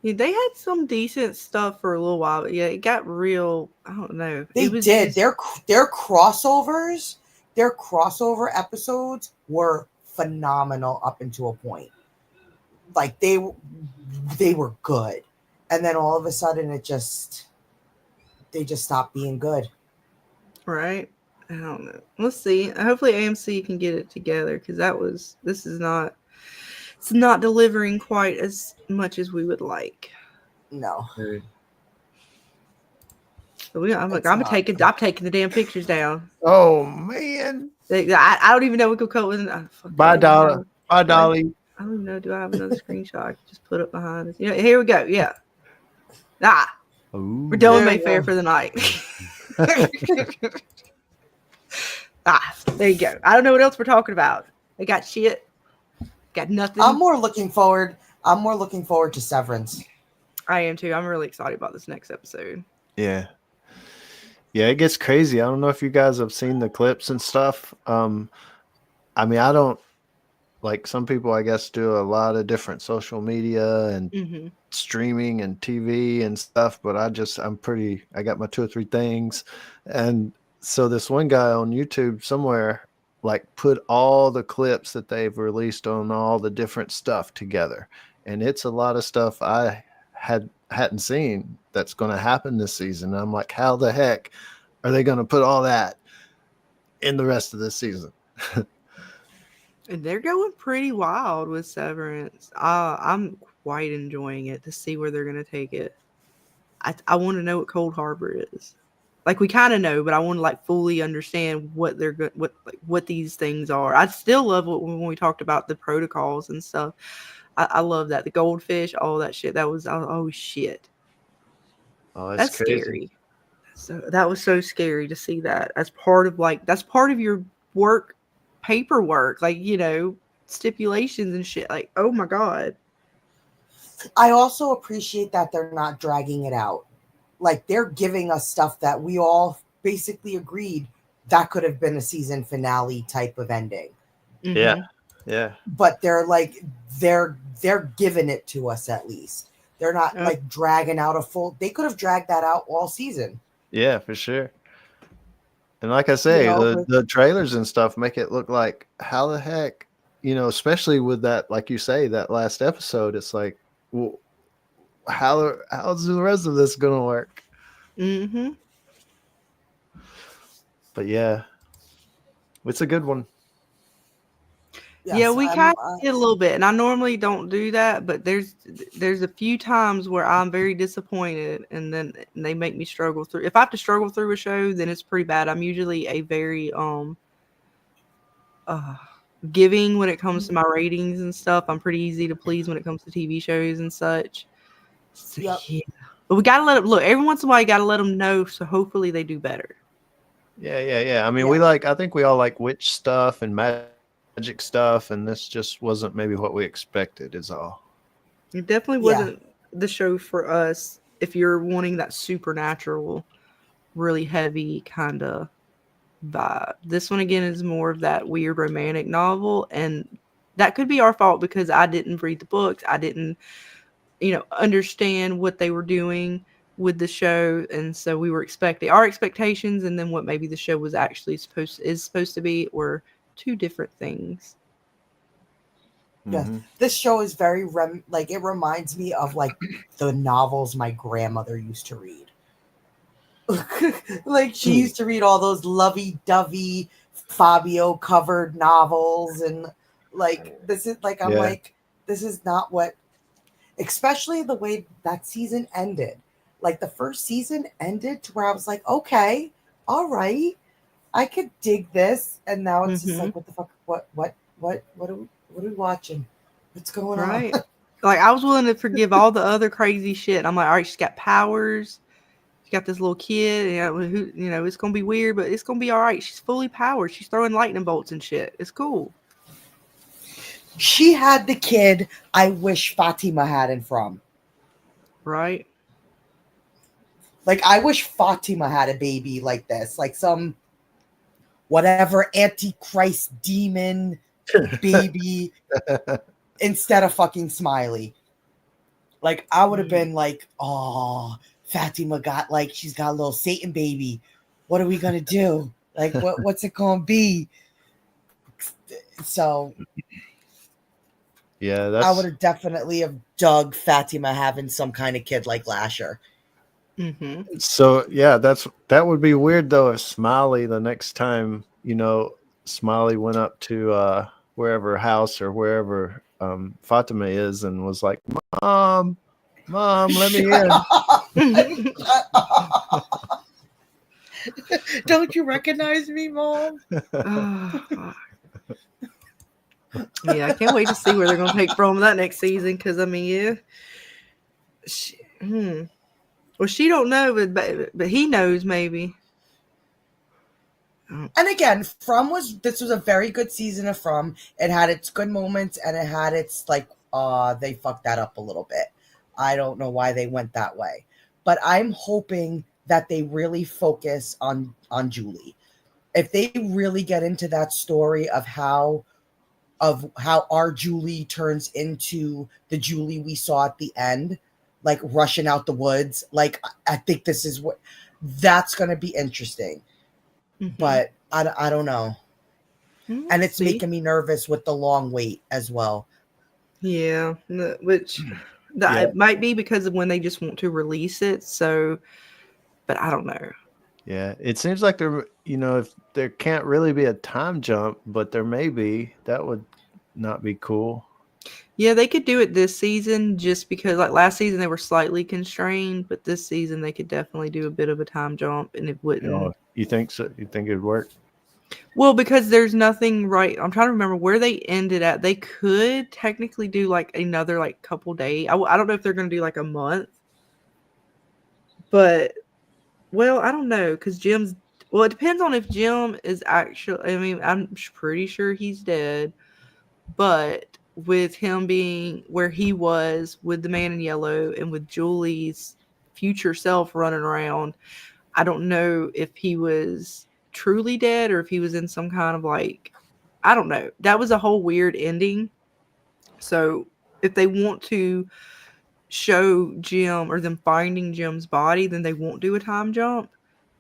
Yeah, they had some decent stuff for a little while, but yeah, it got real. I don't know. They It was did just- their crossovers. Their crossover episodes were phenomenal up until a point. Like they were good, and then all of a sudden they just stopped being good. right. I don't know. Let's see. Hopefully AMC can get it together because it's not delivering quite as much as we would like. No, So I'm It's taking the damn pictures down. Oh man. I don't even know we could come with. Bye, Dolly. Bye, Dolly. I don't even know. Do I have another screenshot I can just put up behind us? Here we go. Yeah. Ooh. We're done with There you Mayfair go. for the night. There you go. I don't know what else we're talking about. They got shit. Got nothing. I'm more looking forward to Severance. I am too. I'm really excited about this next episode. Yeah. Yeah, it gets crazy. I don't know if you guys have seen the clips and stuff. I mean, I don't like some people, I guess, do a lot of different social media and streaming and TV and stuff, but I got my 2 or 3 things. And so this one guy on YouTube somewhere like put all the clips that they've released on all the different stuff together. And it's a lot of stuff I hadn't seen that's going to happen this season. I'm like, how the heck are they going to put all that in the rest of this season? And they're going pretty wild with Severance. I'm quite enjoying it to see where they're going to take it. I want to know what Cold Harbor is. Like we kind of know, but I want to like fully understand what they're what these things are. I still love when we talked about the protocols and stuff. I love that, the goldfish, all that shit. That was shit. Oh, That's crazy. scary. So that was so scary to see that as part of your work paperwork, like stipulations and shit. Like, oh my god. I also appreciate that they're not dragging it out. Like they're giving us stuff that we all basically agreed that could have been a season finale type of ending. Yeah. Yeah. But they're giving it to us at least. They're not like dragging out they could have dragged that out all season. Yeah, for sure. And like I say, the trailers and stuff make it look like how the heck, especially with that, like you say, that last episode, it's like, well, how's the rest of this gonna work? But yeah, it's a good one. Yes, yeah, we kind of did a little bit, and I normally don't do that, but there's a few times where I'm very disappointed, and then they make me struggle through. If I have to struggle through a show, then it's pretty bad. I'm usually a very giving when it comes to my ratings and stuff. I'm pretty easy to please when it comes to TV shows and such. So, yeah. But we gotta let them look. Every once in a while, you gotta let them know. So hopefully they do better. Yeah. I mean, I think we all like witch stuff and magic stuff, and this just wasn't maybe what we expected. Is all. It definitely wasn't the show for us. If you're wanting that supernatural, really heavy kind of vibe, this one again is more of that weird romantic novel, and that could be our fault because I didn't read the books. I didn't, understand what they were doing with the show, and so we were expecting our expectations, and then what maybe the show was actually supposed to be were two different things. Yes, this show is very it reminds me of like the novels my grandmother used to read. Like she used to read all those lovey-dovey Fabio covered novels, and Like this is like I'm Yeah. like this is not what, especially the way that season ended. Like the first season ended to where I was like, okay, all right, I could dig this, and now it's just like, what the fuck? What are we watching? What's going Right. on? Like I was willing to forgive all the other crazy shit. I'm like, all right, she's got powers. She got this little kid. Who, it's gonna be weird, but it's gonna be all right. She's fully powered. She's throwing lightning bolts and shit. It's cool. She had the kid I wish Fatima hadn't from. Right. Like I wish Fatima had a baby like this, like some whatever antichrist demon baby instead of fucking Smiley. Like I would have been like, oh, Fatima got like she's got a little Satan baby. What are we gonna do? Like what's it gonna be? So Yeah, I would have definitely have dug Fatima having some kind of kid like Lasher. Mm-hmm. So yeah, that would be weird though if Smiley the next time, Smiley went up to wherever house or wherever Fatima is and was like, Mom, let me in. Don't you recognize me, Mom? Yeah, I can't wait to see where they're gonna take from that next season. Because I mean, yeah, well, she don't know, but he knows maybe. And again, this was a very good season of From. It had its good moments and it had its like they fucked that up a little bit. I don't know why they went that way. But I'm hoping that they really focus on Julie. If they really get into that story of how our Julie turns into the Julie we saw at the end, like rushing out the woods, like I think this is that's going to be interesting. Mm-hmm. But I don't know. And it's making me nervous with the long wait as well. Yeah, which it might be because of when they just want to release it. So, but I don't know. Yeah, it seems like if there can't really be a time jump, but there may be, that would not be cool. Yeah, they could do it this season just because like last season they were slightly constrained, but this season they could definitely do a bit of a time jump and it wouldn't. You think so? You think it'd work? Well, because there's nothing right. I'm trying to remember where they ended at. They could technically do like another like couple days. I don't know if they're going to do like a month, but well, I don't know because Jim's. Well, it depends on if Jim is actually. I mean, I'm pretty sure he's dead, but with him being where he was with the man in yellow and with Julie's future self running around, I don't know if he was truly dead or if he was in some kind of like, I don't know. That was a whole weird ending. So if they want to show Jim or them finding Jim's body, then they won't do a time jump.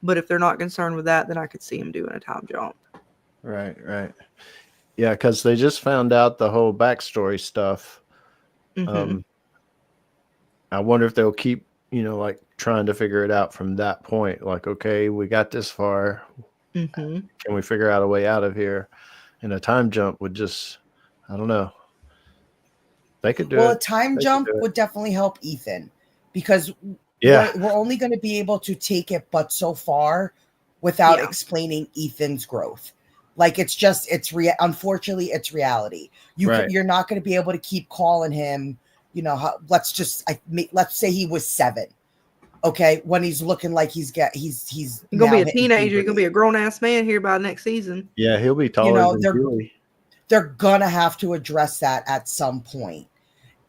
But if they're not concerned with that, then I could see him doing a time jump. Right. Yeah, because they just found out the whole backstory stuff. Mm-hmm. I wonder if they'll keep, like trying to figure it out from that point. Like, okay, we got this far. Mm-hmm. Can we figure out a way out of here? And a time jump would just, I don't know. They could do it. Well, a time jump would definitely help Ethan because we're only going to be able to take it but so far without explaining Ethan's growth. Like unfortunately it's reality. You're not going to be able to keep calling him, let's say he was 7. Okay, when he's looking like he's gonna be a teenager, he's gonna be a grown ass man here by next season. Yeah, he'll be taller than Julie. They're gonna have to address that at some point.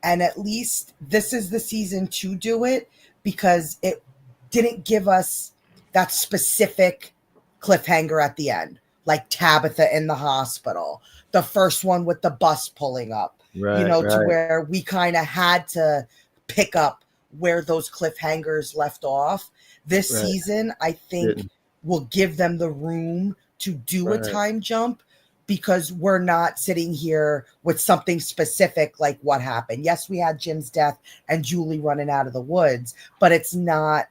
And at least this is the season to do it because it didn't give us that specific cliffhanger at the end, like Tabitha in the hospital, the first one with the bus pulling up, to where we kind of had to pick up where those cliffhangers left off. This season, I think, will give them the room to do a time jump because we're not sitting here with something specific like what happened. Yes, we had Jim's death and Julie running out of the woods, but it's not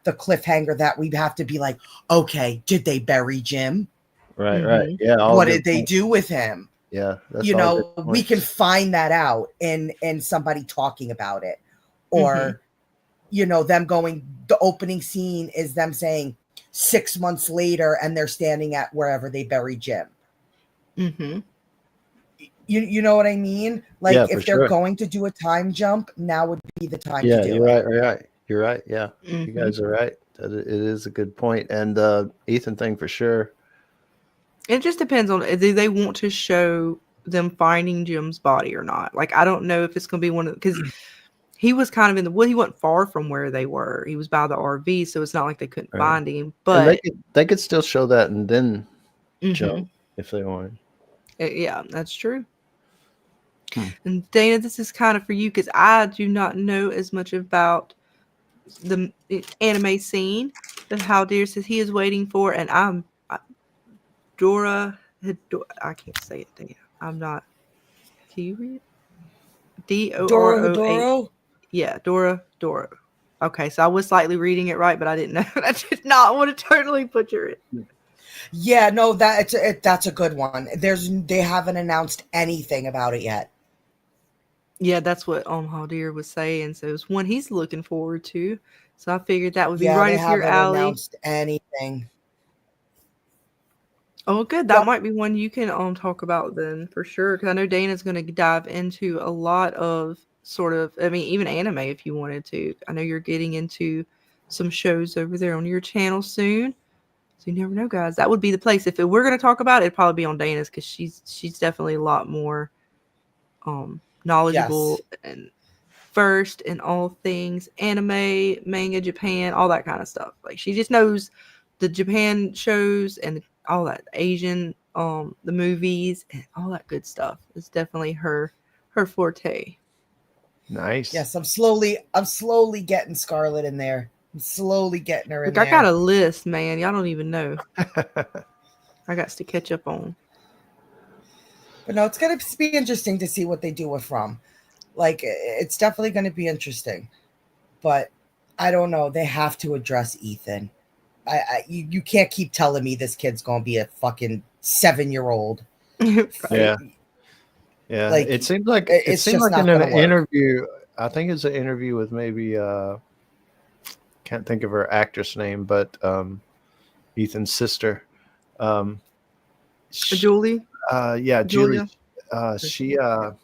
the cliffhanger that we'd have to be like, okay, did they bury Jim? Right. Yeah. What did they do with him? Yeah, that's You all good know, we can points. find that out in somebody talking about it, Mm-hmm. or you know, them going. The opening scene is them saying 6 months later, and they're standing at wherever they buried Jim. Mm-hmm. You know what I mean? Yeah, Like for if they're sure. going to do a time jump, now would be the time to Yeah, do you're it. right. Right. You're right. Yeah, you Mm-hmm. guys are right. That it is a good point. And Ethan thing for sure. It just depends on do they want to show them finding Jim's body or not. Like I don't know if it's going to be one of because he was kind of in the wood. He wasn't far from where they were. He was by the RV, so it's not like they couldn't Right. find him. And But they could still show that and then mm-hmm. jump if they wanted. Yeah, that's true. Hmm. And Dana, this is kind of for you because I do not know as much about the anime scene that How Dear says he is waiting for, and Dora. I can't say it, Dana. I'm not. Can you read it? Doro Doro8. Hedoro? Yeah, Dora. Okay, so I was slightly reading it right, but I didn't know. I did not want to totally butcher it. Yeah, no, that's a good one. They haven't announced anything about it yet. Yeah, that's what Haldir was saying. So it's one he's looking forward to. So I figured that would be Yeah, right they up your haven't alley. announced anything. Oh, good. That Yep. might be one you can talk about then for sure. Because I know Dana's going to dive into a lot of sort of, I mean, even anime if you wanted to. I know you're getting into some shows over there on your channel soon. So you never know, guys. That would be the place. If we're going to talk about it, it'd probably be on Dana's because she's definitely a lot more knowledgeable Yes. and versed in all things anime, manga, Japan, all that kind of stuff. Like she just knows the Japan shows and all that Asian, the movies and all that good stuff. It's definitely her forte. Nice. Yes, I'm slowly getting Scarlet in there. I'm slowly getting her in Look, I got there. a list, man. Y'all don't even know. I got to catch up on. But no, it's gonna be interesting to see what they do with From. Like, it's definitely gonna be interesting. But I don't know. They have to address Ethan. You can't keep telling me this kid's gonna be a fucking 7-year-old. Yeah. Yeah. Like, It seemed like it's just in not an gonna work. interview. I think it's an interview with maybe can't think of her actress name, but Ethan's sister. Julie? Yeah, Julie. Julia?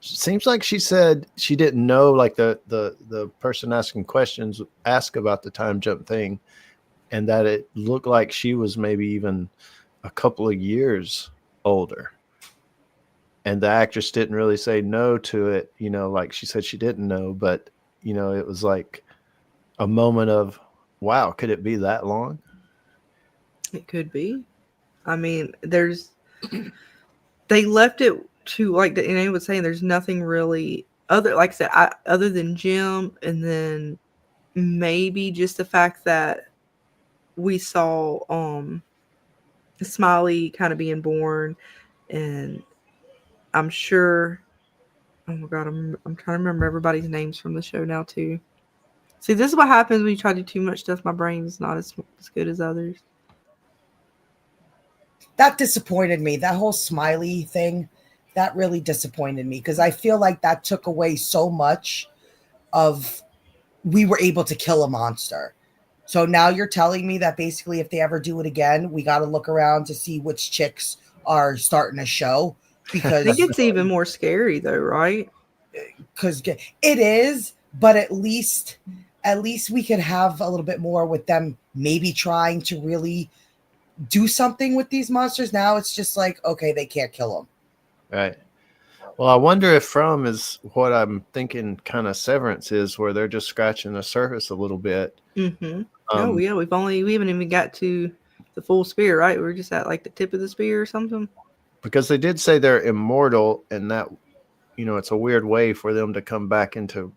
She seems like she said she didn't know, like the person asking questions asked about the time jump thing, and that it looked like she was maybe even a couple of years older. And the actress didn't really say no to it, like she said she didn't know, but it was like a moment of, wow, could it be that long? It could be. I mean, they left it to like the NA was saying. There's nothing really other, like I said, other than Jim, and then maybe just the fact that we saw Smiley kind of being born, and I'm sure. Oh my god, I'm trying to remember everybody's names from the show now too. See, this is what happens when you try to do too much stuff. My brain's not as good as others. That disappointed me. That whole Smiley thing, that really disappointed me because I feel like that took away so much of we were able to kill a monster. So now you're telling me that basically if they ever do it again, we got to look around to see which chicks are starting a show because I think it's even more scary though, right? Because it is, but at least we could have a little bit more with them maybe trying to really do something with these monsters. Now it's just like, okay, they can't kill them. Right. Well, I wonder if From is what I'm thinking kind of Severance is, where they're just scratching the surface a little bit. Mm-hmm. Oh yeah, we haven't even got to the full spear, right? We're just at like the tip of the spear or something. Because they did say they're immortal, and that, it's a weird way for them to come back into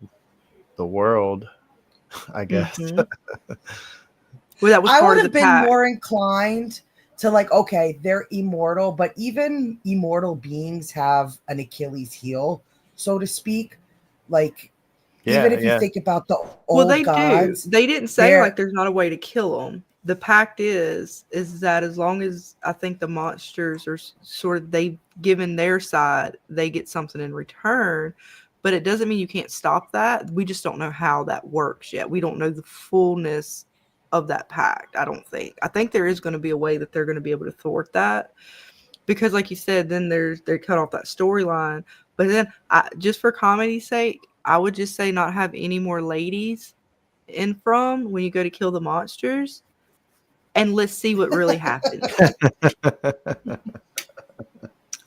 the world, I guess. Mm-hmm. Well, that was I part would of have the been pack. more inclined to like, okay, they're immortal, but even immortal beings have an Achilles heel, so to speak. Like, Yeah, even if yeah. you think about the old Well, they gods, do. They didn't say like there's not a way to kill them. the pact is that as long as I think the monsters are sort of, they've given their side, they get something in return. But it doesn't mean you can't stop that. We just don't know how that works yet. We don't know the fullness of that pact, I don't think. I think there is going to be a way that they're going to be able to thwart that. Because like you said, then they cut off that storyline. But then, just for comedy's sake, I would just say not have any more ladies in from when you go to kill the monsters. And let's see what really happens.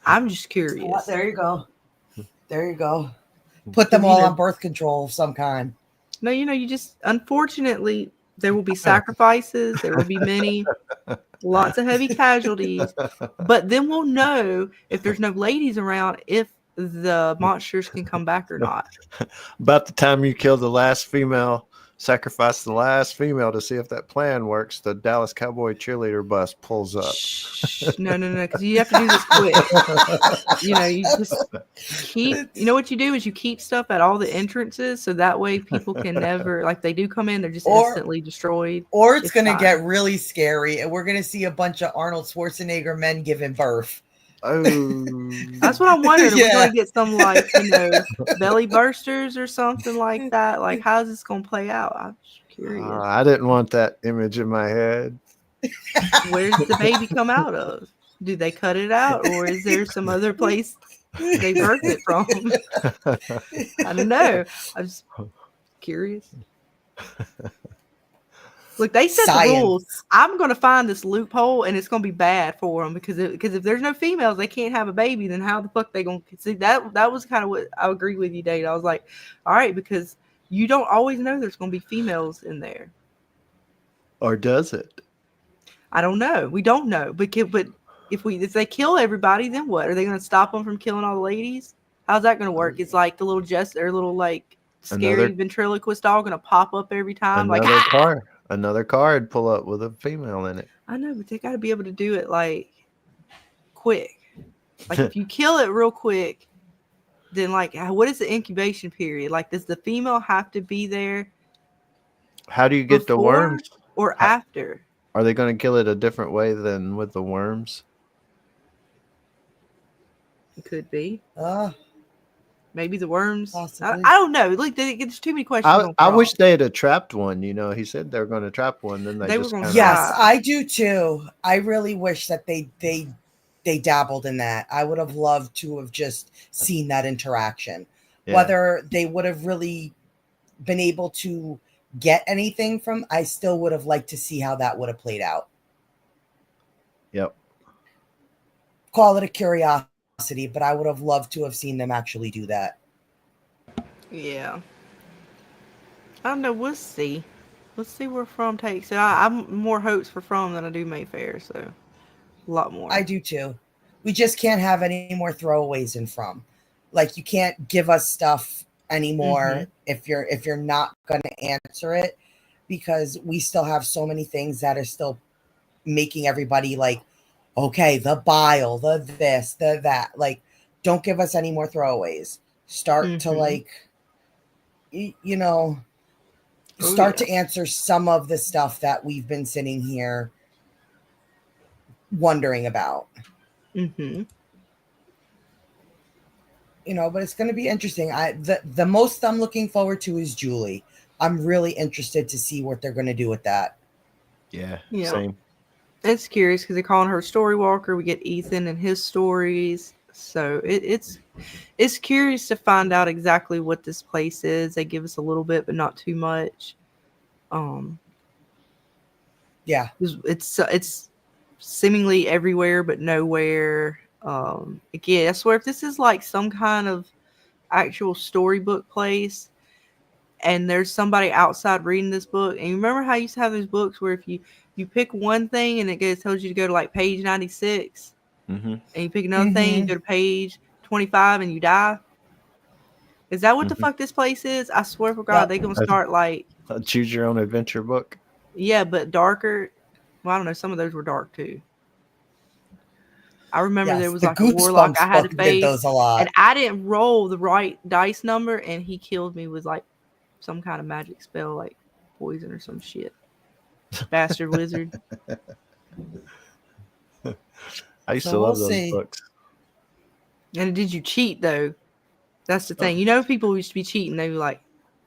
I'm just curious. There you go. There you go. Put them all on birth control of some kind. No, you just, unfortunately, there will be sacrifices. There will be many, lots of heavy casualties. But then we'll know if there's no ladies around, if the monsters can come back or not. About the time you kill the last female, sacrifice the last female to see if that plan works, the Dallas Cowboy cheerleader bus pulls up. No, because you have to do this quick. You just keep, what you do is you keep stuff at all the entrances, so that way people can never, like, they do come in, they're just instantly destroyed. Or it's going to get really scary, and we're going to see a bunch of Arnold Schwarzenegger men giving birth. Oh, that's what I'm wondering. Are we going to get some, like, belly bursters or something like that? Like, how's this going to play out? I'm just curious. I didn't want that image in my head. Where's the baby come out of? Do they cut it out, or is there some other place they birthed it from? I don't know. I'm just curious. Look, they set the rules. I'm going to find this loophole, and it's going to be bad for them because if there's no females, they can't have a baby. Then how the fuck they going to see that? That was kind of what I agree with you, Dave. I was like, all right, because you don't always know there's going to be females in there. Or does it? I don't know. We don't know. But if they kill everybody, then what? Are they going to stop them from killing all the ladies? How's that going to work? It's like the little scary ventriloquist doll going to pop up every time. Another card pull up with a female in it. I know, but they got to be able to do it like quick. Like if you kill it real quick, then like what is the incubation period? Like does the female have to be there? How do you get the worms? Or after? Are they going to kill it a different way than with the worms? It could be. Maybe the worms. I don't know. Look, there's too many questions. I wish they had trapped one. You he said they were going to trap one. Then they just Yes, I do too. I really wish that they dabbled in that. I would have loved to have just seen that interaction. Yeah. Whether they would have really been able to get anything from, I still would have liked to see how that would have played out. Yep. Call it a curiosity, but I would have loved to have seen them actually do that. Yeah. I don't know. We'll see. Let's see where From takes it. I'm more hopes for From than I do Mayfair, so a lot more. I do too. We just can't have any more throwaways in From. Like you can't give us stuff anymore if you're not going to answer it, because we still have so many things that are still making everybody like, okay, the bile, the this, the that. Like, don't give us any more throwaways. Start to like, start to answer some of the stuff that we've been sitting here wondering about. But it's going to be interesting. The most I'm looking forward to is Julie. I'm really interested to see what they're going to do with that. Yeah. Same. It's curious because they're calling her Story Walker. We get Ethan and his stories. So it's curious to find out exactly what this place is. They give us a little bit, but not too much. Yeah. It's seemingly everywhere, but nowhere. Again, I swear if this is like some kind of actual storybook place and there's somebody outside reading this book, and you remember how you used to have those books where if you pick one thing and it tells you to go to like page 96 and you pick another thing, you go to page 25 and you die. Is that what the fuck this place is? I swear for God, they're going to start like a choose your own adventure book. Yeah, but darker. Well, I don't know. Some of those were dark too. I remember there was like a warlock I had to face, and I didn't roll the right dice number, and he killed me with like some kind of magic spell, like poison or some shit. Bastard wizard. I used So to we'll love those see. books. And did you cheat though? That's the thing. You know, people used to be cheating. They were like,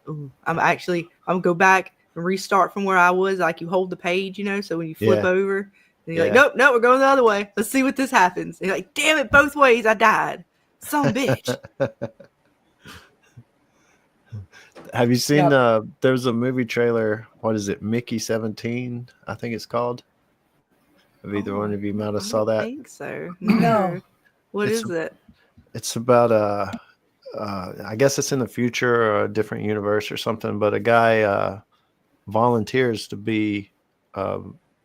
"Ooh, I'm gonna go back and restart from where I was." Like you hold the page, you know, so when you flip Yeah. over, and you're like, Yeah. "Nope, nope, we're going the other way. Let's see what this happens." And you're like, "Damn it, both ways, I died. Some bitch." Have you seen Yep. there's a movie trailer, what is it, Mickey 17, I think it's called. Have either one of you might have I saw don't that? think so. No. What It's is it? it's about I guess it's in the future or a different universe or something, but a guy volunteers to be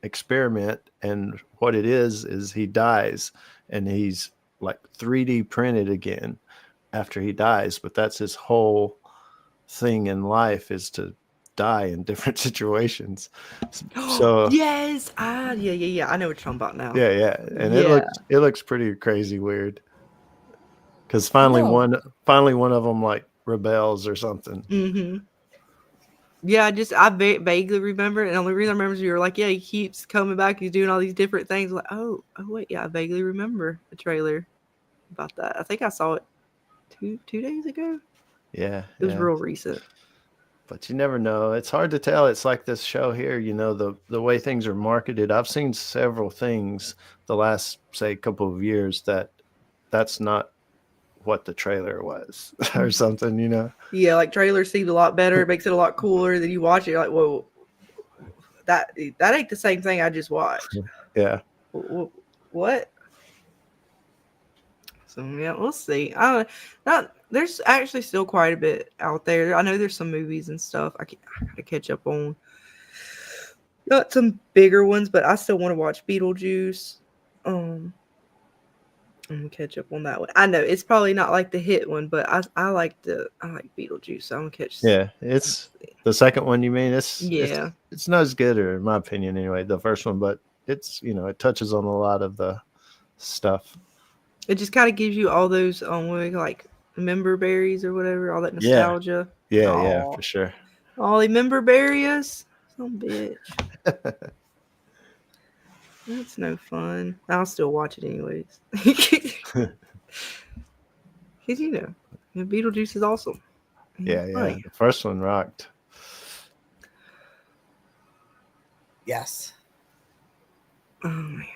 experiment, and what it is he dies and he's like 3D printed again after he dies, but that's his whole thing in life is to die in different situations. So Yes. Yeah. I know what you're talking about now. yeah, and Yeah. it looks pretty crazy weird because No. finally one of them like rebels or something. Mm-hmm. Yeah, I vaguely remember, and the only reason I remember is you were like, "Yeah, he keeps coming back. He's doing all these different things." Like, oh wait, yeah, I vaguely remember the trailer about that. I think I saw it two days ago. Yeah, It was yeah. real recent. But you never know. It's hard to tell. It's like this show here, the way things are marketed. I've seen several things the last, say, couple of years that's not what the trailer was or something. Yeah, like trailers seemed a lot better. It makes it a lot cooler. Then you watch it, you're like, "Whoa, that ain't the same thing I just watched." Yeah. What? So yeah, we'll see. There's actually still quite a bit out there. I know there's some movies and stuff. I gotta catch up on. Not some bigger ones, but I still want to watch Beetlejuice. I'm gonna catch up on that one. I know it's probably not like the hit one, but I like Beetlejuice. So I'm gonna catch. Yeah, it's the second one. You mean it's not as good, or in my opinion, anyway. The first one, but it's it touches on a lot of the stuff. It just kind of gives you all those like member berries or whatever, all that nostalgia. Yeah, for sure. All the member berries, some bitch. That's no fun. I'll still watch it anyways. Because Beetlejuice is awesome. Yeah. The first one rocked. Yes. Oh man.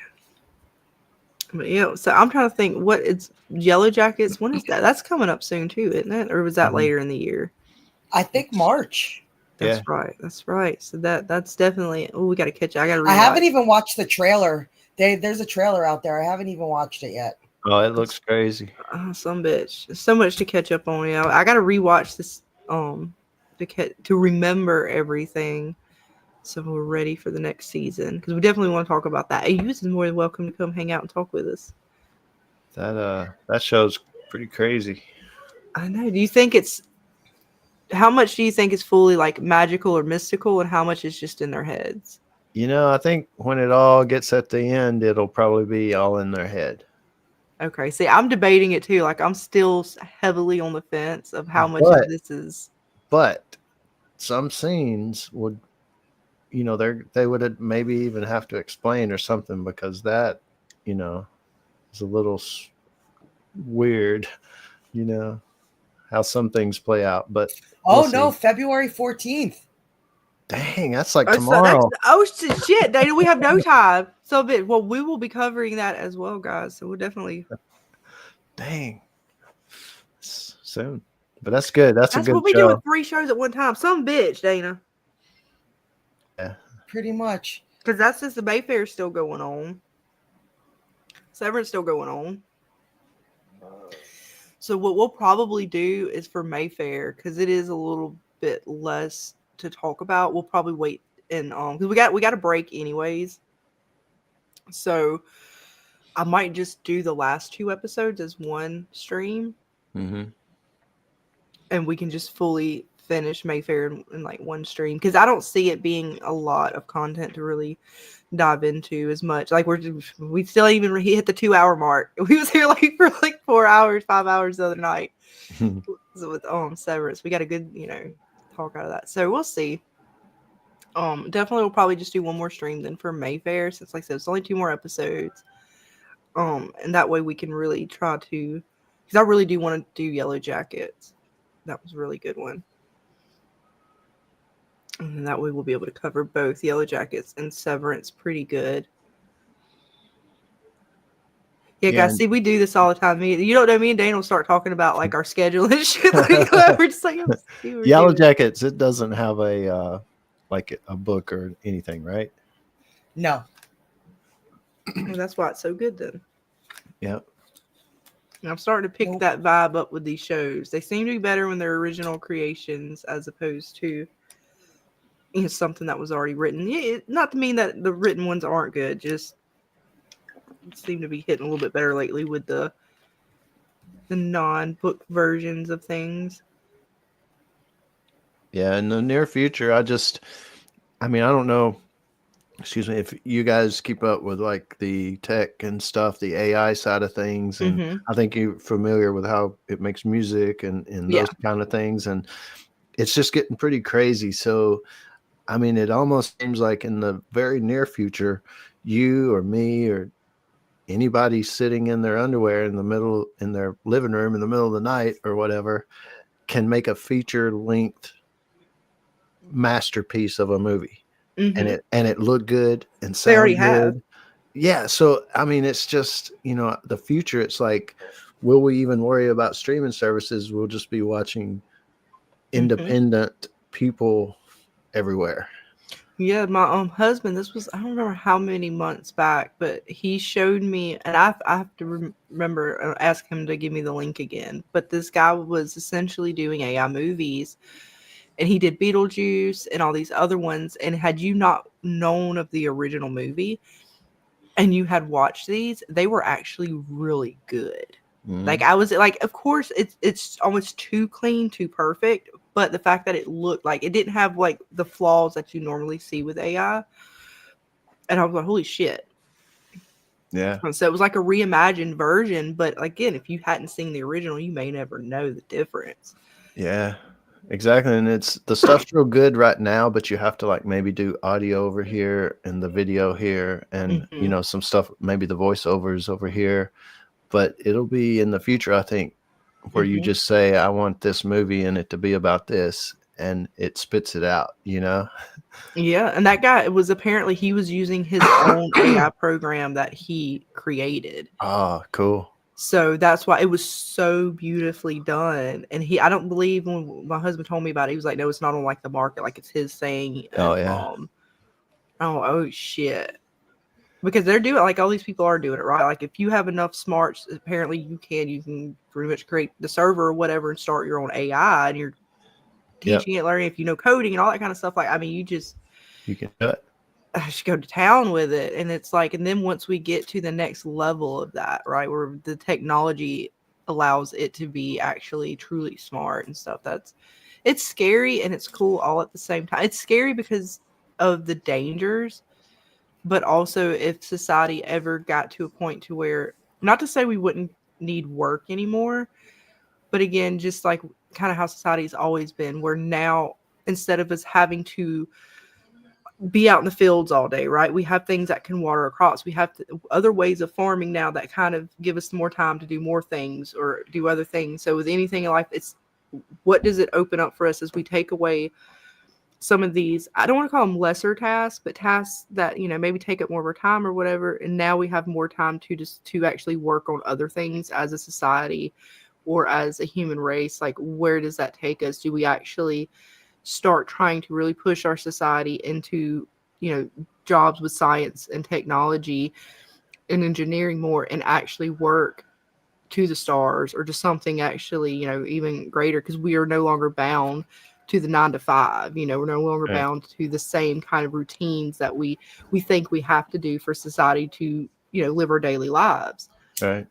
But yeah, so I'm trying to think what it's Yellow Jackets. When is that? That's coming up soon too, isn't it? Or was that later in the year? I think March. That's right. That's right. So that's definitely. Oh, we got to catch it. I got to. I haven't even watched the trailer. There's a trailer out there. I haven't even watched it yet. Oh, it looks crazy. Some bitch. There's so much to catch up on. I got to rewatch this to remember everything, so we're ready for the next season because we definitely want to talk about that. You is more than welcome to come hang out and talk with us. That show's pretty crazy. I know. Do you think it's? How much do you think is fully like magical or mystical, and how much is just in their heads? I think when it all gets at the end, it'll probably be all in their head. Okay. See, I'm debating it too. Like, I'm still heavily on the fence of how much of this is. But some scenes would, they would maybe even have to explain or something because that, is a little weird, how some things play out. But no, February 14th. Dang, that's like tomorrow. Shit, Dana, we have no time. So, we will be covering that as well, guys. So we'll definitely. Dang, soon. But that's good. That's a good what we show. do with 3 shows at one time. Some bitch, Dana. Yeah. Pretty much. Because that's just the Mayfair still going on. Severance still going on. So what we'll probably do is for Mayfair, because it is a little bit less to talk about. We'll probably wait and because we got a break anyways. So I might just do the last 2 episodes as one stream. Mm-hmm. And we can just fully finish Mayfair in like one stream because I don't see it being a lot of content to really dive into as much. Like we still even hit the 2-hour mark. We was here like for like 4 hours, 5 hours the other night. So with Severance, we got a good talk out of that. So we'll see. Definitely we'll probably just do one more stream then for Mayfair, since like I said, it's only 2 more episodes. And that way we can really try to, because I really do want to do Yellow Jackets. That was a really good one. And that way we'll be able to cover both Yellow Jackets and Severance pretty good. Yeah, guys, see, we do this all the time. You don't know, me and Dana will start talking about like our schedule and shit. We're just like, Yellow Jackets, it doesn't have a like a book or anything, right? No. Well, that's why it's so good then. Yep. And I'm starting to pick that vibe up with these shows. They seem to be better when they're original creations as opposed to something that was already written. Not to mean that the written ones aren't good, just seem to be hitting a little bit better lately with the non-book versions of things. Yeah, in the near future, I don't know, excuse me, if you guys keep up with like the tech and stuff, the AI side of things, and I think you're familiar with how it makes music and those kind of things, and it's just getting pretty crazy. So, I mean, it almost seems like in the very near future, you or me or anybody sitting in their underwear in their living room in the middle of the night or whatever can make a feature-length masterpiece of a movie, and it looked good and sounded they already good. have. Yeah, so I mean, it's just the future. It's like, will we even worry about streaming services? We'll just be watching independent people everywhere. Yeah, my husband, this was, I don't remember how many months back, but he showed me, and I have to remember, ask him to give me the link again, but this guy was essentially doing AI movies, and he did Beetlejuice and all these other ones, and had you not known of the original movie, and you had watched these, they were actually really good. Like, I was like, of course, it's almost too clean, too perfect, but the fact that it looked like it didn't have like the flaws that you normally see with AI, and I was like, holy shit. Yeah. And so it was like a reimagined version, but again, if you hadn't seen the original, you may never know the difference. Yeah, exactly. And the stuff's real good right now, but you have to like maybe do audio over here and the video here, and some stuff, maybe the voiceovers over here. But it'll be in the future, I think, where you just say, I want this movie and it to be about this, and it spits it out, Yeah, and that guy he was using his own AI program that he created. Oh, cool. So that's why it was so beautifully done. And I don't believe, when my husband told me about it, he was like, no, it's not on like the market, like it's his thing. And, oh, yeah. Oh, shit. Because they're doing, like, all these people are doing it, right? Like, if you have enough smarts, apparently you can pretty much create the server or whatever and start your own AI, and you're teaching it, learning if you know coding and all that kind of stuff. Like, I mean, you can do it. I should go to town with it. And it's like, and then once we get to the next level of that, right, where the technology allows it to be actually truly smart and stuff, it's scary and it's cool all at the same time. It's scary because of the dangers, but also if society ever got to a point to where, not to say we wouldn't need work anymore, but again, just like kind of how society's always been, where now instead of us having to be out in the fields all day, right, we have things that can water our crops. We have other ways of farming now that kind of give us more time to do more things or do other things. So with anything in life, it's what does it open up for us as we take away some of these, I don't want to call them lesser tasks, but tasks that, maybe take up more of our time or whatever. And now we have more time to actually work on other things as a society or as a human race. Like, where does that take us? Do we actually start trying to really push our society into, jobs with science and technology and engineering more, and actually work to the stars or to something actually, even greater? Because we are no longer bound to the 9 to 5, we're no longer bound to the same kind of routines that we think we have to do for society to, live our daily lives. Right.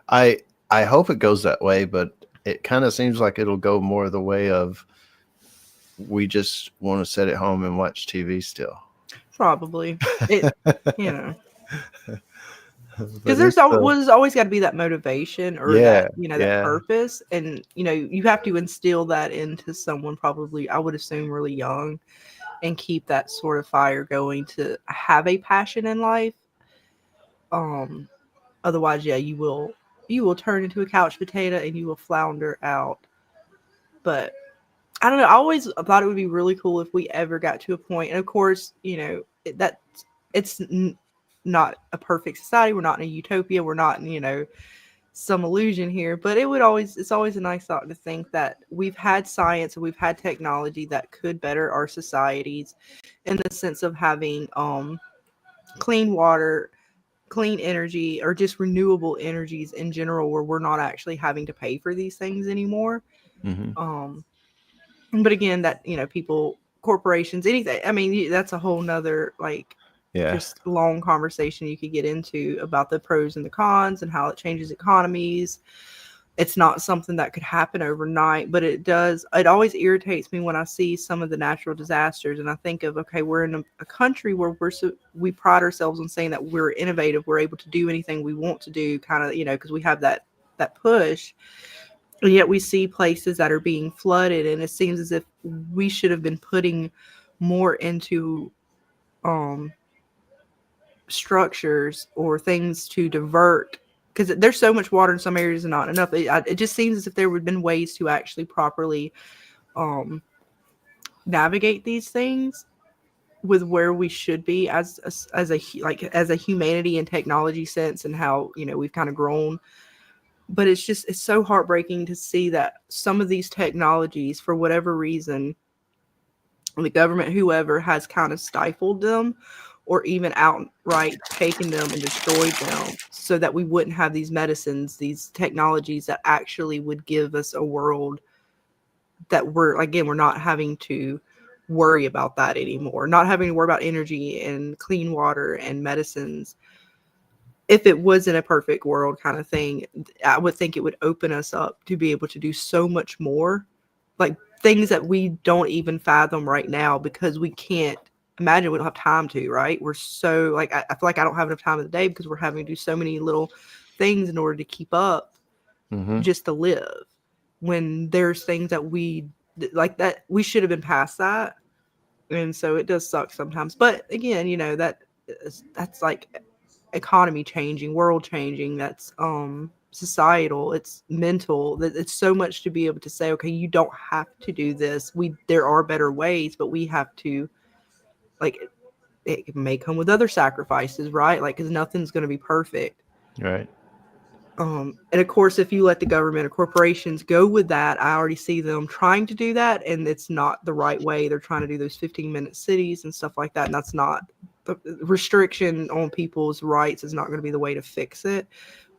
I hope it goes that way, but it kind of seems like it'll go more the way of we just want to sit at home and watch TV still. Probably. Because there's always got to be that motivation or that purpose, and you have to instill that into someone, probably I would assume really young, and keep that sort of fire going to have a passion in life. Otherwise, yeah, you will turn into a couch potato and you will flounder out. But I don't know. I always thought it would be really cool if we ever got to a point, and of course, it's not a perfect society. We're not in a utopia. We're not in, some illusion here, but it's always a nice thought to think that we've had science and we've had technology that could better our societies in the sense of having clean water, clean energy, or just renewable energies in general, where we're not actually having to pay for these things anymore. But again, that, people, corporations, anything, I mean, that's a whole nother, like, just long conversation you could get into about the pros and the cons and how it changes economies. It's not something that could happen overnight, but it always irritates me when I see some of the natural disasters, and I think of, okay, we're in a country where we pride ourselves on saying that we're innovative, we're able to do anything we want to do, kind of, because we have that push. And yet we see places that are being flooded, and it seems as if we should have been putting more into structures or things to divert, because there's so much water in some areas and not enough. It just seems as if there would have been ways to actually properly navigate these things with where we should be as a humanity and technology sense, and how we've kind of grown. But it's so heartbreaking to see that some of these technologies, for whatever reason, the government, whoever, has kind of stifled them, or even outright taken them and destroyed them, so that we wouldn't have these medicines, these technologies that actually would give us a world that we're not having to worry about that anymore, not having to worry about energy and clean water and medicines. If it wasn't a perfect world kind of thing, I would think it would open us up to be able to do so much more, like things that we don't even fathom right now, because we can't imagine, we don't have time to, right? We're so, like, I feel like I don't have enough time of the day because we're having to do so many little things in order to keep up, just to live, when there's things that we we should have been past that. And so it does suck sometimes, but again, that's like economy changing, world changing, that's societal, it's mental, that it's so much to be able to say, okay, you don't have to do this, there are better ways, but we have to, like, it may come with other sacrifices, right? Like, because nothing's going to be perfect, right? And of course, if you let the government or corporations go with that, I already see them trying to do that, and it's not the right way. They're trying to do those 15-minute cities and stuff like that, and that's not, the restriction on people's rights is not going to be the way to fix it,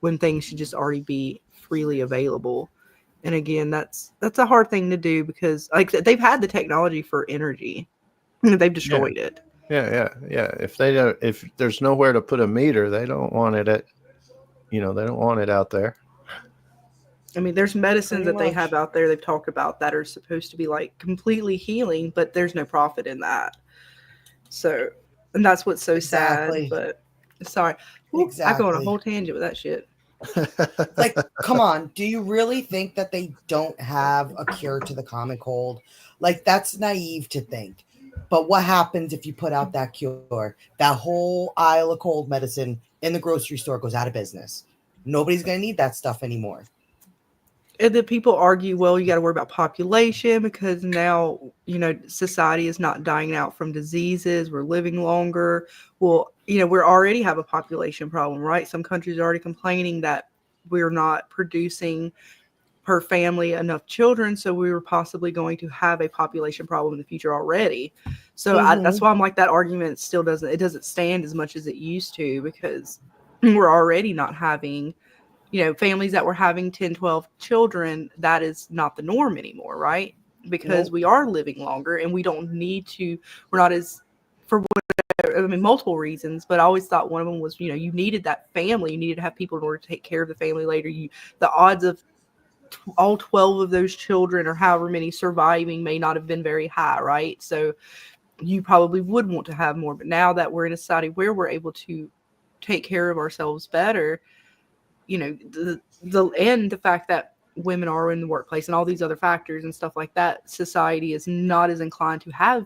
when things should just already be freely available. And again, that's a hard thing to do, because, like, they've had the technology for energy, they've destroyed it. Yeah. If there's nowhere to put a meter, they don't want it they don't want it out there. I mean, there's medicines that they have out there, they've talked about, that are supposed to be like completely healing, but there's no profit in that. So, and that's what's so sad. But sorry, I go on a whole tangent with that shit. Like, come on, do you really think that they don't have a cure to the common cold? Like, that's naive to think. But what happens if you put out that cure? That whole aisle of cold medicine in the grocery store goes out of business. Nobody's going to need that stuff anymore. And then people argue, well, you got to worry about population, because now, society is not dying out from diseases. We're living longer. Well, we already have a population problem, right? Some countries are already complaining that we're not producing per family enough children, so we were possibly going to have a population problem in the future already. So that's why I'm like, that argument still doesn't stand as much as it used to, because we're already not having, families that were having 10, 12 children. That is not the norm anymore, right? Because we are living longer, and we don't need to, we're not as, for whatever, I mean, multiple reasons, but I always thought one of them was, you needed that family, you needed to have people in order to take care of the family later. The odds of all 12 of those children, or however many, surviving may not have been very high, right? So you probably would want to have more. But now that we're in a society where we're able to take care of ourselves better, the fact that women are in the workplace and all these other factors and stuff like that, society is not as inclined to have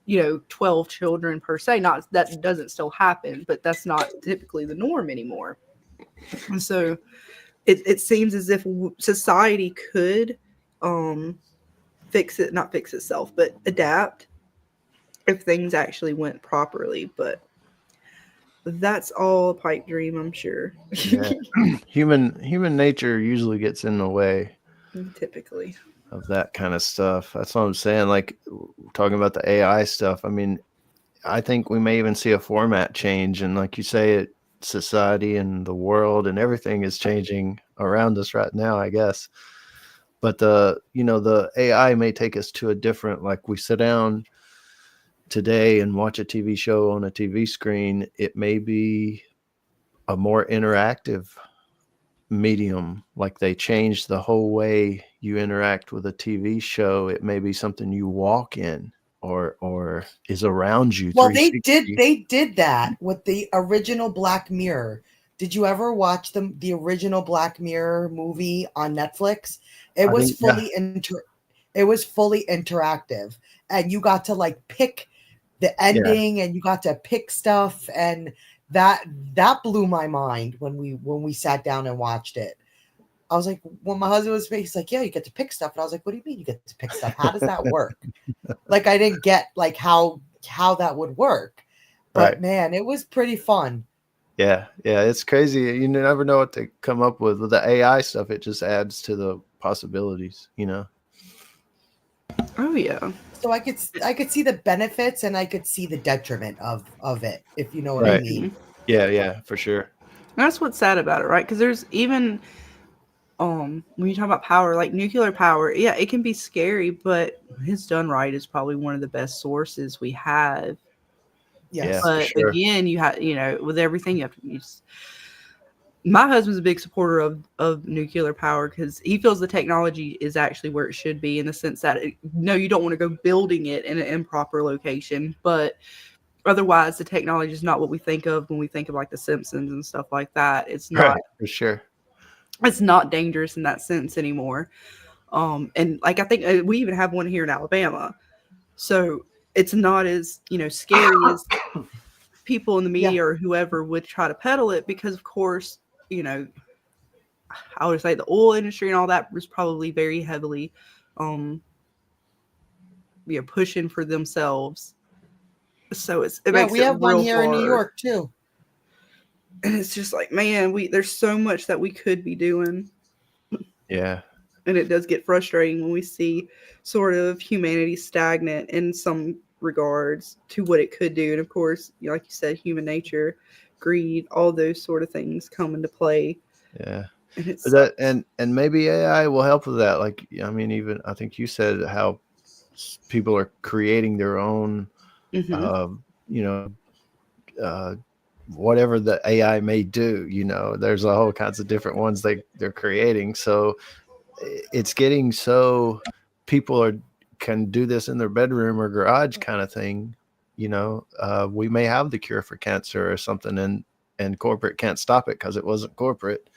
12 children per se. Not that doesn't still happen, but that's not typically the norm anymore. And so it seems as if society could not fix itself, but adapt if things actually went properly. But that's all a pipe dream, I'm sure. Yeah. Human nature usually gets in the way Typically. of that kind of stuff. That's what I'm saying. Like talking about the AI stuff. I mean, I think we may even see a format change, and like you say, society and the world and everything is changing around us right now, I guess. But the AI may take us to a different, like we sit down today and watch a TV show on a TV screen. It may be a more interactive medium. Like they changed the whole way you interact with a TV show. It may be something you walk in or is around you. Well, they did that with the original Black Mirror. Did you ever watch the original Black Mirror movie on Netflix? It was fully interactive, and you got to like pick the ending, and you got to pick stuff, and that blew my mind when we sat down and watched it. I was like, when my husband was, he's like, yeah, you get to pick stuff, and I was like, what do you mean you get to pick stuff? How does that work? Like, I didn't get like how that would work, but man, it was pretty fun. Yeah, it's crazy. You never know what to come up with the AI stuff. It just adds to the possibilities, Oh yeah. So I could see the benefits and I could see the detriment of it, if you know what I mean. Yeah, for sure. That's what's sad about it, right? Because there's even when you talk about power, like nuclear power, yeah, it can be scary, but when it's done right, is probably one of the best sources we have. Yes. Yeah, But for sure. again, you have, with everything, you have to use. My husband's a big supporter of nuclear power because he feels the technology is actually where it should be, in the sense that you don't want to go building it in an improper location, but otherwise the technology is not what we think of when we think of like The Simpsons and stuff like that. It's not, for sure. It's not dangerous in that sense anymore. And like I think we even have one here in Alabama, so it's not as scary as people in the media or whoever would try to peddle it, because of course I would say the oil industry and all that was probably very heavily pushing for themselves. So it makes we have one here hard. in New York too. And it's just like, man, there's so much that we could be doing. Yeah. And it does get frustrating when we see sort of humanity stagnant in some regards to what it could do. And of course, like you said, human nature, greed, all those sort of things come into play. Yeah. And it's and maybe AI will help with that. Like, I mean, even I think you said how people are creating their own, whatever the AI may do, there's a whole kinds of different ones they're creating. So it's getting so people can do this in their bedroom or garage kind of thing. We may have the cure for cancer or something, and corporate can't stop it because it wasn't corporate.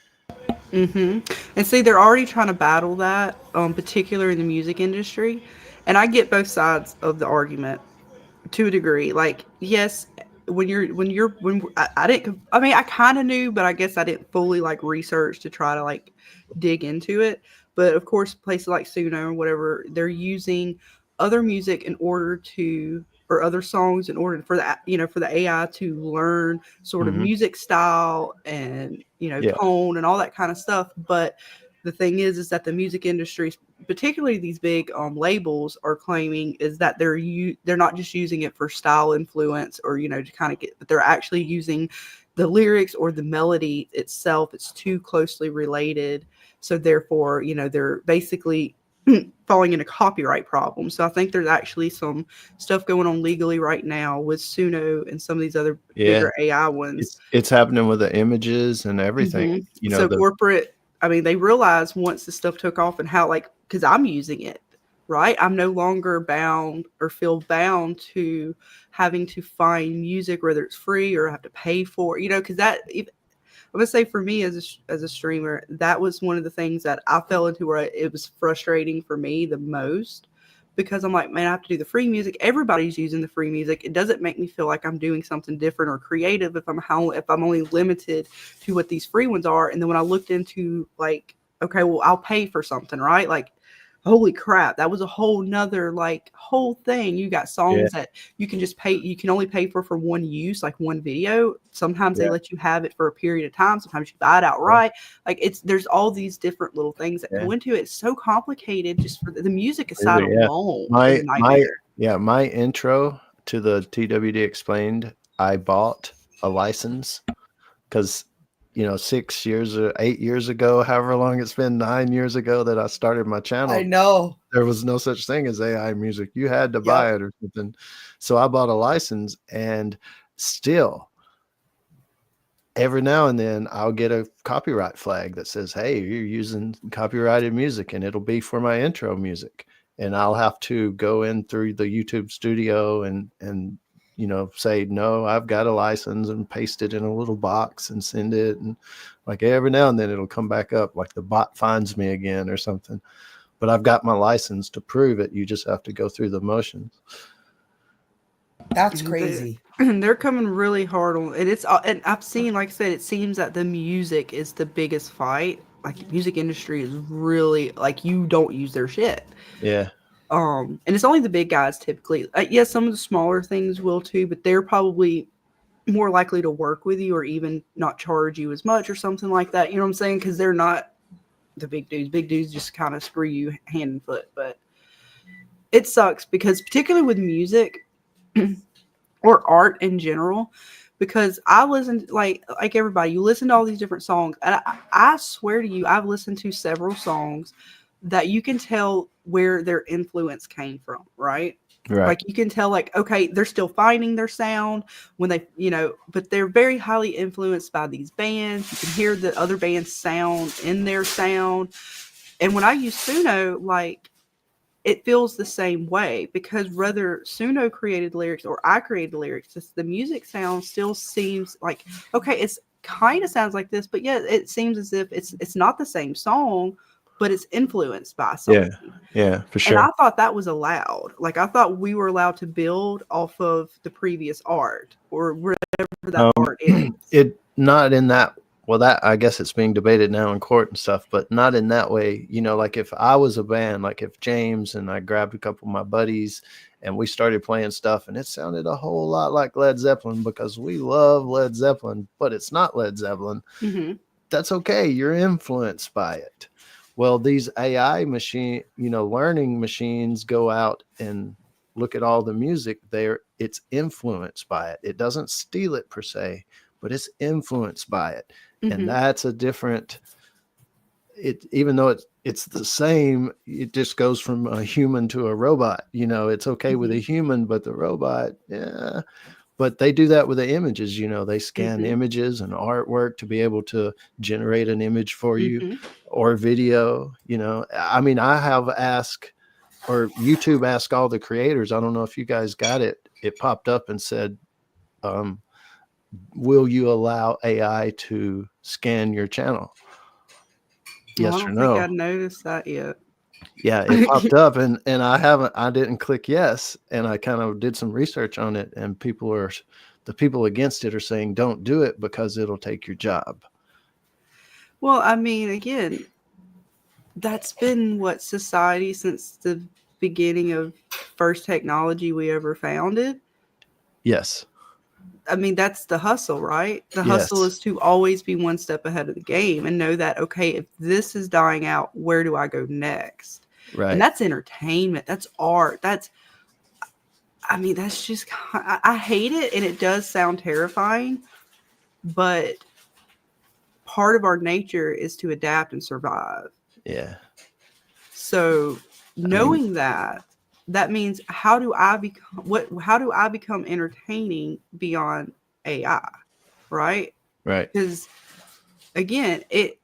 And see, they're already trying to battle that, particularly in the music industry. And I get both sides of the argument to a degree. Like, yes, I kind of knew, but I guess I didn't fully like research to try to like dig into it. But of course, places like Suno or whatever, they're using other music or other songs in order for the AI to learn sort of music style and tone and all that kind of stuff. But the thing is that the music industry, particularly these big labels, are claiming is that they're not just using it for style influence or to kind of but they're actually using the lyrics or the melody itself. It's too closely related, so therefore they're basically falling into copyright problems. So I think there's actually some stuff going on legally right now with Suno and some of these other bigger AI ones. It's happening with the images and everything. So corporate, they realized once the stuff took off and how, like, because I'm using it, right? I'm no longer bound or feel bound to having to find music, whether it's free or have to pay for, because that, I would say for me as a streamer, that was one of the things that I fell into where it was frustrating for me the most, because I'm like, man, I have to do the free music. Everybody's using the free music. It doesn't make me feel like I'm doing something different or creative if I'm only limited to what these free ones are. And then when I looked into like, okay, well, I'll pay for something, right? Like, holy crap, that was a whole nother like whole thing. You got songs that you can just pay, you can only pay for one use, like one video. Sometimes they let you have it for a period of time, sometimes you buy it outright. Like there's all these different little things that go into it. It's so complicated. Just for the music aside alone is a nightmare. My intro to the TWD Explained, I bought a license because 6 years or 8 years ago, however long it's been, 9 years ago that I started my channel. I know. There was no such thing as AI music. You had to buy it or something. So I bought a license, and still every now and then I'll get a copyright flag that says, hey, you're using copyrighted music, and it'll be for my intro music. And I'll have to go in through the YouTube studio and say, no, I've got a license, and paste it in a little box and send it. And like every now and then it'll come back up, like the bot finds me again or something. But I've got my license to prove it. You just have to go through the motions. That's crazy. They're coming really hard on it. And I've seen, like I said, it seems that the music is the biggest fight. Like the music industry is really like, you don't use their shit. Yeah. And it's only the big guys typically. Yes, some of the smaller things will too, but they're probably more likely to work with you or even not charge you as much or something like that. You know what I'm saying? Because they're not the big dudes. Big dudes just kind of screw you hand and foot. But it sucks because particularly with music or art in general, because I listen like everybody, you listen to all these different songs, and I swear to you, I've listened to several songs that you can tell where their influence came from, right? Like you can tell, like, okay, they're still finding their sound when they, but they're very highly influenced by these bands. You can hear the other band's sound in their sound. And when I use Suno, like, it feels the same way, because whether Suno created lyrics or I created lyrics, the music sound still seems like, okay, it's kind of sounds like this, but yeah, it seems as if it's not the same song, but it's influenced by something. Yeah, for sure. And I thought that was allowed. Like, I thought we were allowed to build off of the previous art or whatever that art is. It not in that. Well, that I guess it's being debated now in court and stuff, but not in that way. Like if I was a band, like if James and I grabbed a couple of my buddies and we started playing stuff and it sounded a whole lot like Led Zeppelin because we love Led Zeppelin, but it's not Led Zeppelin. Mm-hmm. That's okay. You're influenced by it. Well, these AI learning machines go out and look at all the music there. It's influenced by it. It doesn't steal it per se, but it's influenced by it. Mm-hmm. And that's a different, even though it's the same, it just goes from a human to a robot. It's okay with a human, but the robot, yeah. But they do that with the images, they scan images and artwork to be able to generate an image for you or video, I have asked, or YouTube asked all the creators, I don't know if you guys got it. It popped up and said, will you allow AI to scan your channel? Yes or no? I don't think I noticed that yet. Yeah, it popped up and I didn't click yes. And I kind of did some research on it, and the people against it are saying, don't do it because it'll take your job. Well, I mean, again, that's been what society since the beginning of first technology we ever founded. Yes. I mean, that's the hustle, right? The hustle is to always be one step ahead of the game and know that, okay, if this is dying out, where do I go next? Right. And that's entertainment. That's art. That's just, I hate it. And it does sound terrifying, but part of our nature is to adapt and survive. Yeah. So knowing that means how do I become entertaining beyond AI? Right. Right. Because again, it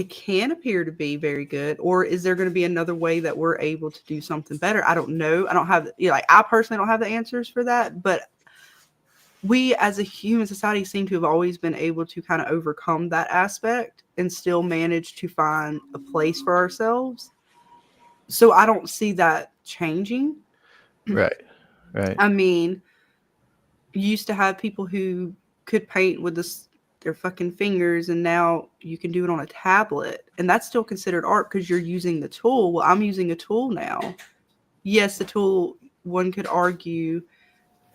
can appear to be very good, or is there going to be another way that we're able to do something better? I don't know. I don't have, I personally don't have the answers for that, but we as a human society seem to have always been able to kind of overcome that aspect and still manage to find a place for ourselves. So I don't see that changing. Right. Right. I mean, you used to have people who could paint with their fucking fingers, and now you can do it on a tablet, and that's still considered art because you're using the tool. Well, I'm using a tool now. Yes, the tool, one could argue,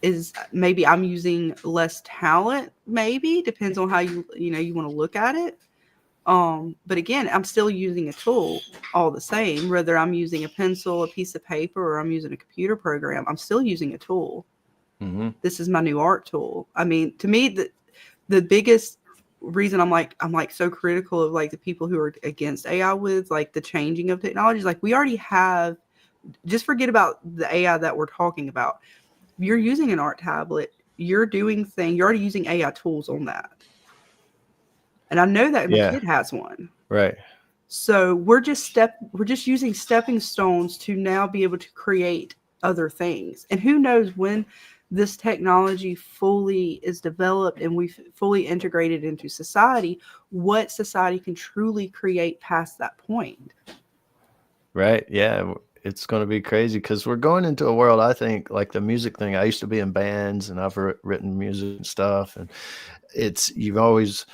is maybe I'm using less talent, maybe depends on how you want to look at it. But again, I'm still using a tool all the same, whether I'm using a pencil, a piece of paper, or I'm using a computer program. I'm still using a tool. Mm-hmm. This is my new art tool. I mean, to me, the biggest reason I'm like so critical of like the people who are against AI with like the changing of technologies, like we already have, just forget about the AI that we're talking about. You're using an art tablet, you're already using AI tools on that. And I know that my kid has one. Right. So we're just using stepping stones to now be able to create other things. And who knows when this technology fully is developed and we've fully integrated into society, what society can truly create past that point. Right. Yeah. It's going to be crazy because we're going into a world, I think, like the music thing. I used to be in bands and I've written music and stuff. And you've always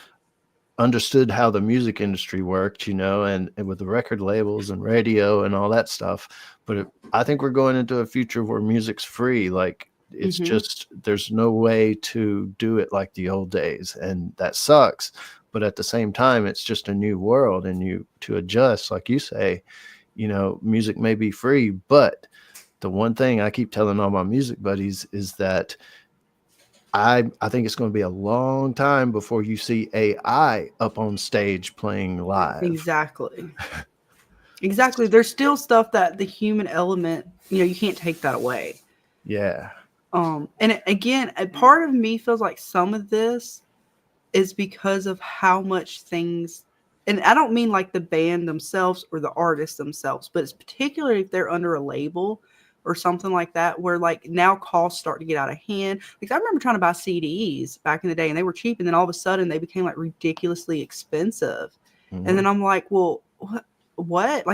understood how the music industry worked, and with the record labels and radio and all that stuff. But I think we're going into a future where music's free. Like it's just, there's no way to do it like the old days. And that sucks. But at the same time, it's just a new world, and to adjust, like you say, music may be free, but the one thing I keep telling all my music buddies is that I think it's going to be a long time before you see AI up on stage playing live. Exactly. Exactly. There's still stuff that the human element, you can't take that away. Yeah. And again, a part of me feels like some of this is because of how much things, and I don't mean like the band themselves or the artists themselves, but it's particularly if they're under a label or something like that, where like now costs start to get out of hand. Like I remember trying to buy CDs back in the day and they were cheap, and then all of a sudden they became like ridiculously expensive. And then I'm like, well, what?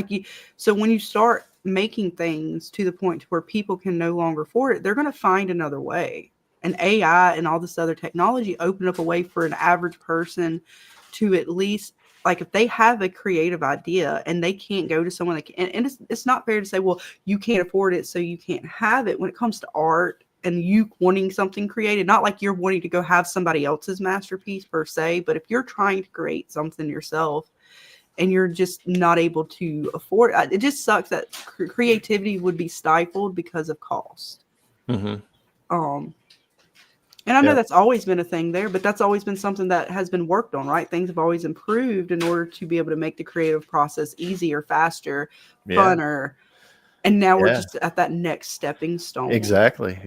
So when you start making things to the point to where people can no longer afford it, they're going to find another way. And AI and all this other technology open up a way for an average person to at least, like if they have a creative idea and they can't go to someone that can, and it's not fair to say, well, you can't afford it, so you can't have it. When it comes to art and you wanting something created, not like you're wanting to go have somebody else's masterpiece per se, but if you're trying to create something yourself and you're just not able to afford it, it just sucks that creativity would be stifled because of cost. And I know that's always been a thing there, but that's always been something that has been worked on, right? Things have always improved in order to be able to make the creative process easier, faster, funner. And now we're just at that next stepping stone. Exactly.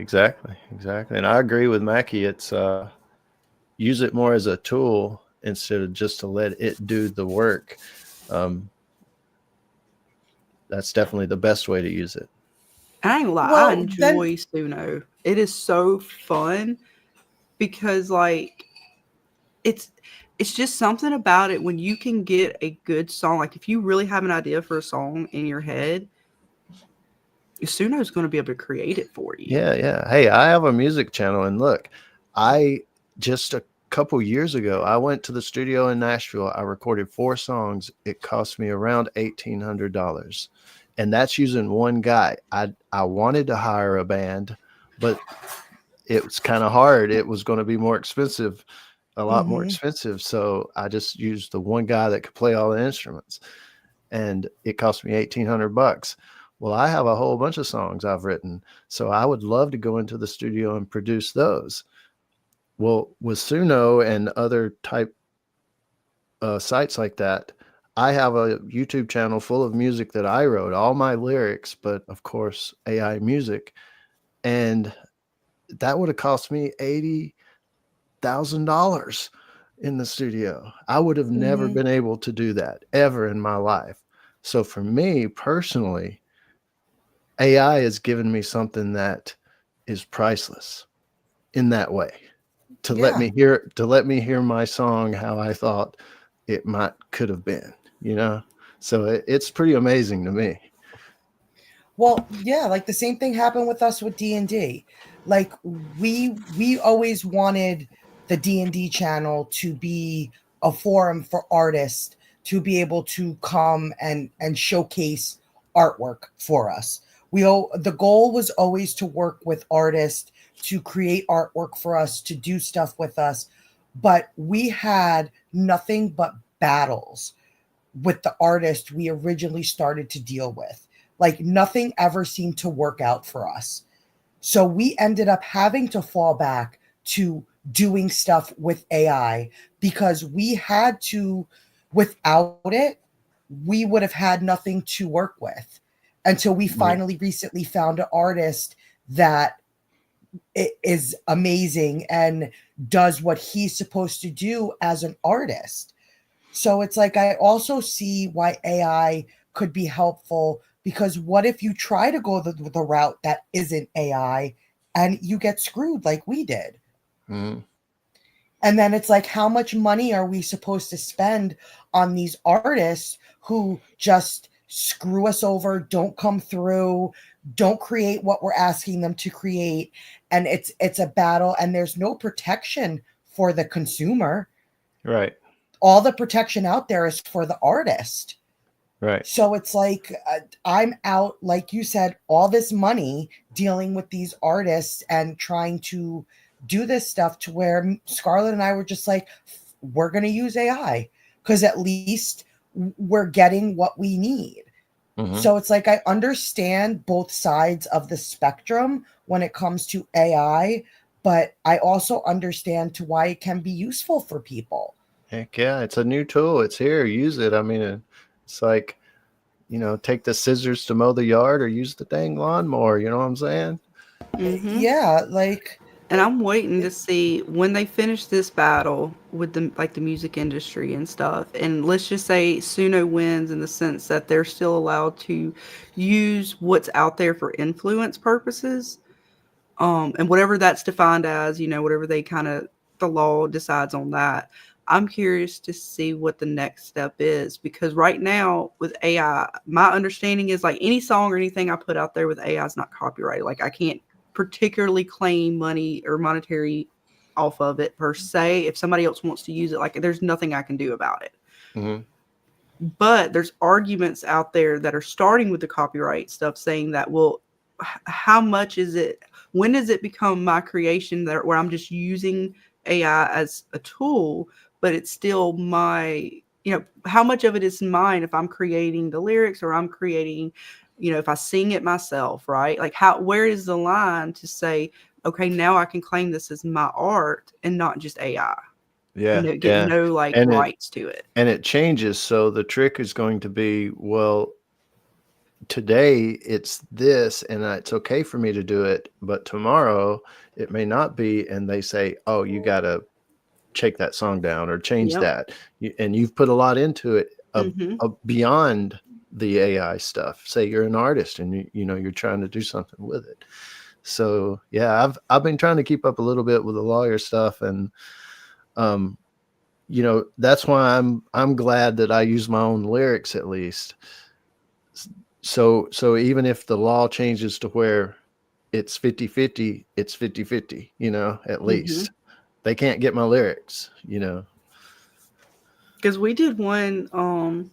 And I agree with Mackie. It's use it more as a tool instead of just to let it do the work. That's definitely the best way to use it. I ain't gonna lie, I enjoy Suno. It is so fun because like it's just something about it when you can get a good song. Like if you really have an idea for a song in your head, Suno is going to be able to create it for you. Yeah. Hey, I have a music channel, and look, just a couple years ago, I went to the studio in Nashville. I recorded 4 songs. It cost me around $1,800, and that's using one guy. I wanted to hire a band, but it was kind of hard. It was going to be more expensive, a lot more expensive. So I just used the one guy that could play all the instruments, and it cost me $1,800. Well, I have a whole bunch of songs I've written, so I would love to go into the studio and produce those. Well, with Suno and other type sites like that, I have a YouTube channel full of music that I wrote, all my lyrics, but of course, AI music. And that would have cost me $80,000 in the studio. I would have never been able to do that ever in my life. So for me personally, AI has given me something that is priceless in that way. To let me hear my song how I thought it could have been, So it's pretty amazing to me. Well, yeah, like the same thing happened with us with D&D. Like we always wanted the D&D channel to be a forum for artists to be able to come and showcase artwork for us. The goal was always to work with artists to create artwork for us, to do stuff with us, but we had nothing but battles with the artist we originally started to deal with. Like nothing ever seemed to work out for us. So we ended up having to fall back to doing stuff with AI because we had to, without it, we would have had nothing to work with until we finally recently found an artist that is amazing and does what he's supposed to do as an artist. So it's like I also see why AI could be helpful, because what if you try to go the route that isn't AI and you get screwed like we did? Mm-hmm. And then it's like, how much money are we supposed to spend on these artists who just screw us over, don't come through, don't create what we're asking them to create? And it's a battle, and there's no protection for the consumer. Right. All the protection out there is for the artist. Right. So it's like I'm out, like you said, all this money dealing with these artists and trying to do this stuff to where Scarlett and I were just like, we're going to use AI because at least we're getting what we need. Mm-hmm. So it's like I understand both sides of the spectrum when it comes to AI, but I also understand to why it can be useful for people. Heck yeah, it's a new tool. It's here. Use it. I mean, it's like, take the scissors to mow the yard or use the dang lawnmower. You know what I'm saying? Mm-hmm. Yeah, like. And I'm waiting to see when they finish this battle with the music industry and stuff. And let's just say Suno wins in the sense that they're still allowed to use what's out there for influence purposes. And whatever that's defined as, whatever the law decides on that. I'm curious to see what the next step is, because right now with AI, my understanding is like any song or anything I put out there with AI is not copyrighted. Like I can't particularly claim money or monetary off of it per se. If somebody else wants to use it, like there's nothing I can do about it. Mm-hmm. But there's arguments out there that are starting with the copyright stuff saying that, well, how much is it? When does it become my creation where I'm just using AI as a tool, but it's still my, how much of it is mine if I'm creating the lyrics or I'm creating, if I sing it myself, right? Like where is the line to say, okay, now I can claim this as my art and not just AI? Yeah. And get no rights to it. And it changes. So the trick is going to be, well, today it's this and it's okay for me to do it, but tomorrow it may not be. And they say, oh, you got to take that song down or change that. And you've put a lot into it beyond the AI stuff. Say you're an artist and you're trying to do something with it. So yeah, I've been trying to keep up a little bit with the lawyer stuff, and that's why I'm glad that I use my own lyrics at least. So even if the law changes to where it's 50-50, it's 50-50, at least. They can't get my lyrics, Because we did one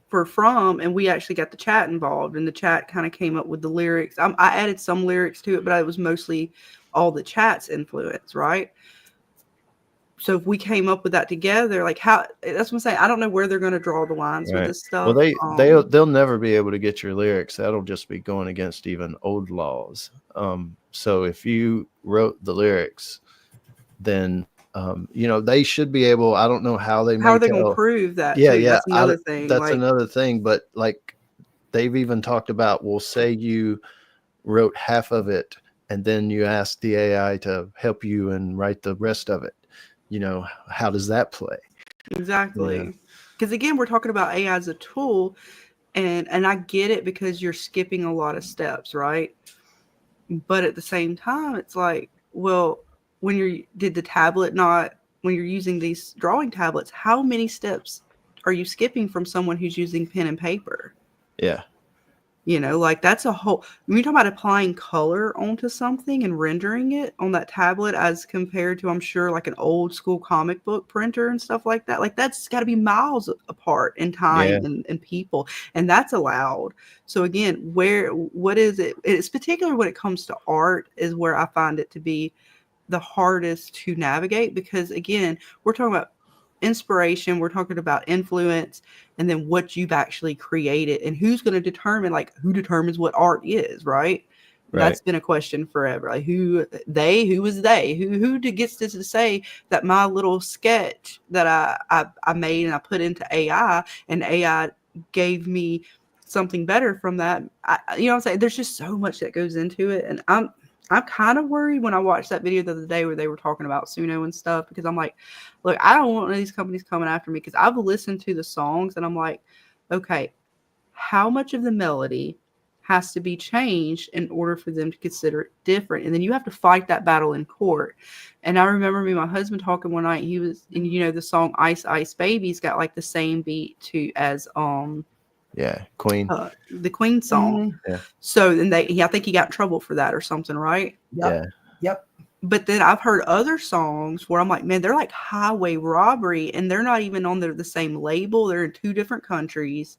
for From, and we actually got the chat involved, and the chat kind of came up with the lyrics. I added some lyrics to it, but it was mostly all the chat's influence, right? So if we came up with that together, like that's what I'm saying. I don't know where they're going to draw the lines with this stuff. Well, they'll never be able to get your lyrics. That'll just be going against even old laws. So if you wrote the lyrics, then they should be able. I don't know how they are they going to prove that? Yeah, too? yeah, That's another thing. That's another thing. But like they've even talked about, well, say you wrote half of it, and then you ask the AI to help you and write the rest of it. How does that play? Exactly. Because again, we're talking about AI as a tool, and I get it because you're skipping a lot of steps, right? But at the same time, it's like, well, when you're using these drawing tablets, how many steps are you skipping from someone who's using pen and paper? Yeah. Like that's a whole, when you talk about applying color onto something and rendering it on that tablet as compared to, I'm sure, like an old school comic book printer and stuff like that. Like that's got to be miles apart in Yeah. time and people, and that's allowed. So again, what is it? It's particular when it comes to art is where I find it to be the hardest to navigate, because again, we're talking about inspiration, we're talking about influence, and then what you've actually created, and who's going to determine, like, who determines what art is, right? That's been a question forever. Like, who is they, who gets to say that my little sketch that I made and I put into AI, and AI gave me something better from that. You know what I'm saying? There's just so much that goes into it, and I'm kind of worried when I watched that video the other day where they were talking about Suno and stuff, because I'm like, look, I don't want one of these companies coming after me, because I've listened to the songs and I'm like, okay, how much of the melody has to be changed in order for them to consider it different? And then you have to fight that battle in court. And I remember me and my husband talking one night. He was, and the song Ice Ice Baby's got like the same beat as Queen. The Queen song. Yeah. So then I think he got in trouble for that or something, right? Yep. Yep. But then I've heard other songs where I'm like, man, they're like highway robbery, and they're not even on the same label. They're in two different countries.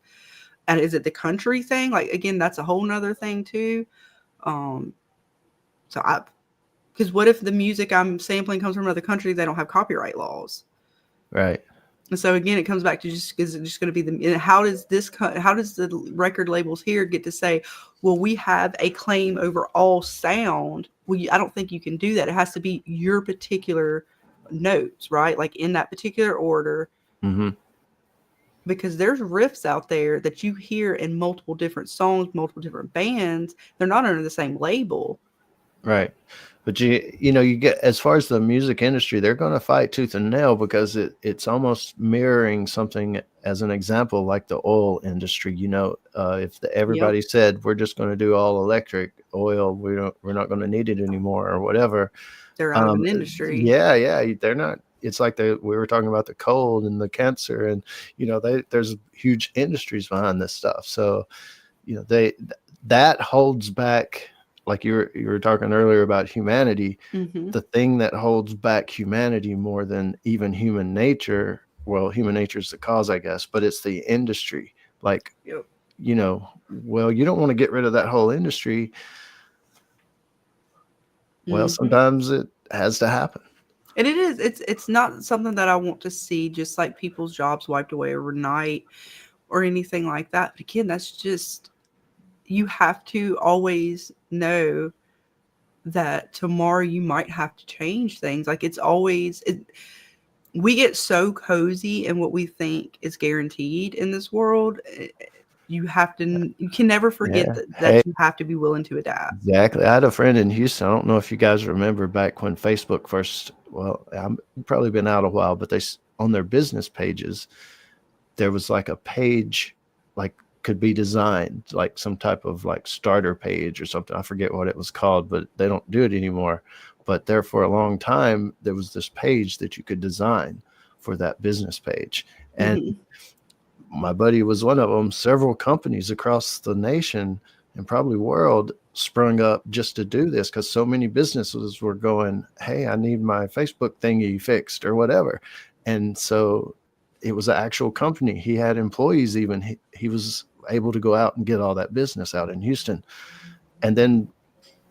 And is it the country thing? Like, again, that's a whole nother thing too. Because what if the music I'm sampling comes from another country? They don't have copyright laws. Right. And so again, it comes back to is it just going to be how does the record labels here get to say, well, we have a claim over all sound? Well, I don't think you can do that. It has to be your particular notes, right? Like in that particular order. Mm-hmm. Because there's riffs out there that you hear in multiple different songs, multiple different bands. They're not under the same label. Right. But you get, as far as the music industry, they're going to fight tooth and nail, because it's almost mirroring something, as an example, like the oil industry. If everybody said we're just going to do all electric oil, we're not going to need it anymore or whatever. They're out of an industry. Yeah, they're not. It's like we were talking about the cold and the cancer, and there's huge industries behind this stuff. So that holds back. Like you were talking earlier about humanity, the thing that holds back humanity more than even human nature. Well, human nature is the cause, I guess, but it's the industry. Like, you don't want to get rid of that whole industry. Well, sometimes it has to happen. And it is. It's not something that I want to see just like people's jobs wiped away overnight or anything like that. But again, that's just, you have to always know that tomorrow you might have to change things. Like it's always, we get so cozy in what we think is guaranteed in this world. You can never forget that you have to be willing to adapt. Exactly. I had a friend in Houston. I don't know if you guys remember back when Facebook first, I've probably been out a while, but on their business pages, there was like a page, like could be designed like some type of like starter page or something. I forget what it was called, but they don't do it anymore. But there for a long time, there was this page that you could design for that business page. And my buddy was one of them. Several companies across the nation and probably world sprung up just to do this, because so many businesses were going, hey, I need my Facebook thingy fixed or whatever. And so it was an actual company. He had employees even. He was able to go out and get all that business out in Houston. And then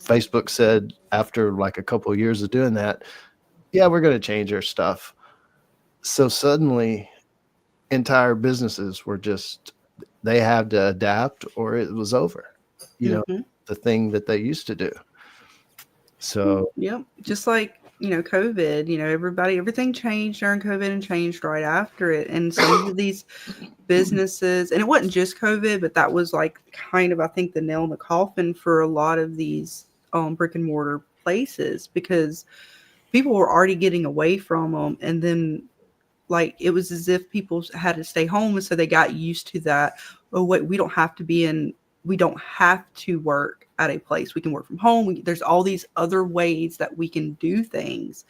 Facebook said, after like a couple of years of doing that, yeah, we're going to change our stuff. So suddenly entire businesses were just, they had to adapt or it was over, the thing that they used to do. So, just like, COVID, everything changed during COVID and changed right after it. And some of these businesses, and it wasn't just COVID, but that was like kind of, I think, the nail in the coffin for a lot of these brick and mortar places, because people were already getting away from them. And then like, it was as if people had to stay home. And so they got used to that. Oh, wait, we don't have to work at a place. We can work from home. There's all these other ways that we can do things.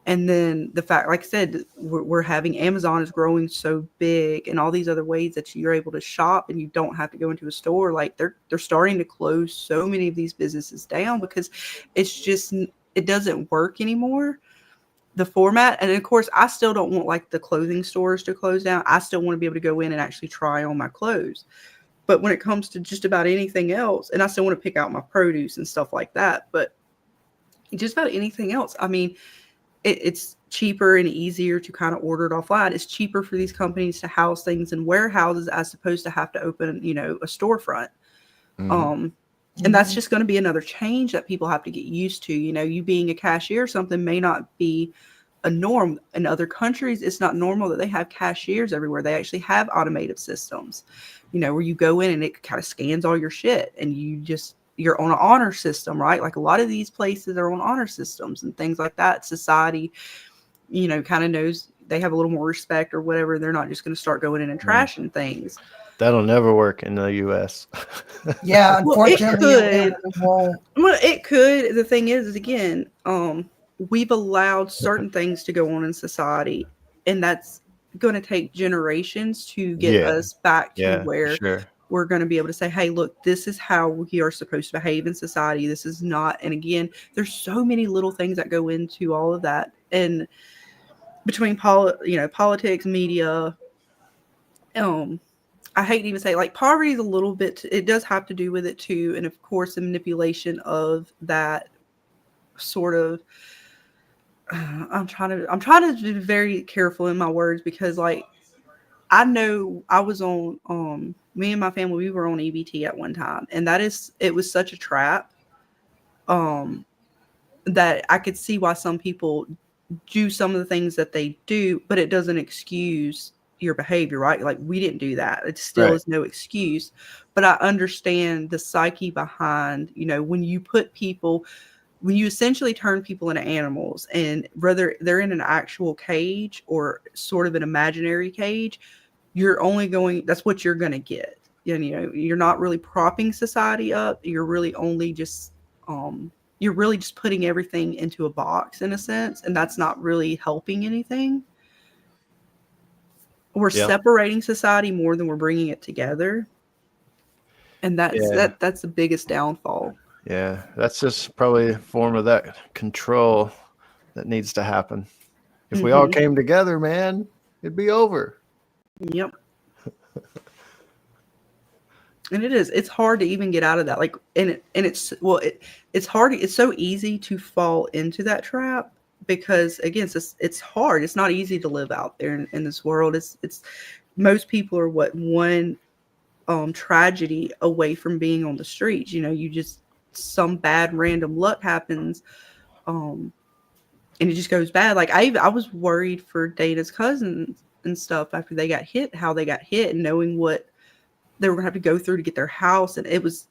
And then the fact, like I said, we're having Amazon is growing so big, and all these other ways that you're able to shop and you don't have to go into a store. Like they're starting to close so many of these businesses down because it's just, it doesn't work anymore, the format. And of course, I still don't want like the clothing stores to close down. I still want to be able to go in and actually try on my clothes. But when it comes to just about anything else, and I still want to pick out my produce and stuff like that, but just about anything else, I mean, it's cheaper and easier to kind of order it offline. It's cheaper for these companies to house things in warehouses as opposed to have to open, a storefront. And that's just going to be another change that people have to get used to. You being a cashier or something may not be a norm. In other countries, it's not normal that they have cashiers everywhere. They actually have automated systems, where you go in and it kind of scans all your shit and you're on an honor system, right? Like a lot of these places are on honor systems and things like that. Society, kind of knows they have a little more respect or whatever. They're not just going to start going in and trashing things. That'll never work in the U.S. Yeah, unfortunately, it won't. Well, it could. The thing is again, we've allowed certain things to go on in society, and that's going to take generations to get us back to where we're going to be able to say, hey, look, this is how we are supposed to behave in society. This is not. And again, there's so many little things that go into all of that. And between politics, media, I hate to even say, like, poverty is a little bit, it does have to do with it too. And of course, the manipulation of that sort of, I'm trying to be very careful in my words because, like, I know I was on, me and my family, we were on EBT at one time, and it was such a trap, that I could see why some people do some of the things that they do, but it doesn't excuse your behavior, right? Like, we didn't do that. It still is no excuse, but I understand the psyche behind, when you essentially turn people into animals, and whether they're in an actual cage or sort of an imaginary cage, that's what you're going to get. You're not really propping society up. You're really only just, you're really just putting everything into a box in a sense, and that's not really helping anything. We're separating society more than we're bringing it together, and that's the biggest downfall. Yeah, that's just probably a form of that control that needs to happen. If we all came together, man, it'd be over. Yep. And it's hard to even get out of that. Like, it's hard. It's so easy to fall into that trap because, again, it's hard. It's not easy to live out there in this world. It's most people are one tragedy away from being on the streets. You just, some bad random luck happens, and it just goes bad. Like, I was worried for Dana's cousins and stuff after they got hit, how they got hit, and knowing what they were going to have to go through to get their house. And it was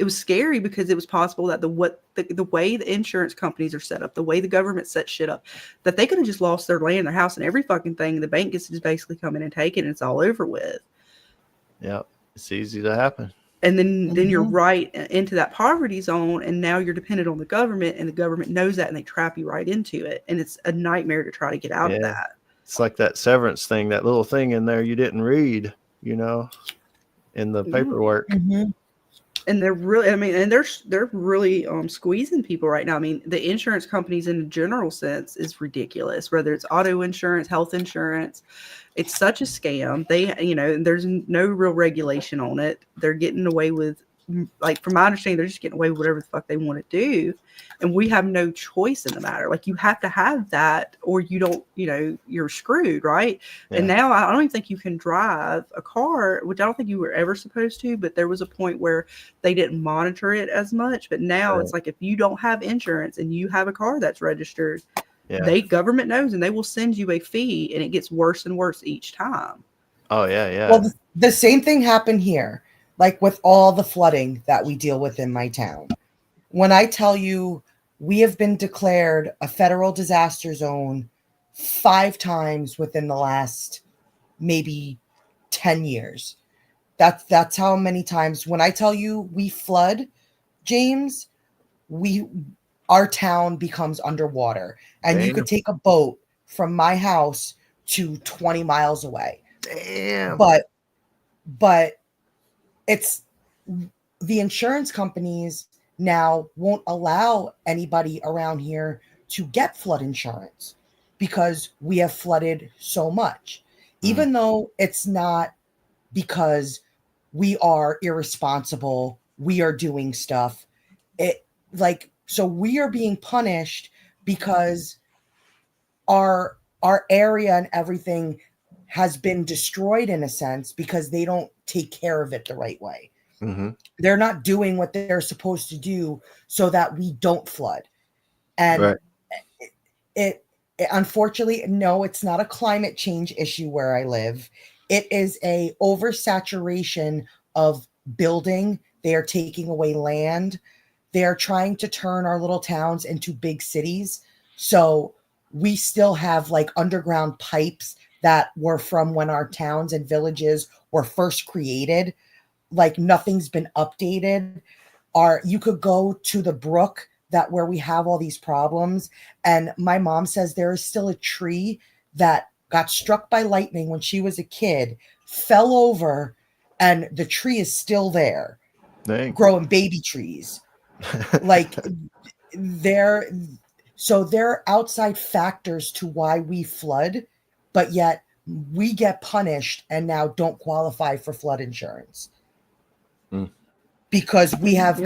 scary because it was possible that the way the insurance companies are set up, the way the government sets shit up, that they could have just lost their land, their house, and every fucking thing. The bank gets to just basically come in and take it, and it's all over with. Yeah, it's easy to happen. And then you're right into that poverty zone, and now you're dependent on the government, and the government knows that, and they trap you right into it. And it's a nightmare to try to get out of that. It's like that severance thing, that little thing in there you didn't read, in the paperwork. And they're really, they're really squeezing people right now. I mean, the insurance companies in a general sense is ridiculous, whether it's auto insurance, health insurance. It's such a scam. There's no real regulation on it. They're getting away with, like, from my understanding, they're just getting away with whatever the fuck they want to do. And we have no choice in the matter. Like, you have to have that or you don't, you're screwed, right? Yeah. And now I don't even think you can drive a car, which I don't think you were ever supposed to, but there was a point where they didn't monitor it as much. But now it's like, if you don't have insurance and you have a car that's registered, government knows, and they will send you a fee, and it gets worse and worse each time. Oh, yeah. Well, the same thing happened here, like with all the flooding that we deal with in my town. When I tell you we have been declared a federal disaster zone 5 times within the last maybe 10 years. That's how many times. When I tell you we flood, James, our town becomes underwater, and you Damn. could take a boat from my house to 20 miles away. Damn. But it's the insurance companies now won't allow anybody around here to get flood insurance because we have flooded so much, even though it's not because we are irresponsible, we are doing stuff. So we are being punished because our area and everything has been destroyed in a sense because they don't take care of it the right way. Mm-hmm. They're not doing what they're supposed to do so that we don't flood. And Right. it unfortunately, no, it's not a climate change issue where I live. It is a oversaturation of building. They are taking away land. They are trying to turn our little towns into big cities. So we still have like underground pipes that were from when our towns and villages were first created. Like nothing's been updated. You could go to the brook that where we have all these problems, and my mom says there is still a tree that got struck by lightning when she was a kid, fell over, and the tree is still there. Dang. Growing baby trees. Like they're outside factors to why we flood, but yet we get punished and now don't qualify for flood insurance because we have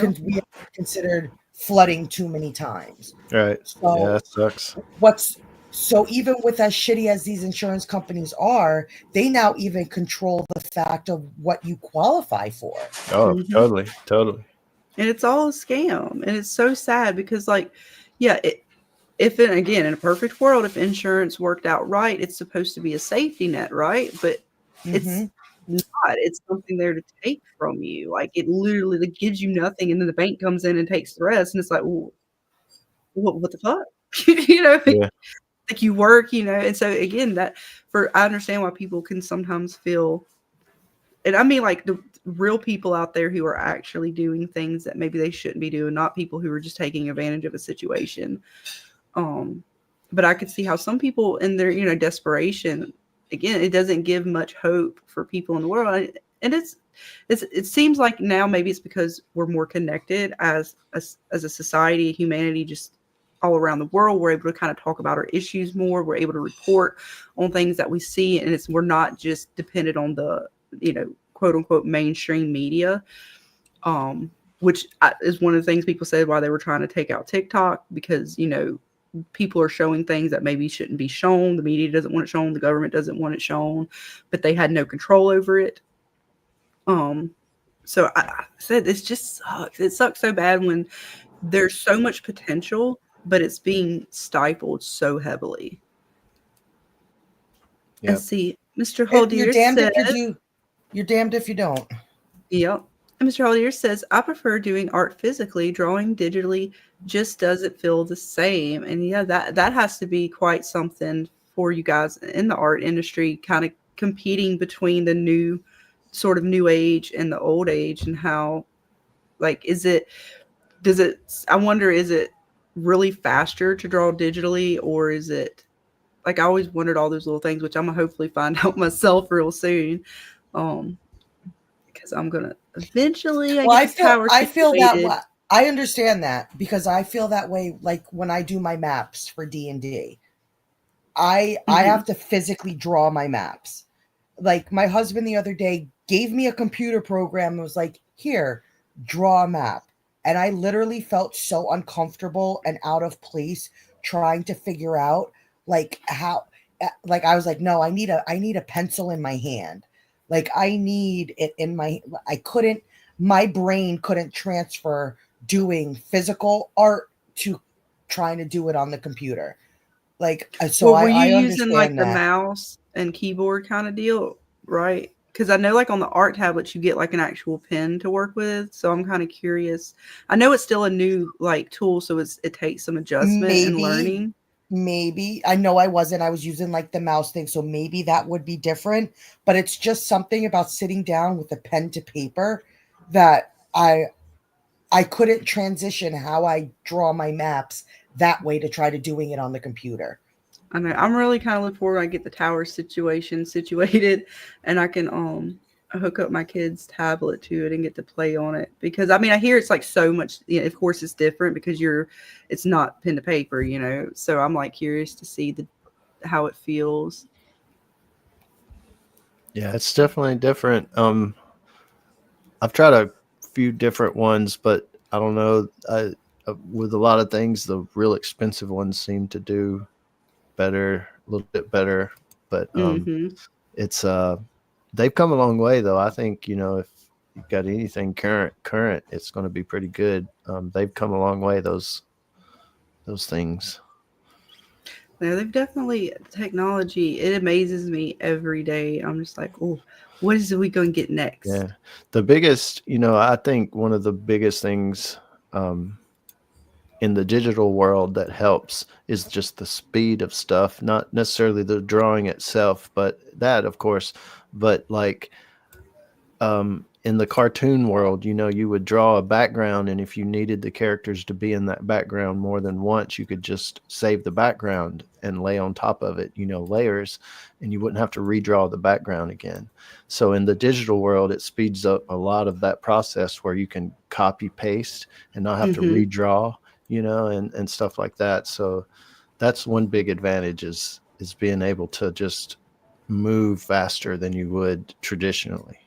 considered flooding too many times. Right. So yeah, that sucks. So even with as shitty as these insurance companies are, they now even control the fact of what you qualify for. Oh, totally. And it's all a scam. And it's so sad because, like, yeah, again, in a perfect world, if insurance worked out right, it's supposed to be a safety net, right? But it's not. It's something there to take from you. Like, it literally gives you nothing, and then the bank comes in and takes the rest. And it's like, well, what the fuck? Yeah. Like you work, and so again, I understand why people can sometimes feel, and I mean like the real people out there who are actually doing things that maybe they shouldn't be doing, not people who are just taking advantage of a situation. But I could see how some people in their, desperation, again, it doesn't give much hope for people in the world. And it seems like now maybe it's because we're more connected as a society, humanity, just all around the world. We're able to kind of talk about our issues more. We're able to report on things that we see, and we're not just dependent on the, quote unquote mainstream media, which is one of the things people said why they were trying to take out TikTok, because, people are showing things that maybe shouldn't be shown. The media doesn't want it shown. The government doesn't want it shown, but they had no control over it. So I said, this just sucks. It sucks so bad when there's so much potential, but it's being stifled so heavily. Yep. And see, Mr. Holdier You're damned if you don't. Yep. And Mr. Holdier says, I prefer doing art physically. Drawing digitally just doesn't feel the same. And yeah, that has to be quite something for you guys in the art industry, kind of competing between the new sort of new age and the old age, and how, like, I wonder, is it really faster to draw digitally, or is it, like, I always wondered all those little things, which I'm gonna hopefully find out myself real soon, because I'm gonna eventually. I feel that way. I understand that, because I feel that way. Like when I do my maps for D&D, I have to physically draw my maps. Like my husband the other day gave me a computer program and was like, "Here, draw a map." And I literally felt so uncomfortable and out of place trying to figure out like how, like I was like, no, I need a pencil in my hand. Like I need it in my brain couldn't transfer doing physical art to trying to do it on the computer. Like, so were you I using like understand the that. mouse and keyboard kind of deal, right? Because I know like on the art tablets you get like an actual pen to work with. So I'm kind of curious. I know it's still a new like tool, so it takes some adjustment and learning. Maybe. I know I was using like the mouse thing, so maybe that would be different. But it's just something about sitting down with a pen to paper that I I couldn't transition how I draw my maps that way to try to doing it on the computer. I know. I'm really kind of looking forward. I get the tower situation situated, and I can hook up my kid's tablet to it and get to play on it. Because I mean, I hear it's like so much. Of course, it's different because it's not pen to paper, So I'm like curious to see how it feels. Yeah, it's definitely different. I've tried a few different ones, but I don't know. With a lot of things, the real expensive ones seem to do better, a little bit better. But it's they've come a long way, though. I think if you've got anything current, it's going to be pretty good. They've come a long way. Those things. Yeah, they've definitely technology. It amazes me every day. I'm just like, oh, what is we going to get next? Yeah, the biggest, I think one of the biggest things in the digital world that helps is just the speed of stuff, not necessarily the drawing itself, but that, of course. But like in the cartoon world, you would draw a background, and if you needed the characters to be in that background more than once, you could just save the background and lay on top of it, layers, and you wouldn't have to redraw the background again. So in the digital world, it speeds up a lot of that process where you can copy paste and not have to redraw, and stuff like that. So that's one big advantage is being able to just move faster than you would traditionally.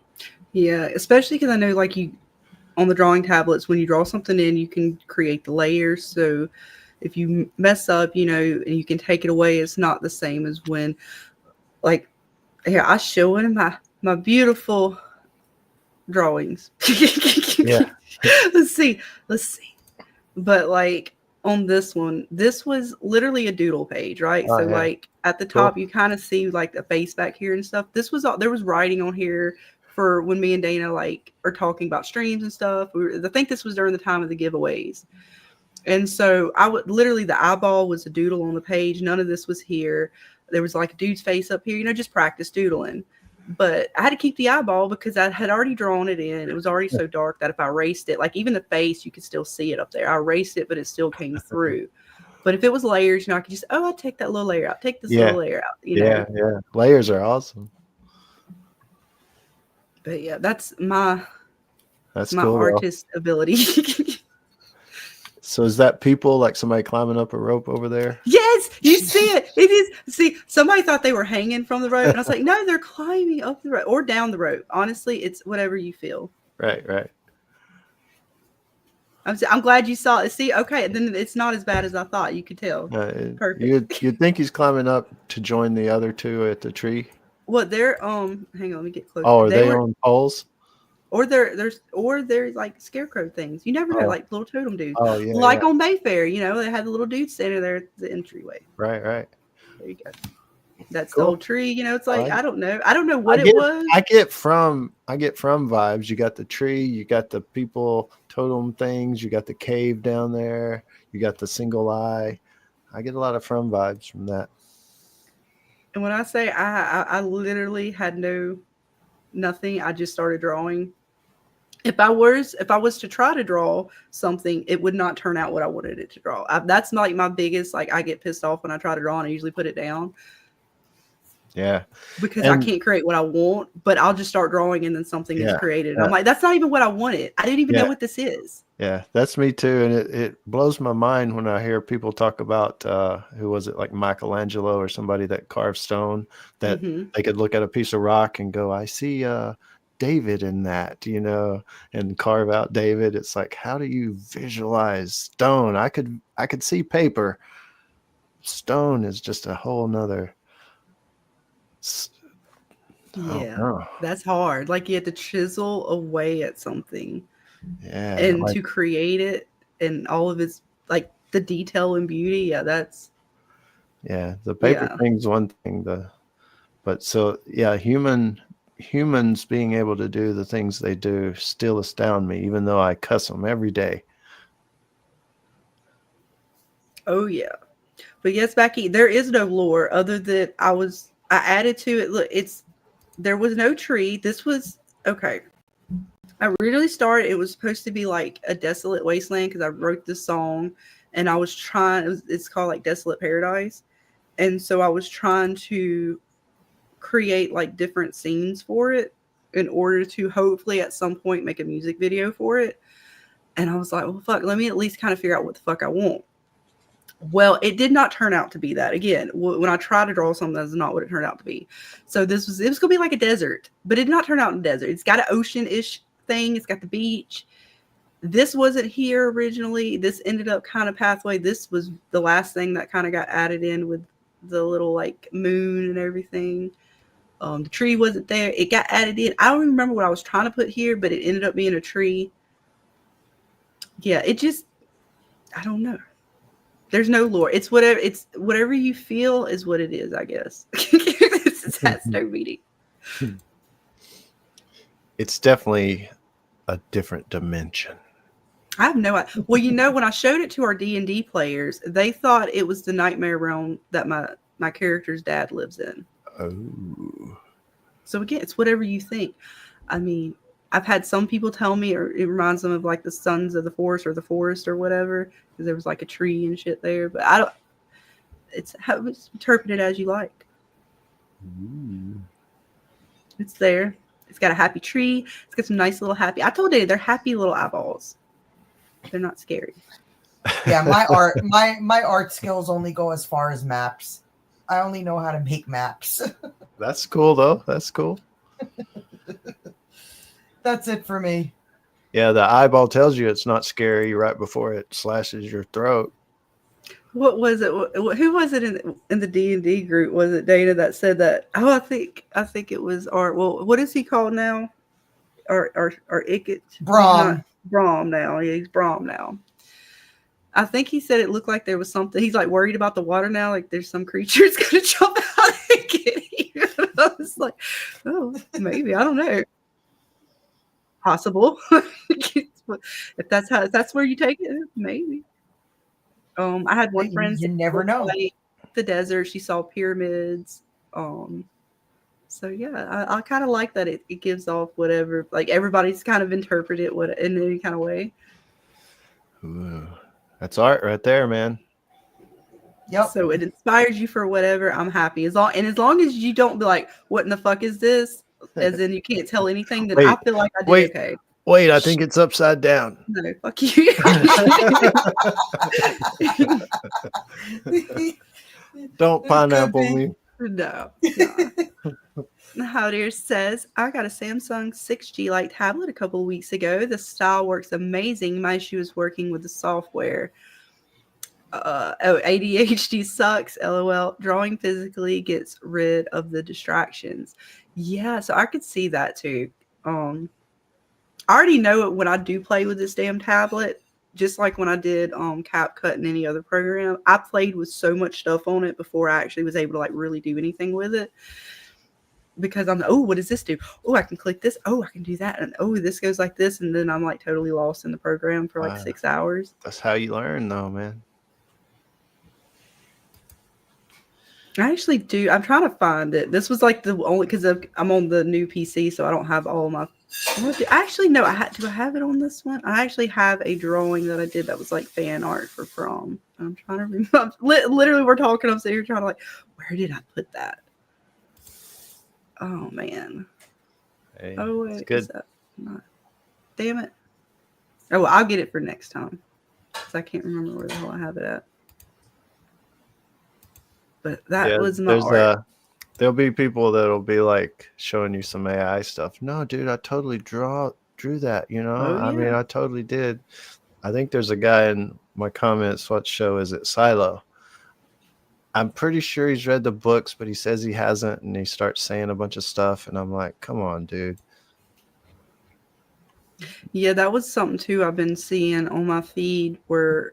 Yeah, especially because I know like on the drawing tablets, when you draw something in, you can create the layers. So if you mess up, and you can take it away, it's not the same as when, like, here, I show it in my beautiful drawings. Yeah. Let's see. But like on this one, this was literally a doodle page, right? Oh, so yeah. like at the top, you kind of see like the face back here and stuff. There was writing on here for when me and Dana like are talking about streams and stuff. I think this was during the time of the giveaways. And so I would literally, the eyeball was a doodle on the page. None of this was here. There was like a dude's face up here, just practice doodling. But I had to keep the eyeball because I had already drawn it in. It was already so dark that if I erased it, like even the face, you could still see it up there. I erased it, but it still came through. But if it was layers, I could just, I'll take that little layer out, take this little layer out, Yeah. Layers are awesome. But yeah, that's my cool, artist ability. So is that people, like somebody climbing up a rope over there? Yes, you see it. It is. See, somebody thought they were hanging from the rope, and I was like, no, they're climbing up the rope or down the rope. Honestly, it's whatever you feel. Right. I'm glad you saw it. See, okay, then it's not as bad as I thought. You could tell. Perfect. You'd think he's climbing up to join the other two at the tree. What they're hang on, let me get closer. Oh, are they on poles? Or they're like scarecrow things. You never know, like little totem dudes. Oh yeah. Like on Mayfair, they had the little dude standing there at the entryway. Right. There you go. That's Cool. the old tree. It's like I don't know what it was. I get from vibes. You got the tree, you got the people totem things, you got the cave down there, you got the single eye. I get a lot of from vibes from that. And when I say I literally had nothing, I just started drawing. If I was to try to draw something, it would not turn out what I wanted it to draw. That's like my biggest, like I get pissed off when I try to draw and I usually put it down. Yeah. Because I can't create what I want, but I'll just start drawing and then something is created. I'm like, that's not even what I wanted. I didn't even know what this is. Yeah, that's me too. And it blows my mind when I hear people talk about, who was it, like Michelangelo or somebody that carved stone, that they could look at a piece of rock and go, I see David in that, and carve out David. It's like, how do you visualize stone? I could see paper. Stone is just a whole nother. Yeah, that's hard. Like you have to chisel away at something. Yeah. And to create it and all of its, like the detail and beauty. Yeah, that's. Yeah, the paper thing's one thing. Humans being able to do the things they do still astound me, even though I cuss them every day. Oh yeah, but yes, Becky, there is no lore other than I added to it. Look, there was no tree. This was okay. I originally started, it was supposed to be like a desolate wasteland because I wrote this song and I was trying, it's called like Desolate Paradise. And so I was trying to create like different scenes for it in order to hopefully at some point make a music video for it. And I was like, well, fuck, let me at least kind of figure out what the fuck I want. Well, it did not turn out to be that. Again, when I tried to draw something, that's not what it turned out to be. So it was going to be like a desert, but it did not turn out in a desert. It's got an ocean-ish thing. It's got the beach. This wasn't here originally. This ended up kind of pathway. This was the last thing that kind of got added in with the little like moon and everything. The tree wasn't there. It got added in. I don't even remember what I was trying to put here, but it ended up being a tree. Yeah, it just, I don't know. There's no lore. It's whatever you feel is what it is, I guess. It has no meaning. It's definitely a different dimension. I have no idea. Well, when I showed it to our D&D players, they thought it was the nightmare realm that my character's dad lives in. Oh. So again, it's whatever you think. I mean, I've had some people tell me, or it reminds them of like the Sons of the Forest or the Forest or whatever, because there was like a tree and shit there. But I don't. It's how it's interpreted as you like. Ooh. It's there. It's got a happy tree. It's got some nice little happy. I told you they're happy little eyeballs. They're not scary. Yeah, my art skills only go as far as maps. I only know how to make maps. That's cool though. That's cool. That's it for me. Yeah, the eyeball tells you it's not scary right before it slashes your throat. What was it? Who was it in the D&D group? Was it Dana that said that? Oh, I think it was Art. Well, what is he called now? Or Icket? Brom. Brom now. Yeah, he's Brom now. I think he said it looked like there was something. He's like worried about the water now. Like there's some creature's gonna jump out and get him. I was like, oh, maybe. I don't know. Possible. If that's where you take it, maybe. I had one friend. You never know. The desert. She saw pyramids. So yeah, I kind of like that it gives off whatever. Like everybody's kind of interpret it in any kind of way. Ooh, that's art right there, man. Yep. So it inspires you for whatever. I'm happy as long as you don't be like, what in the fuck is this? As in you can't tell anything. Then I feel like I did okay. Wait, I think it's upside down. No, fuck you. Don't pineapple me. No. Howdier says, I got a Samsung 6G Lite tablet a couple of weeks ago. The style works amazing. My issue is working with the software. ADHD sucks. LOL. Drawing physically gets rid of the distractions. Yeah, so I could see that too. I already know it when I do play with this damn tablet. Just like when I did CapCut and any other program, I played with so much stuff on it before I actually was able to like really do anything with it. Because I'm, oh, what does this do? Oh, I can click this. Oh, I can do that. And oh, this goes like this. And then I'm like totally lost in the program for like 6 hours. That's how you learn though, man. I actually do. I'm trying to find it. This was like the only, because I'm on the new PC, so I don't have all my. Actually, no. Do I have it on this one? I actually have a drawing that I did that was like fan art for prom. I'm trying to remember. Literally, we're talking. I'm sitting here trying to like, where did I put that? Oh man. Hey, oh wait, it's good. is that not? Damn it. Oh, well, I'll get it for next time. Because I can't remember where the hell I have it at. But that was my art. There'll be people that'll be like showing you some AI stuff. No, dude, I totally drew that, you know? Oh, yeah. I mean, I totally did. I think there's a guy in my comments, what show is it? Silo. I'm pretty sure he's read the books, but he says he hasn't, and he starts saying a bunch of stuff, and I'm like, come on, dude. Yeah, that was something too I've been seeing on my feed where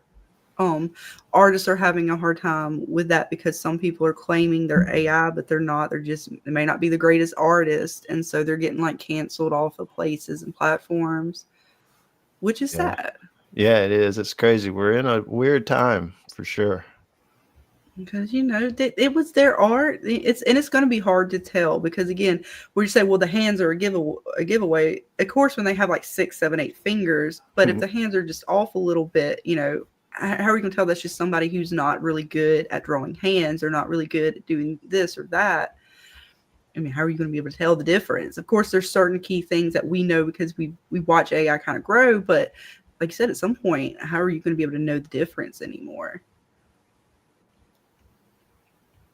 artists are having a hard time with that because some people are claiming they're AI, but they're not. They may not be the greatest artist, and so they're getting like canceled off of places and platforms, which is sad. Yeah, it is. It's crazy. We're in a weird time for sure. Because it was their art. It's going to be hard to tell because again, where you say, well, the hands are a giveaway. Of course, when they have like 6, 7, 8 fingers, but if the hands are just off a little bit, how are you going to tell that's just somebody who's not really good at drawing hands or not really good at doing this or that? I mean, how are you going to be able to tell the difference? Of course, there's certain key things that we know because we watch AI kind of grow, but like you said, at some point, how are you going to be able to know the difference anymore?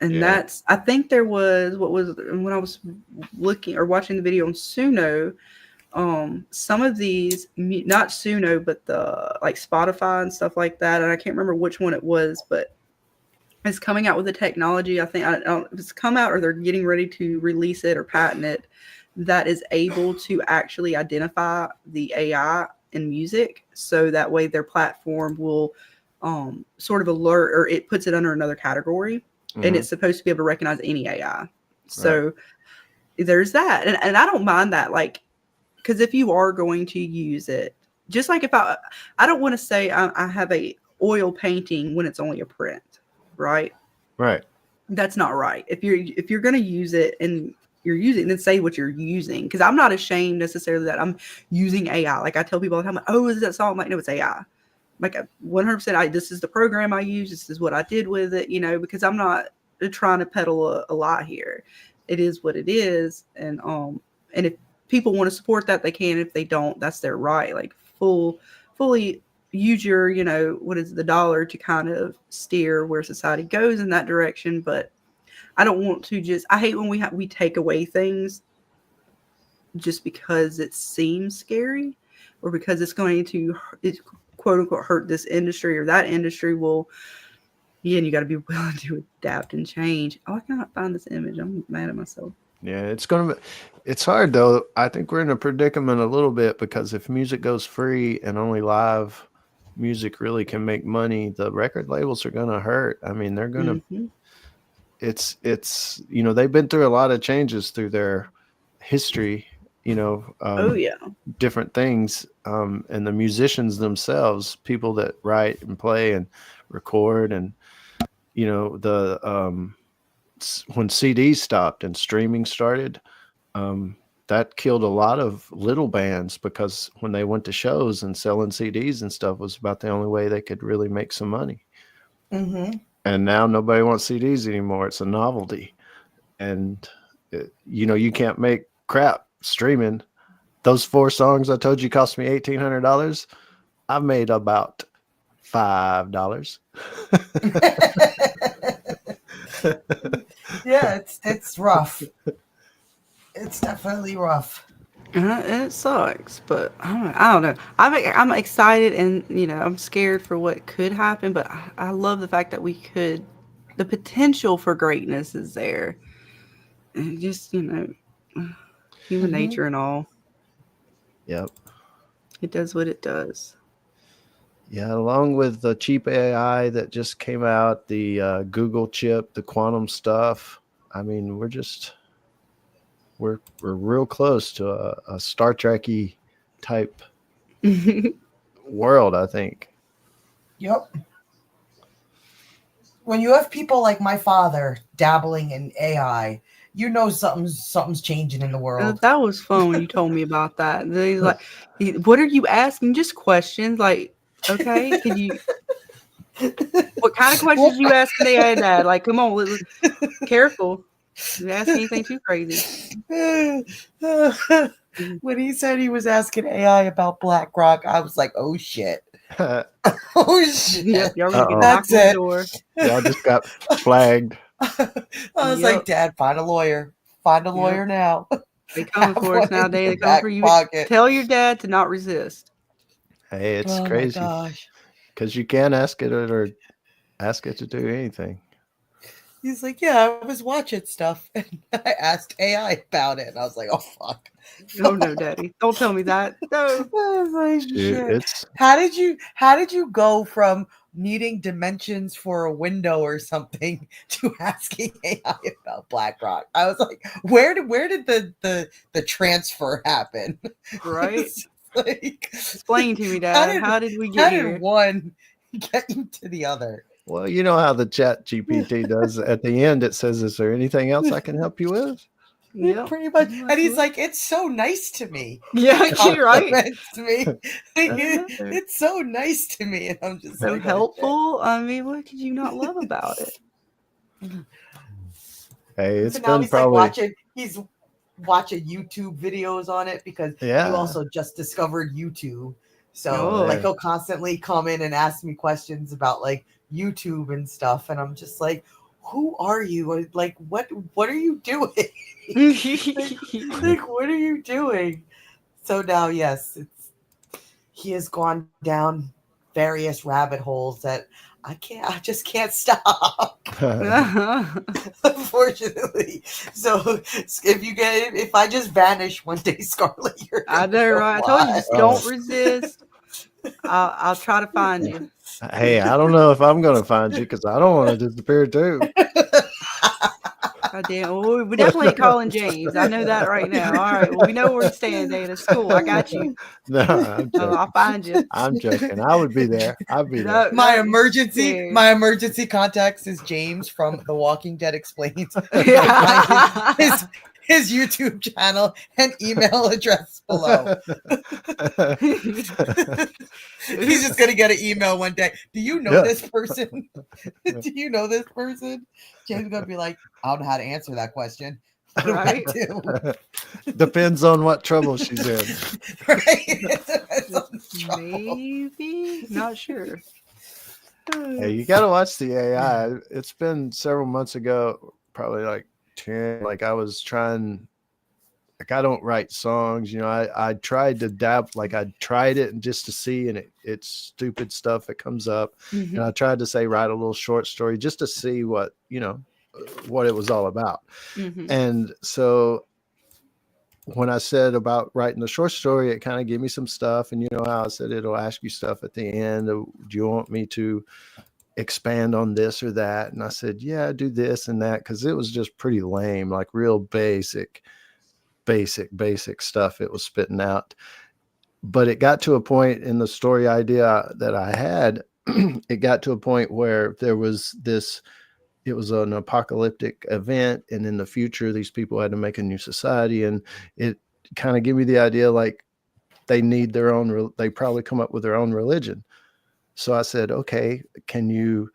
And that's, I think there was, when I was looking or watching the video on Suno, some of these, not Suno, but the like Spotify and stuff like that. And I can't remember which one it was, but it's coming out with the technology. I think, I don't know if it's come out or they're getting ready to release it or patent it, that is able to actually identify the AI in music. So that way their platform will sort of alert, or it puts it under another category. And it's supposed to be able to recognize any AI. So there's that. And I don't mind that. Like, because if you are going to use it, just like if I don't want to say I have a oil painting when it's only a print, right? Right. That's not right. If you're going to use it and you're using, then say what you're using. Because I'm not ashamed necessarily that I'm using AI. Like I tell people all the time, oh, is that song? I'm like, no, it's AI. Like 100%, this is the program I use. This is what I did with it, because I'm not trying to peddle a lie here. It is what it is. And if people want to support that, they can. If they don't, that's their right. Like fully use your, what is the dollar to kind of steer where society goes in that direction. But I don't want to I hate when we take away things just because it seems scary or because it's going to, quote unquote, hurt this industry or that industry. Well, yeah, and you got to be willing to adapt and change. Oh, I cannot find this image. I'm mad at myself. Yeah, it's hard though. I think we're in a predicament a little bit because if music goes free and only live music really can make money, the record labels are going to hurt. I mean, they're going to, it's, they've been through a lot of changes through their history, different things. And the musicians themselves, people that write and play and record and, when CDs stopped and streaming started, that killed a lot of little bands because when they went to shows and selling CDs and stuff was about the only way they could really make some money. And now nobody wants CDs anymore. It's a novelty. And, you can't make crap streaming. Those 4 songs I told you cost me $1,800. I made about $5. Yeah, it's rough. It's definitely rough. It sucks, but I don't know. I'm excited and I'm scared for what could happen, but I love the fact that the potential for greatness is there. And just human nature and all. Yep. It does what it does. Yeah, along with the cheap AI that just came out, the Google chip, the quantum stuff. I mean, we're real close to a Star Trek-y type world, I think. Yep. When you have people like my father dabbling in AI, something's changing in the world. That was fun when you told me about that. He's like, what are you asking? Just questions. Like, okay, can you? What kind of questions you asking AI, Dad? Like, come on, careful. You ask anything too crazy. When he said he was asking AI about BlackRock, I was like, oh shit. Oh shit. Yep, y'all gonna get That's knocked on the it. door. Y'all just got flagged. I was like, Dad, find a lawyer. Find a lawyer now. They come for us nowadays. They come for you. Pocket. Tell your dad to not resist. Hey, it's crazy. Because you can't ask it or ask it to do anything. He's like, yeah, I was watching stuff and I asked AI about it. And I was like, oh, fuck. Oh, no, Daddy. Don't tell me that. No. Like, shit. How did you go from needing dimensions for a window or something to asking AI about BlackRock? I was like, where did the transfer happen? Right. Like, explain to me, Dad. How did we get here? How did one get into the other? Well, you know how the chat GPT does. At the end, it says, "Is there anything else I can help you with?" Yeah, pretty much. And he's like, "It's so nice to me." Yeah, you're right. Compliments me. It's so nice to me, and I'm just So like, helpful. I mean, what could you not love about it? Hey, it's so now been he's probably like he's watching YouTube videos on it because he also just discovered YouTube. So like he'll constantly come in and ask me questions about like YouTube and stuff, and I'm just like, who are you? Like what are you doing? like what are you doing? So now yes, he has gone down various rabbit holes that I just can't stop. Unfortunately. So if I just vanish one day, Scarlett, you're I know, right? I told you, just don't resist. I'll try to find you. Hey, I don't know if I'm going to find you because I don't want to disappear too. God damn. Well, we definitely ain't calling James. I know that right now. All right. Well, we know where to stand, Dana. It's cool. I got you. No, I'm joking. I'll find you. I'm joking. I would be there. I'd be there. My emergency contacts is James from The Walking Dead Explains. His YouTube channel and email address below. He's just gonna get an email one day. Do you know this person? Do you know this person? James is gonna be like, I don't know how to answer that question. Right? Depends on what trouble she's in. Right? Maybe. Not sure. Hey, you got to watch the AI. It's been several months ago, probably like 10. Like I was trying. Like I don't write songs, you know. I tried to like I tried it and just to see, and it's stupid stuff that comes up. Mm-hmm. And I tried to say write a little short story just to see what what it was all about. Mm-hmm. And so when I said about writing the short story, it kind of gave me some stuff. And you know how I said it'll ask you stuff at the end. Do you want me to expand on this or that? And I said, yeah, do this and that, because it was just pretty lame, like real basic stuff it was spitting out. But it got to a point in the story idea that I had, it got to a point where there was it was an apocalyptic event, and in the future these people had to make a new society, and it kind of gave me the idea like they need their own, they probably come up with their own religion. So I said, okay, can you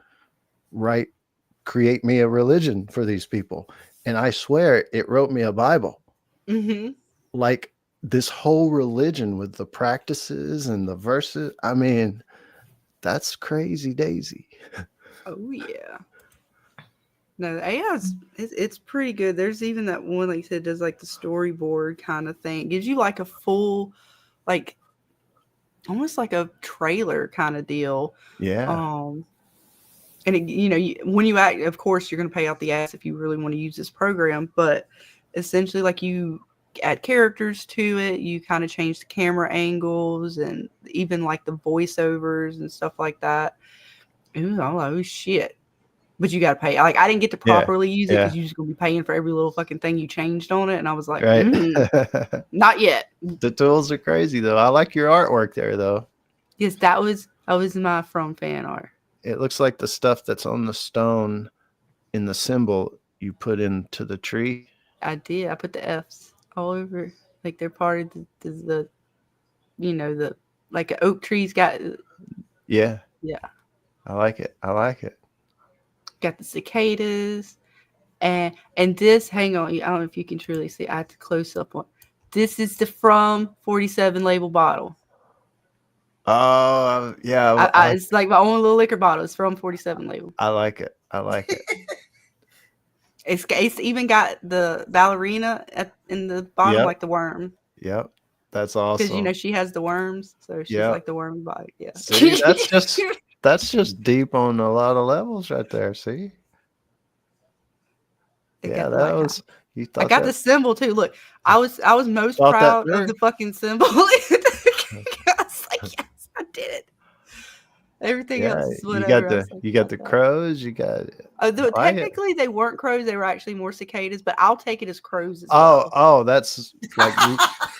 create me a religion for these people? And I swear it wrote me a Bible. Mm-hmm. Like this whole religion with the practices and the verses. I mean, that's crazy daisy. Oh yeah. No, the AI it's pretty good. There's even that one, like you said, does like the storyboard kind of thing. Gives you like a full, like almost like a trailer kind of deal. Yeah. And it, when you act, of course, you're going to pay out the ass if you really want to use this program. But essentially, like you add characters to it, you kind of change the camera angles and even like the voiceovers and stuff like that. Ooh, oh shit. But you got to pay. Like I didn't get to properly use it because you're just going to be paying for every little fucking thing you changed on it. And I was like, not yet. The tools are crazy though. I like your artwork there though. Yes, that was my from fan art. It looks like the stuff that's on the stone in the symbol you put into the tree. I did. I put the F's all over. Like they're part of the like an oak tree's got. Yeah. Yeah. I like it. Got the cicadas. And this, hang on, I don't know if you can truly see. I have to close up on. This is the From 47 label bottle. Oh, yeah. It's like my own little liquor bottle. It's From 47 label. I like it. It's even got the ballerina in the bottom, like the worm. Yep. That's awesome. Because, she has the worms. So she's like the worm body. Yeah. See, that's just deep on a lot of levels right there. See? Yeah, that was. You thought I got the symbol too. Look, I was most proud of the fucking symbol. I was like, yes, I did it. Everything else, whatever. You got the crows. You got. Though Quiet. technically they weren't crows, they were actually more cicadas, but I'll take it as crows as Oh, well. oh, that's like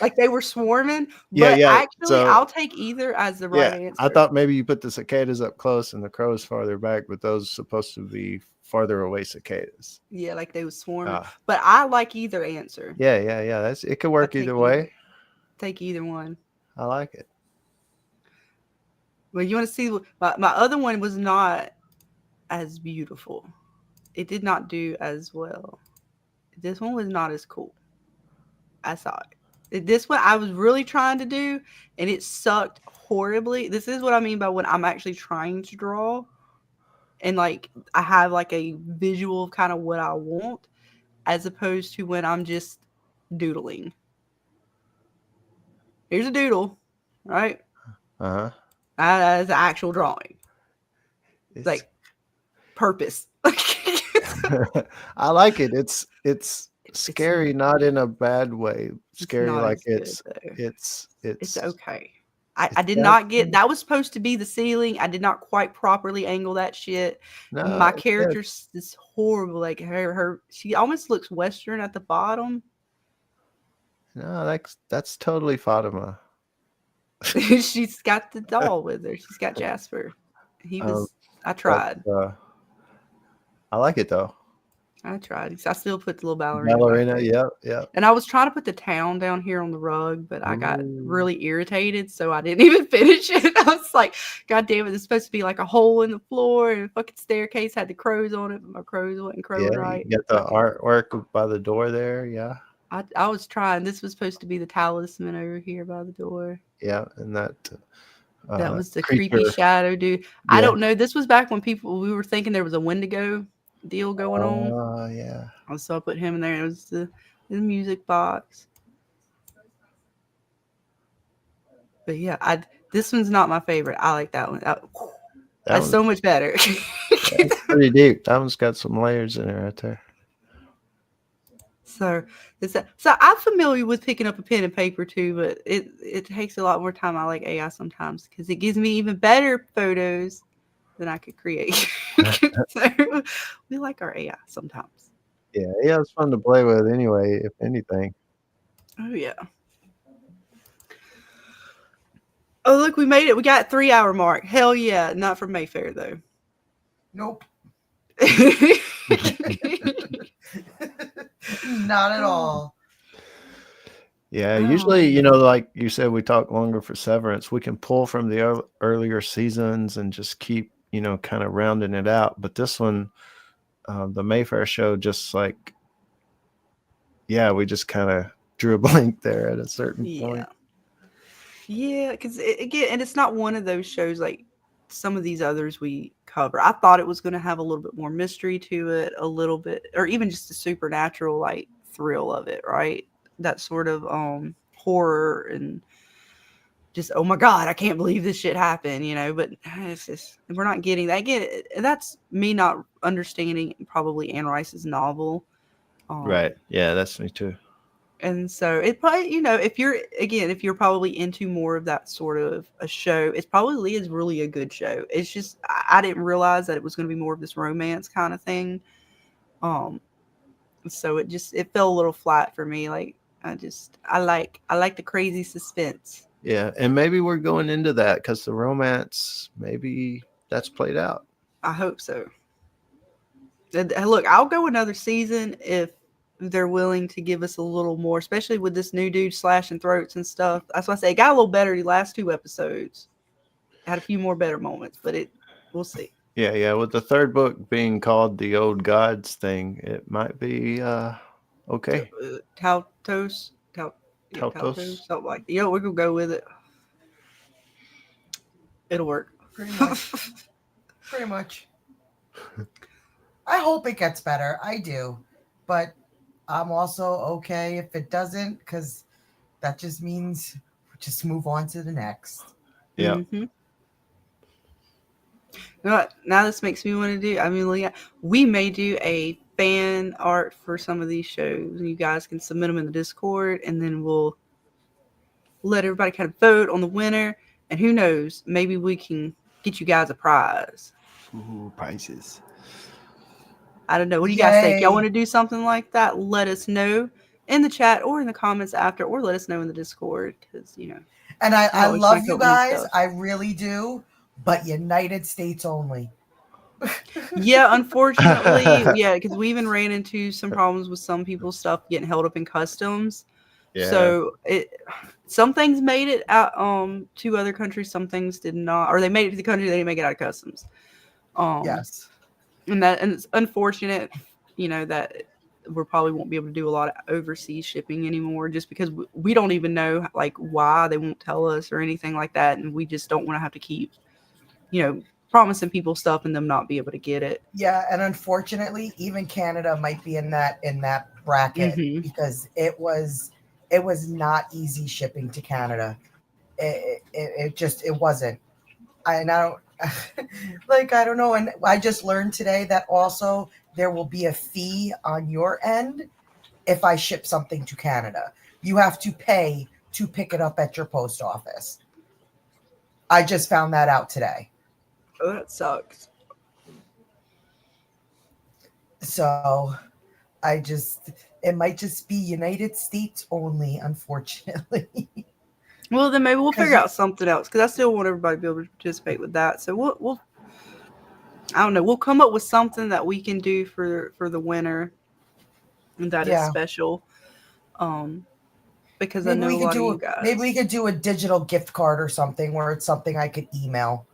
Like they were swarming, yeah, but yeah. actually So I'll take either as the right yeah, answer. I thought maybe you put the cicadas up close and the crows farther back, but those supposed to be farther away cicadas. Yeah, like they was swarming. Ah. But I like either answer. Yeah, yeah, yeah. That's it. Could work take either way. Take either one. I like it. Well, you want to see my other one was not as beautiful. It did not do as well. This one was not as cool. I saw it. This one I was really trying to do, and it sucked horribly. This is what I mean by when I'm actually trying to draw, and like I have like a visual of kind of what I want, as opposed to when I'm just doodling. Here's a doodle, right? Uh-huh. That is an actual drawing. It's like purpose. I like it. It's scary, not in a bad way. Scary like it's okay. I did not get that was supposed to be the ceiling. I did not quite properly angle that shit. No, my character's this horrible. Like her she almost looks Western at the bottom. No, that's totally Fatima. She's got the doll with her. She's got Jasper. I tried. But, I like it though. I tried. I still put the little ballerina. Ballerina, yep. And I was trying to put the town down here on the rug, but I got really irritated, so I didn't even finish it. I was like, God damn it, there's supposed to be like a hole in the floor and a fucking staircase had the crows on it, but my crows wasn't crowing right. You got the artwork by the door there, yeah. I was trying. This was supposed to be the talisman over here by the door. Yeah, and that was the creature. creepy shadow dude. Yeah. I don't know. This was back when we were thinking there was a Wendigo deal going on. Oh, yeah. So I put him in there. It was the music box. But yeah, this one's not my favorite. I like that one. That's so much better. That's pretty deep. That one's got some layers in it right there. So I'm familiar with picking up a pen and paper too, but it takes a lot more time. I like AI sometimes because it gives me even better photos than I could create. So we like our AI sometimes. Yeah, it's fun to play with anyway, if anything. Oh yeah. Oh look, we made it. We got 3-hour mark. Hell yeah. Not from Mayfair though. Nope. Not at all. Yeah, usually, like you said, we talk longer for Severance. We can pull from the earlier seasons and just keep, kind of rounding it out. But this one, the Mayfair show, just like, we just kind of drew a blank there at a certain point. Yeah, because again, and it's not one of those shows like some of these others we cover. I thought it was going to have a little bit more mystery to it, a little bit, or even just the supernatural like thrill of it, right? That sort of horror and just, oh my God, I can't believe this shit happened, but it's just, we're not getting that. Again, that's me not understanding probably Anne Rice's novel. Right. Yeah, that's me too. And so it probably, if you're probably into more of that sort of a show, it probably is really a good show. It's just, I didn't realize that it was going to be more of this romance kind of thing. So it fell a little flat for me. Like, I like the crazy suspense. Yeah. And maybe we're going into that because the romance, maybe that's played out. I hope so. And look, I'll go another season if they're willing to give us a little more, especially with this new dude slashing throats and stuff. That's why I say it got a little better the last 2 episodes. Had a few more better moments, but we'll see. Yeah. With the third book being called the Old Gods thing, it might be okay. Tautos, something like that. We're gonna go with it. It'll work. Pretty much. I hope it gets better. I do, but I'm also okay if it doesn't, because that just means just move on to the next. Yeah. Mm-hmm. Now this makes me want to do. We may do a fan art for some of these shows. You guys can submit them in the Discord, and then we'll let everybody kind of vote on the winner. And who knows, maybe we can get you guys a prize. Ooh, prizes. I don't know. What do you guys think? Y'all Yay. want to do something like that? Let us know in the chat or in the comments after, or let us know in the Discord because And I always love trying to you come up with new guys. stuff. I really do. But United States only. Yeah, unfortunately, yeah, because we even ran into some problems with some people's stuff getting held up in customs. Yeah. So some things made it out to other countries, some things did not, or they made it to the country, they didn't make it out of customs. Yes. And it's unfortunate, that we probably won't be able to do a lot of overseas shipping anymore, just because we don't even know like why they won't tell us or anything like that, and we just don't want to have to keep, promising people stuff and them not be able to get it. Yeah, and unfortunately, even Canada might be in that bracket because it was not easy shipping to Canada. It wasn't. I don't like I don't know, and I just learned today that also there will be a fee on your end if I ship something to Canada. You have to pay to pick it up at your post office. I just found that out today. Oh, that sucks. So it might just be United States only, unfortunately. Well, then maybe we'll figure out something else because I still want everybody to be able to participate with that. So we'll I don't know. We'll come up with something that we can do for the winter, and that is special. Because I know a lot of you guys. Maybe we could do a digital gift card or something where it's something I could email.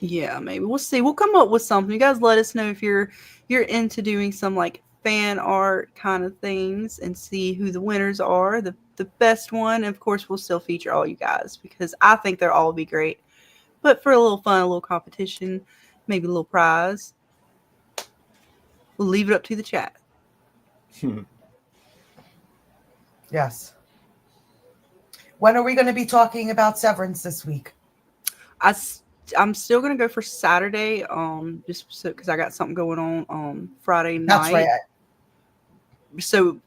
Yeah, maybe we'll see. We'll come up with something. You guys let us know if you're into doing some like fan art kind of things and see who the winners are, the best one. And of course, we'll still feature all you guys because I think they'll all be great. But for a little fun, a little competition, maybe a little prize, we'll leave it up to the chat. Yes. When are we going to be talking about Severance this week? I'm still gonna go for Saturday, just so because I got something going on Friday night. That's right. So,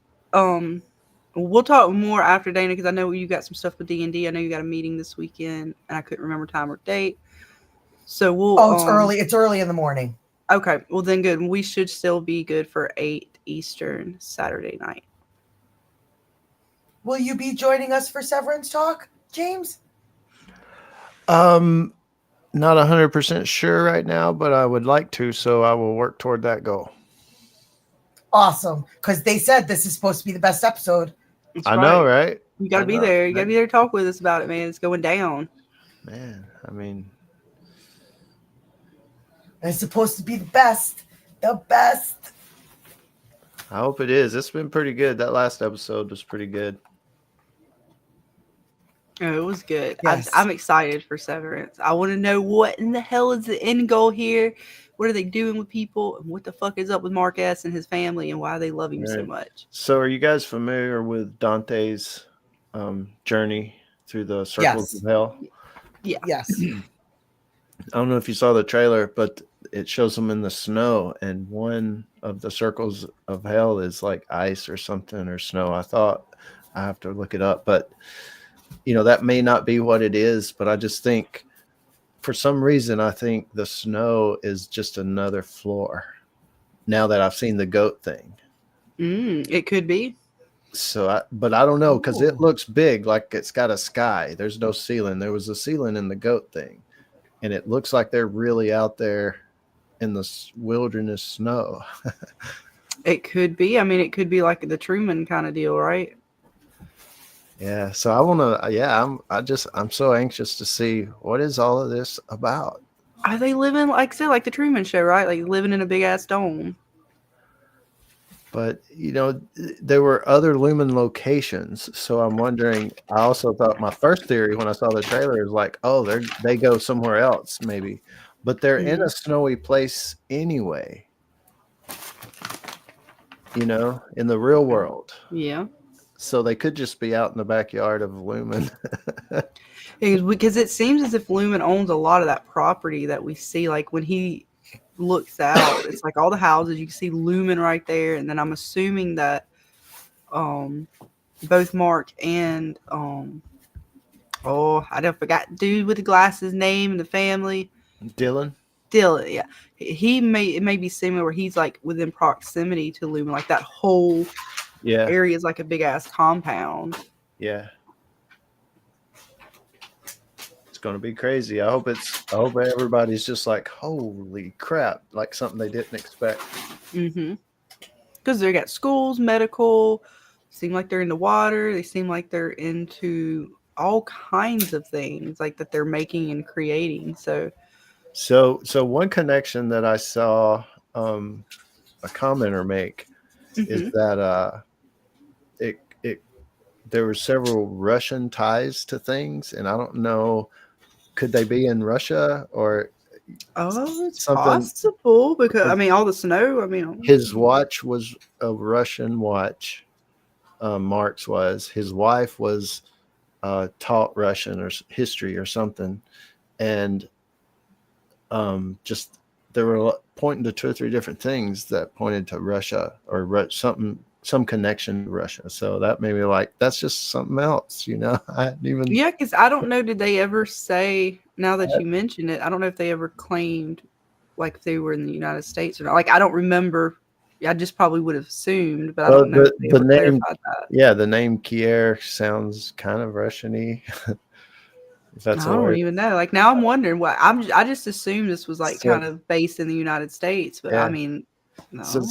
we'll talk more after Dana because I know you got some stuff with D&D. I know you got a meeting this weekend, and I couldn't remember time or date. So we'll. Oh, it's early. It's early in the morning. Okay, well then good. We should still be good for 8 Eastern Saturday night. Will you be joining us for Severance talk, James? Not 100% sure right now, but I would like to, so I will work toward that goal. Awesome, because they said this is supposed to be the best episode. I know, right? You got to be there. You got to be there to talk with us about it, man. It's going down. Man, I mean, it's supposed to be the best. The best. I hope it is. It's been pretty good. That last episode was pretty good. Oh, it was good. Yes. I'm excited for Severance. I want to know what in the hell is the end goal here. What are they doing with people? And what the fuck is up with Mark S. and his family and why they love him so much? So are you guys familiar with Dante's journey through the circles of hell? Yeah. Yes. I don't know if you saw the trailer, but it shows them in the snow, and one of the circles of hell is like ice or something or snow. I thought I have to look it up, but that may not be what it is, but I just think for some reason, I think the snow is just another floor now that I've seen the goat thing. It could be. So, but I don't know because it looks big, like it's got a sky. There's no ceiling. There was a ceiling in the goat thing, and it looks like they're really out there in the wilderness snow. It could be. I mean, it could be like the Truman kind of deal, right? Yeah. So I want to. Yeah. I'm so anxious to see what is all of this about. Are they living like the Truman Show, right? Like living in a big ass dome. But, there were other Lumen locations. So I'm wondering, I also thought my first theory when I saw the trailer is like, oh, they go somewhere else maybe. But they're in a snowy place anyway, in the real world. Yeah. So they could just be out in the backyard of Lumen. Because it seems as if Lumen owns a lot of that property that we see. Like when he looks out, it's like all the houses, you can see Lumen right there. And then I'm assuming that both Mark and I forgot dude with the glasses name and the family. Dylan. still, yeah, it may be similar where he's like within proximity to Lumen, like that whole area is like a big ass compound. Yeah. It's gonna be crazy. I hope everybody's just like, holy crap, like something they didn't expect. Mm-hmm. Because they got schools, medical, seem like they're into water, they seem like they're into all kinds of things like that they're making and creating. So one connection that I saw a commenter make is that there were several Russian ties to things, and I don't know, could they be in Russia or it's something possible because I mean all the snow. I mean his watch was a Russian watch. Mark's was. His wife was taught Russian or history or something, and just they were pointing to 2 or 3 different things that pointed to Russia or some connection to Russia. So that made me like, that's just something else, you know. I hadn't even because I don't know. Did they ever say? Now that you mention it, I don't know if they ever claimed like if they were in the United States or not. Like I don't remember. I just probably would have assumed, but I don't know if they ever clarified that. Yeah, the name Kier sounds kind of Russian-y. If that's I don't even know. Like now I'm wondering what I just assumed this was like kind of based in the United States, but I mean, no. So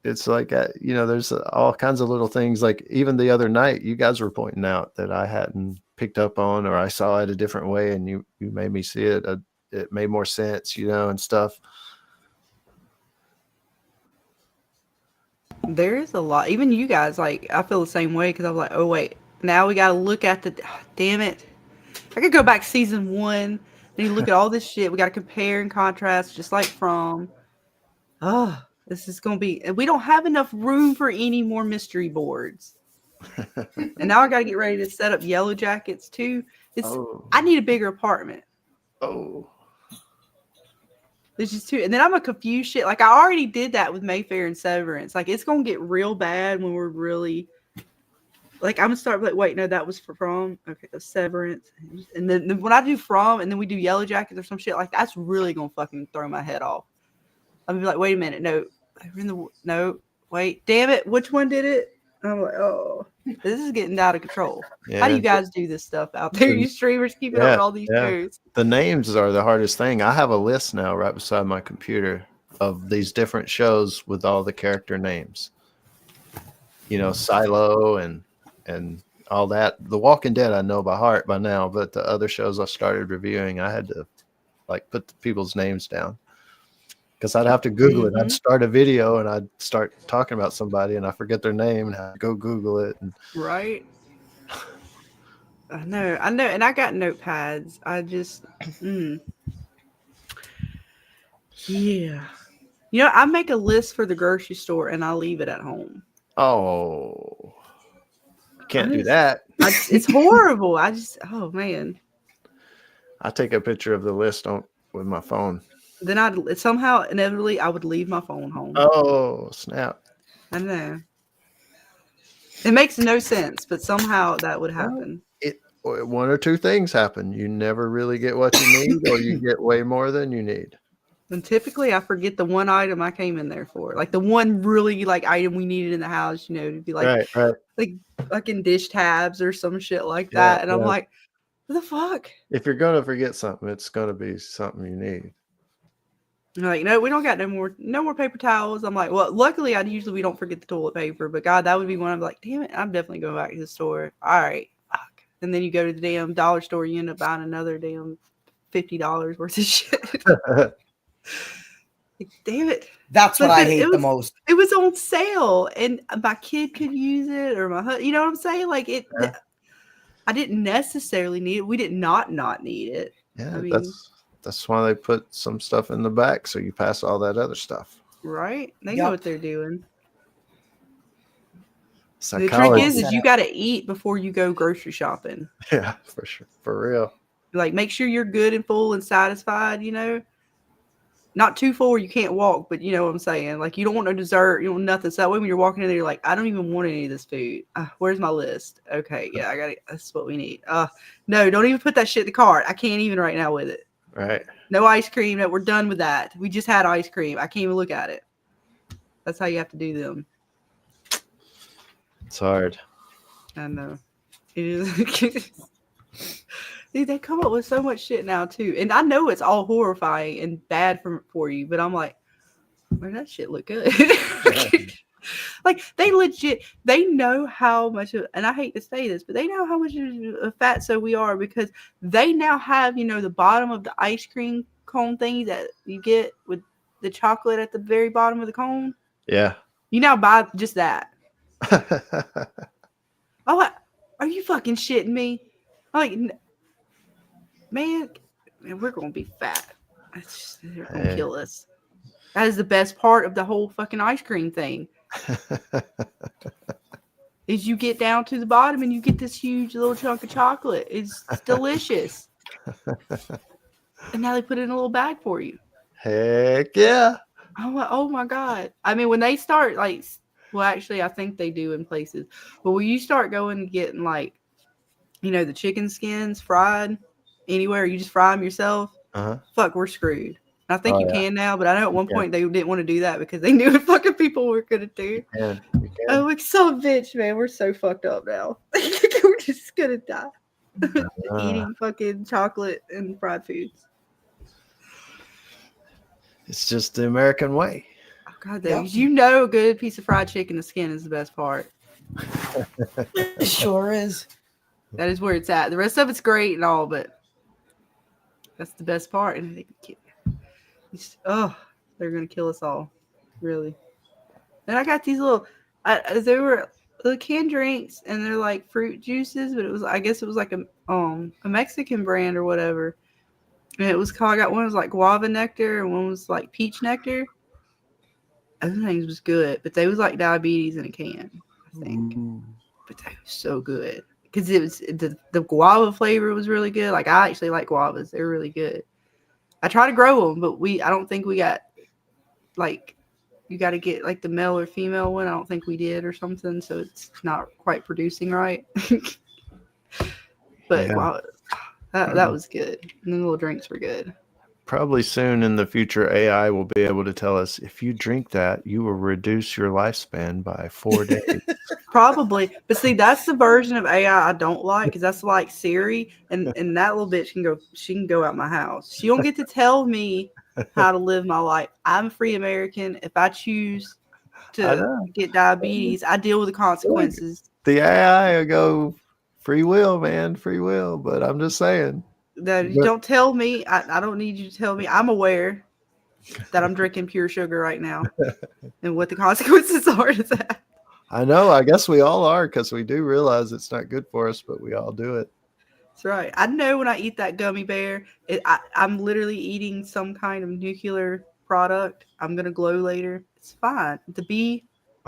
it's like you know, there's all kinds of little things. Like even the other night, you guys were pointing out that I hadn't picked up on, or I saw it a different way, and you made me see it. It made more sense, you know, and stuff. There is a lot. Even you guys, like I feel the same way because I was like, oh wait, now we got to look at damn it. I could go back season 1 and you look at all this shit. We got to compare and contrast, just like from. Oh, this is gonna be. We don't have enough room for any more mystery boards. And now I got to get ready to set up Yellow Jackets too. I need a bigger apartment. Oh. There's just 2, and then I'm a confused shit. Like I already did that with Mayfair and Severance. Like it's gonna get real bad when we're really. Like I'm gonna start like, wait, no, that was for From. Okay, that's Severance, and then when I do From, and then we do Yellow Jackets or some shit like that's really gonna fucking throw my head off. I'm gonna be like, wait a minute, no, wait, damn it, which one did it? I'm like, oh, this is getting out of control. Yeah. How do you guys do this stuff out there? You streamers keeping up with all these shows. The names are the hardest thing. I have a list now right beside my computer of these different shows with all the character names. You know, Silo and all that. The Walking Dead I know by heart by now, but the other shows I started reviewing, I had to like put the people's names down because I'd have to Google it. I'd start a video and I'd start talking about somebody and I forget their name and I'd go Google it. Right. I know, and I got notepads. I just, yeah. You know, I make a list for the grocery store and I leave it at home. Oh. Can't do that. It's horrible. Oh man. I take a picture of the list with my phone. Then inevitably I would leave my phone home. Oh snap! I know. It makes no sense, but somehow that would happen. One or 2 things happen. You never really get what you need, or you get way more than you need. And typically I forget the one item I came in there for. Like the one really like item we needed in the house, you know, to be like like fucking dish tabs or some shit like that. And I'm like, what the fuck? If you're gonna forget something, it's gonna be something you need. Like, no, we don't got no more paper towels. I'm like, well, luckily we don't forget the toilet paper, but God, that would be one. I'm like, damn it, I'm definitely going back to the store. All right, fuck. And then you go to the damn dollar store, you end up buying another damn $50 worth of shit. Like, damn it. That's what I hate the most. It was on sale and my kid could use it or my husband, you know what I'm saying? Like I didn't necessarily need it. We did not need it. Yeah, I mean, that's why they put some stuff in the back so you pass all that other stuff. Right? They know what they're doing. Psychology. The trick is you got to eat before you go grocery shopping. Yeah, for sure. For real. Like, make sure you're good and full and satisfied, you know? Not too full where you can't walk, but you know what I'm saying? Like, you don't want no dessert, you don't want nothing. So that way when you're walking in there, you're like, I don't even want any of this food. Where's my list? Okay, yeah, I got it. That's what we need. No, don't even put that shit in the cart. I can't even right now with it. Right. No ice cream. We're done with that. We just had ice cream. I can't even look at it. That's how you have to do them. It's hard. I know. It is. Dude, they come up with so much shit now too, and I know it's all horrifying and bad for you, but I'm like, man, that shit look good. Like they legit, they know how much of, and I hate to say this, but they know how much of a fatso we are because they now have, the bottom of the ice cream cone thing that you get with the chocolate at the very bottom of the cone. Yeah. You now buy just that. I'm like, are you fucking shitting me? I'm like, man, we're gonna be fat. They're gonna kill us. That is the best part of the whole fucking ice cream thing. Is you get down to the bottom and you get this huge little chunk of chocolate. It's delicious. And now they put it in a little bag for you. Heck yeah. I'm like, oh my God. I mean, when they start well, actually, I think they do in places. But when you start going and getting the chicken skins fried anywhere, you just fry them yourself. Fuck, we're screwed. I think you can now, but I know at one point they didn't want to do that because they knew what fucking people were going to do. You can. I'm like, son of a bitch, man. We're so fucked up now. We're just going to die. Eating fucking chocolate and fried foods. It's just the American way. Oh, God, though. Yeah. A good piece of fried chicken, the skin is the best part. It sure is. That is where it's at. The rest of it's great and all, but that's the best part. And they're gonna kill us all, really. And I got these they were the canned drinks, and they're like fruit juices, but I guess it was like a Mexican brand or whatever. And it was called. I got one was like guava nectar, and one was like peach nectar. Those things was good, but they was like diabetes in a can, I think. But they was so good because it was the guava flavor was really good. Like I actually like guavas; they're really good. I try to grow them, but I don't think we got you got to get like the male or female one. I don't think we did or something, so it's not quite producing right. But wow, that was good. And the little drinks were good. Probably soon in the future, AI will be able to tell us if you drink that, you will reduce your lifespan by 4 days. Probably, but see, that's the version of AI I don't like because that's like Siri, and that little bitch can go out my house. She don't get to tell me how to live my life. I'm a free American. If I choose to get diabetes, I deal with the consequences. The AI will go free will, man, free will. But I'm just saying. You don't tell me. I don't need you to tell me. I'm aware that I'm drinking pure sugar right now and what the consequences are to that. I know. I guess we all are because we do realize it's not good for us, but we all do it. That's right. I know when I eat that gummy bear, I'm literally eating some kind of nuclear product. I'm going to glow later. It's fine.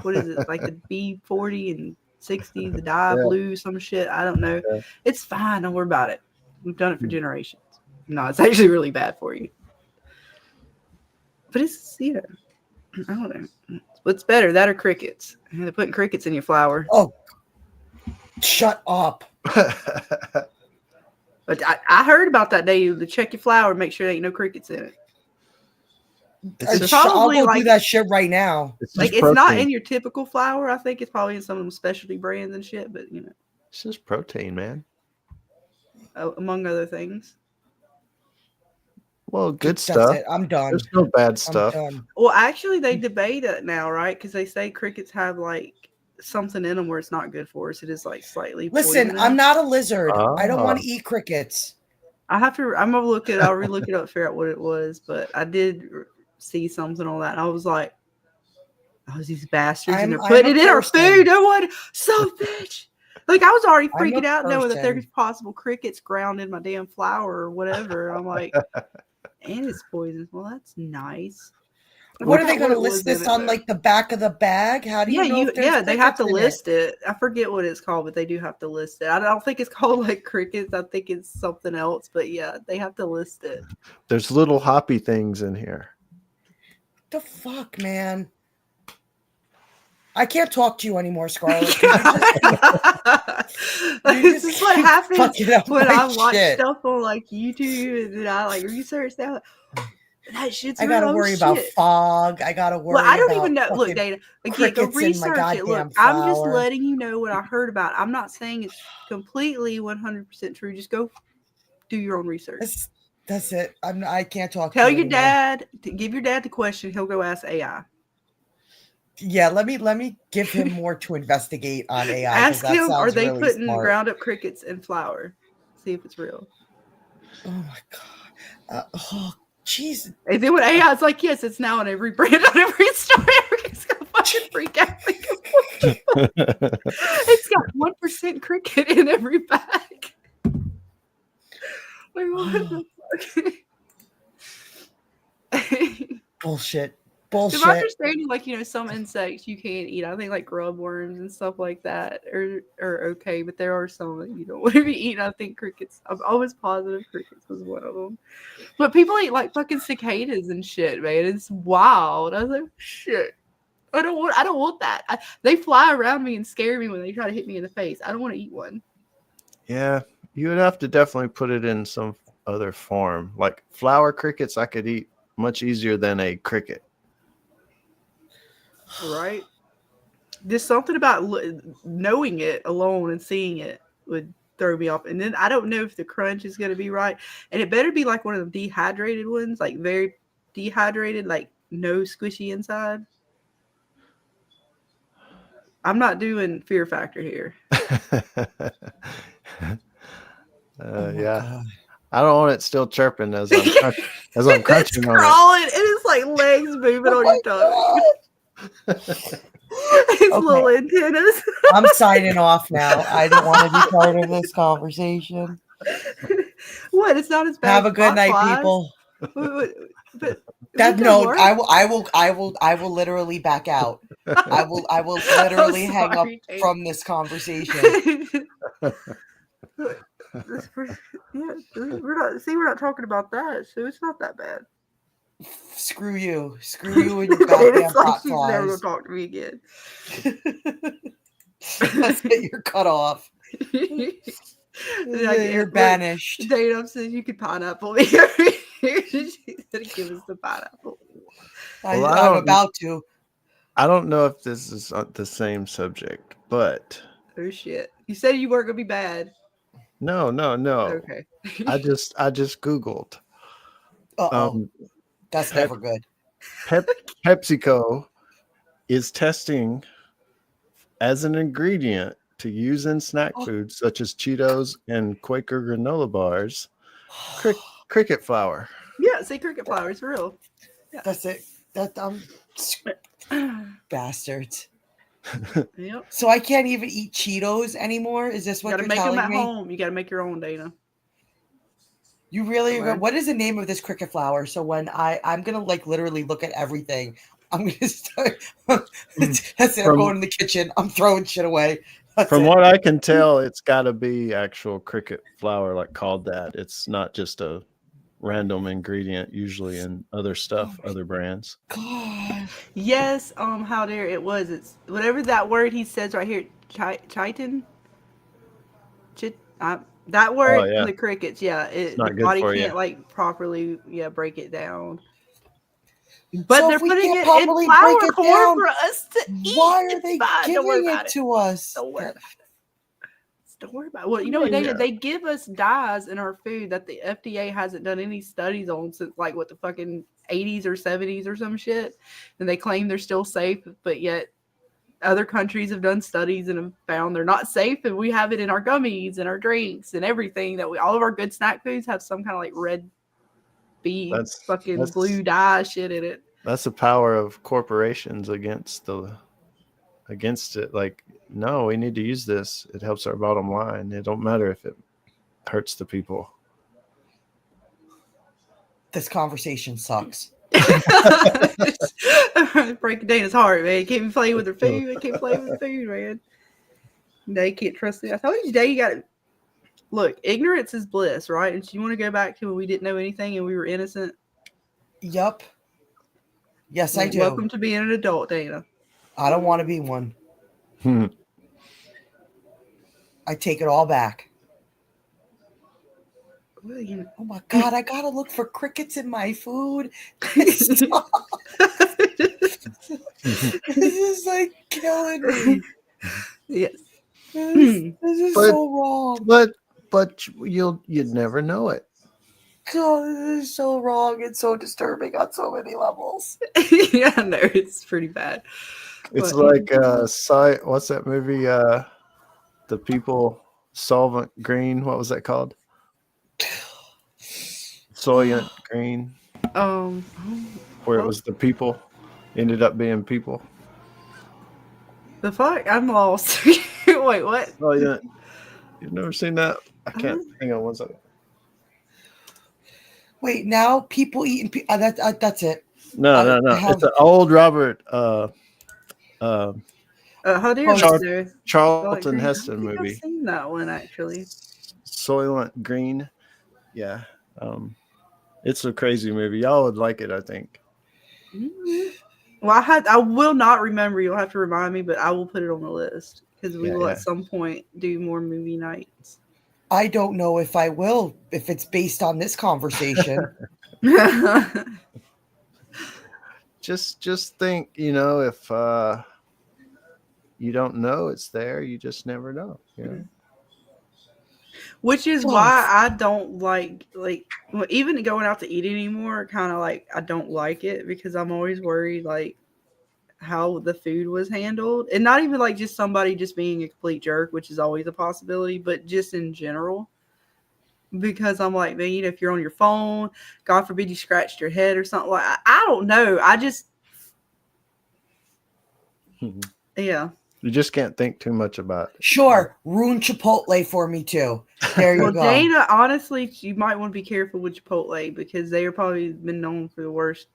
What is it? Like the B40 and 60, the dye blue, some shit. I don't know. Yeah. It's fine. Don't worry about it. We've done it for generations. No, it's actually really bad for you. But it's, I don't know. What's better, that or crickets? They're putting crickets in your flour. Oh, shut up. But I heard about that day to check your flour and make sure there ain't no crickets in it. I'll go do that shit right now. It's not in your typical flour. I think it's probably in some of them specialty brands and shit, but it's just protein, man. Among other things. Well, good stuff. I'm done. There's no bad stuff. Well, actually, they debate it now, right? Because they say crickets have like something in them where it's not good for us. It is like slightly. Listen, poisonous. I'm not a lizard. I don't want to eat crickets. I'm gonna look it. I'll relook it up, figure out what it was. But I did see something on that, and I was like, "Oh, these bastards!" And they're putting it in our food. No one, so bitch. Like I was already freaking out knowing that there's possible crickets ground in my damn flour or whatever. I'm like, and it's poison. Well, that's nice. What are they going to list this on, like the back of the bag? How do you know? They have to list it. I forget what it's called, but they do have to list it. I don't think it's called like crickets. I think it's something else. But yeah, they have to list it. There's little hoppy things in here. The fuck, man. I can't talk to you anymore, Scarlett. This is what happens fucking up when my I watch shit. stuff on like YouTube and then I like research that. That shit's I real. gotta worry about shit. fog. I gotta worry Well, I don't about even know. Look, fucking Dana, again, go crickets in my research it. Look, goddamn I'm just flower. letting you know what I heard about. I'm not saying it's completely 100% true. Just go do your own research. That's it. I can't talk Tell to you your anymore. dad, give your dad the question. He'll go ask AI. Yeah, let me give him more to investigate on AI. Ask that him, are sounds they really putting smart. ground up crickets in flour? See if it's real. Oh my god. Oh jeez. And then when AI is like, yes, it's now on every brand, on every store, everybody's gonna fucking freak out. Like, it's got 1% cricket in every bag. Like, what the fuck? Bullshit. If I'm understanding, like, some insects you can't eat. I think like grub worms and stuff like that are okay, but there are some that you don't want to be eating. I think crickets. I'm always positive crickets was one of them. But people eat like fucking cicadas and shit, man. It's wild. I was like, shit. I don't want that. They fly around me and scare me when they try to hit me in the face. I don't want to eat one. Yeah, you would have to definitely put it in some other form. Like flower crickets, I could eat much easier than a cricket. Right? There's something about knowing it alone and seeing it would throw me off. And then I don't know if the crunch is going to be right. And it better be like one of the dehydrated ones, like very dehydrated, like no squishy inside. I'm not doing Fear Factor here. Yeah. God. I don't want it still chirping as I'm crunching on it. Crawling, and it's like legs moving on your tongue. His little antennas. I'm signing off now. I don't want to be part of this conversation. What? It's not as bad. Have a good night, people. But I will literally back out. I will literally hang up from this conversation. We're not talking about that, so it's not that bad. Screw you and your goddamn it's like hot she's flies. never gonna talk to me again. Let's get your cut off. You're banished. Dana says you could pineapple me every year. She's gonna give us the pineapple. Well, I'm about to. I don't know if this is the same subject, but oh shit! You said you weren't gonna be bad. No. Okay. I just Googled. That's never good. PepsiCo is testing as an ingredient to use in snack foods such as Cheetos and Quaker granola bars, cricket flour. Yeah, see, cricket flour is real. Yeah. That's it. Bastards. Yep. So I can't even eat Cheetos anymore? Is this what you're telling me? You gotta make them at home. You gotta make your own, Dana. You really are. What is the name of this cricket flour? So when I'm gonna like literally look at everything, I'm gonna start. That's it. I'm going in the kitchen. I'm throwing shit away. From what I can tell, it's got to be actual cricket flour, like called that. It's not just a random ingredient, usually in other stuff, other brands. God. Yes. How dare it was? It's whatever that word he says right here. Chitin. That word, the crickets, the body can't like properly, break it down. But so they're putting it in flour corn for us to eat. Why are they giving it to us? Don't worry about it. Don't worry about it. Well, you know what, Dana? They give us dyes in our food that the FDA hasn't done any studies on since like what the fucking 80s or 70s or some shit. And they claim they're still safe, but yet other countries have done studies and have found they're not safe, and we have it in our gummies and our drinks and everything all of our good snack foods have some kind of like red bee blue dye shit in it. That's the power of corporations against it. Like, no, we need to use this. It helps our bottom line. It don't matter if it hurts the people. This conversation sucks. Breaking Dana's heart, man. Can't be playing with her food. I can't play with food, man. They can't trust it. I told you today you got to look. Ignorance is bliss, right? And you want to go back to when we didn't know anything and we were innocent. Yup. Yes, I do. Welcome to being an adult, Dana. I don't want to be one. I take it all back. Well, you know. Oh my God, I gotta look for crickets in my food. This is like killing me. Yes. This is But so wrong. but you'd never know it. God, this is so wrong. It's so disturbing on so many levels. Yeah, no, it's pretty bad. It's But- like what's that movie? The People, Solvent Green. What was that called? Soylent Green, where it was the people ended up being people. The fuck? I'm lost. Wait, what? Oh yeah, you've never seen that? I can't. Hang on one second. Wait, now people eating. That's it. No. It's an old Robert. How do you Charlton Heston I've movie. seen that one actually. Soylent Green. Yeah. It's a crazy movie. Y'all would like it, I think. Well, I will not remember. You'll have to remind me, but I will put it on the list because we will at some point do more movie nights. I don't know if I will, if it's based on this conversation. Just think, if you don't know it's there, you just never know. Which is why I don't like even going out to eat anymore. Kind of like I don't like it because I'm always worried like how the food was handled, and not even like just somebody just being a complete jerk, which is always a possibility, but just in general. Because I'm like, man, if you're on your phone, God forbid you scratched your head or something like I don't know. I just yeah. You just can't think too much about it. Sure, ruin Chipotle for me too. There you go. Dana, honestly, you might want to be careful with Chipotle because they are probably been known for the worst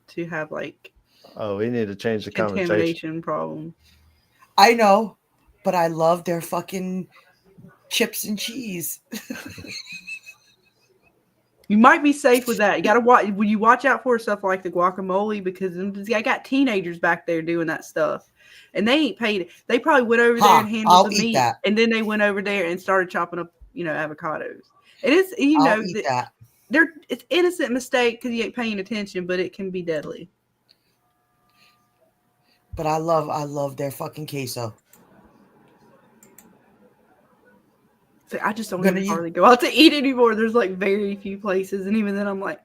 to have like. Oh, we need to change the contamination problem. I know, but I love their fucking chips and cheese. You might be safe with that. You gotta watch when you watch out for stuff like the guacamole because I got teenagers back there doing that stuff. And they ain't paid it. They probably went over there and handled the meat, and then they went over there and started chopping up, avocados. It is, it's innocent mistake because you ain't paying attention, but it can be deadly. But I love their fucking queso. So I just don't even hardly go out to eat anymore. There's like very few places, and even then I'm like,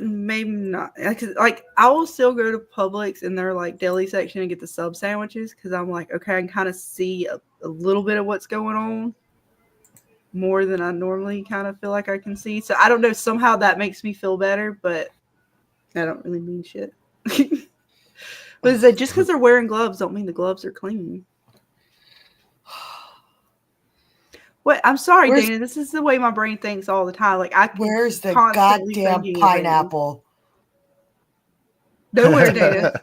maybe not. Like I will still go to Publix in their like deli section and get the sub sandwiches because I'm like, okay, I can kind of see a little bit of what's going on more than I normally kind of feel like I can see. So I don't know. Somehow that makes me feel better, but I don't really mean shit. But is that just because they're wearing gloves don't mean the gloves are clean? What? I'm sorry, Dana. This is the way my brain thinks all the time. Like where's the goddamn pineapple? Nowhere, Dana.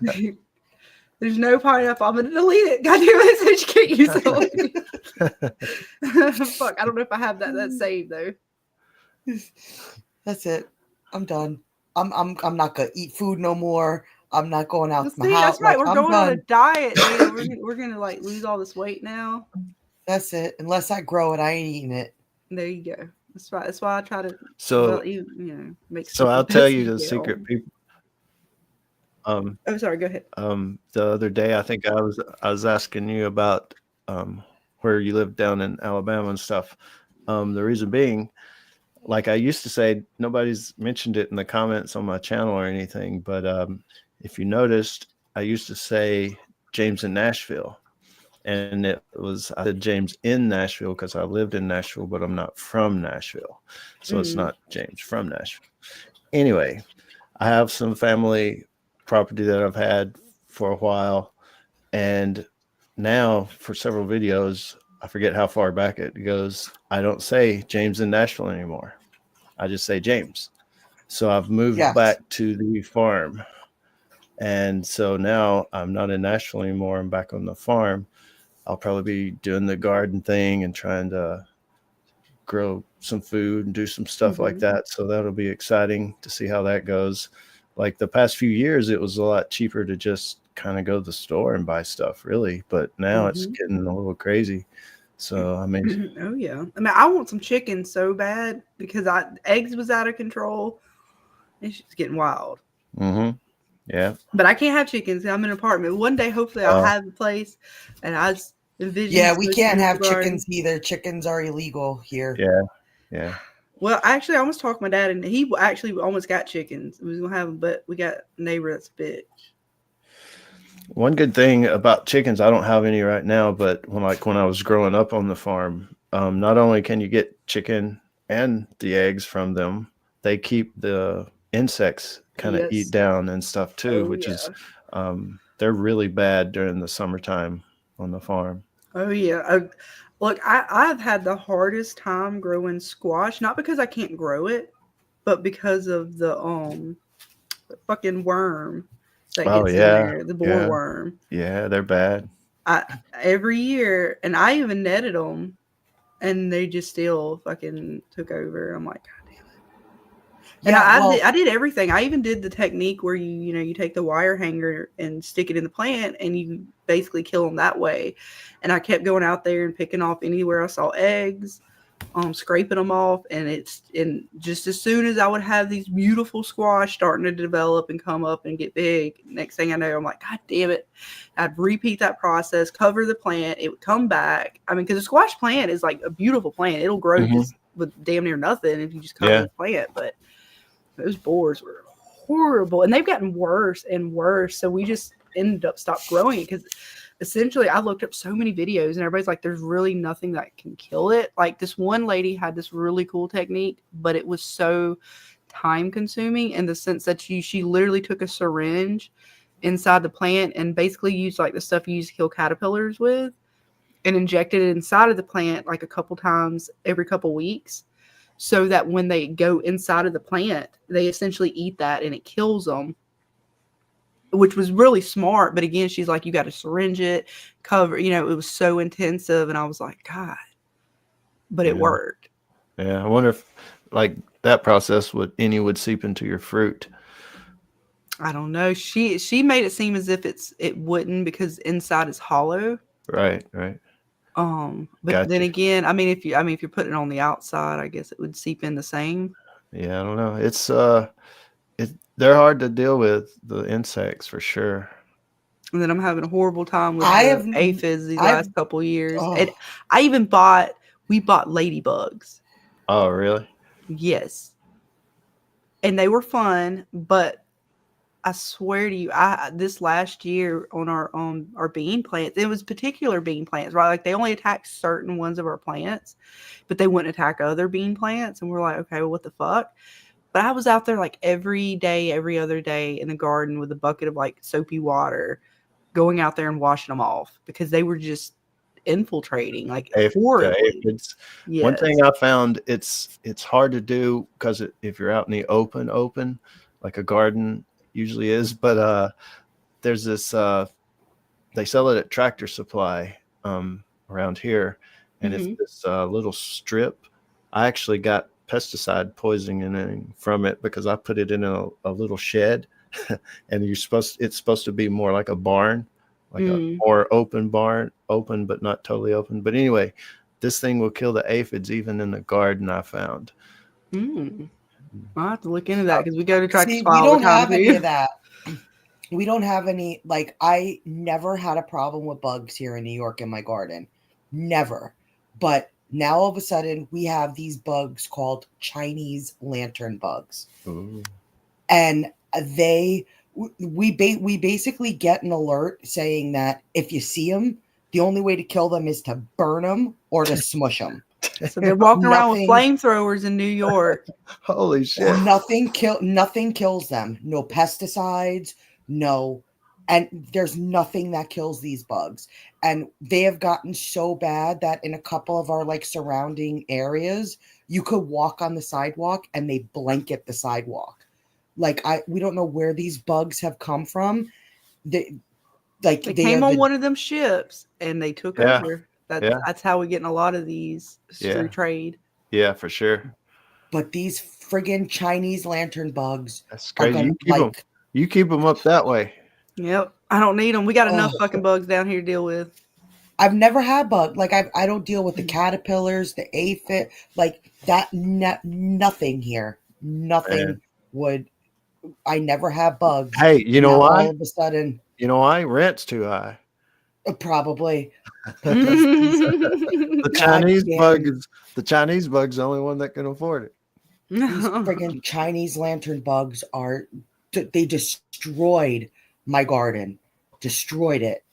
There's no pineapple. I'm gonna delete it. God damn it! So you can't use it. Fuck! I don't know if I have that saved though. That's it. I'm done. I'm not gonna eat food no more. I'm not going out my house. That's right. We're going on a diet, Dana. We're gonna like lose all this weight now. That's it. Unless I grow it, I ain't eating it. There you go. That's right. That's why I try to. So make. So I'll tell you the secret, people. I'm sorry. Go ahead. The other day, I think I was asking you about where you live down in Alabama and stuff. The reason being, like I used to say, nobody's mentioned it in the comments on my channel or anything. But if you noticed, I used to say James in Nashville. And I said James in Nashville because I lived in Nashville, but I'm not from Nashville. So it's not James from Nashville. Anyway, I have some family property that I've had for a while. And now for several videos, I forget how far back it goes, I don't say James in Nashville anymore. I just say James. So I've moved back to the farm. And so now I'm not in Nashville anymore. I'm back on the farm. I'll probably be doing the garden thing and trying to grow some food and do some stuff like that. So that'll be exciting to see how that goes. like the past few years, it was a lot cheaper to just kind of go to the store and buy stuff, really. But now it's getting a little crazy. So I mean, Oh yeah. I mean, I want some chicken so bad because eggs was out of control. It's just getting wild. Yeah. But I can't have chickens. I'm in an apartment. One day, hopefully, I'll have a place, and I just envision. Yeah, we can't smoking have garden. chickens either. Chickens are illegal here. Yeah. Well, actually, I almost talked to my dad, and he actually almost got chickens. We was gonna have them, but we got a neighbor that's a bitch. One good thing about chickens, I don't have any right now, but when I was growing up on the farm, not only can you get chicken and the eggs from them, they keep the insects kind of eat down and stuff too, which is they're really bad during the summertime on the farm. Oh yeah. Look, I've had the hardest time growing squash, not because I can't grow it, but because of the fucking worm that gets in there, the bollworm. Yeah, they're bad. Every year, and I even netted them, and they just still fucking took over. I'm like, God damn it. And I did everything. I even did the technique where you take the wire hanger and stick it in the plant, and you basically kill them that way. And I kept going out there and picking off anywhere I saw eggs, scraping them off, and just as soon as I would have these beautiful squash starting to develop and come up and get big, next thing I know, I'm like, God damn it. I'd repeat that process, cover the plant, it would come back. I mean, because a squash plant is like a beautiful plant. It'll grow just with damn near nothing if you just cover the plant. But those boars were horrible, and they've gotten worse and worse. So we just ended up stopped growing it because essentially I looked up so many videos and everybody's like, there's really nothing that can kill it. Like this one lady had this really cool technique, but it was so time consuming in the sense that she literally took a syringe inside the plant and basically used like the stuff you use to kill caterpillars with and injected it inside of the plant like a couple times every couple weeks, so that when they go inside of the plant, they essentially eat that and it kills them, which was really smart. But again, she's like, you got to syringe it, cover, it was so intensive. And I was like, God, but it worked. Yeah. I wonder if like that process would seep into your fruit. I don't know. She made it seem as if it wouldn't because inside is hollow. Right. But Gotcha. then again, I mean, if you're putting it on the outside, I guess it would seep in the same. Yeah, I don't know. It's they're hard to deal with, the insects, for sure. And then I'm having a horrible time with the aphids these last couple of years. Oh. And we bought ladybugs. Oh, really? Yes. And they were fun, but I swear to you, this last year on our bean plants, it was particular bean plants, right? Like they only attacked certain ones of our plants, but they wouldn't attack other bean plants. And we're like, okay, well, what the fuck? But I was out there like every day, every other day in the garden with a bucket of like soapy water, going out there and washing them off because they were just infiltrating like horribly. Yes. One thing I found, it's hard to do because if you're out in the open, like a garden usually is, but there's this they sell it at Tractor Supply around here, and it's this little strip. I actually got pesticide poisoning from it because I put it in a little shed, and it's supposed to be more like a barn, like a more open barn, open but not totally open. But anyway, this thing will kill the aphids even in the garden, I found. I'll have to look into that because we go to Tractor Supply. We don't have any of that. We don't have any, like, I never had a problem with bugs here in New York in my garden. Never. But now all of a sudden we have these bugs called Chinese lantern bugs. Ooh. And we basically get an alert saying that if you see them, the only way to kill them is to burn them or to smush them. So they're walking around with flamethrowers in New York. Holy shit. Nothing kills them. No pesticides, no. And there's nothing that kills these bugs. And they have gotten so bad that in a couple of our like surrounding areas, you could walk on the sidewalk and they blanket the sidewalk. Like we don't know where these bugs have come from. They came on one of them ships and they took over. That's how we're getting a lot of these through trade. Yeah, for sure. but these friggin' Chinese lantern bugs That's are crazy. gonna You keep them up that way. Yep. I don't need them. We got enough Oh. fucking bugs down here to deal with. I've never had bug. Like I don't deal with the caterpillars, the aphid, like that. Nothing here. Nothing Man. would. I never have bugs. Hey, you know Now why? all of a sudden, You know why? Rent's too high. probably. The God Chinese damn. the Chinese bug's the only one that can afford it. These friggin' Chinese lantern bugs are. They destroyed my garden. Destroyed it.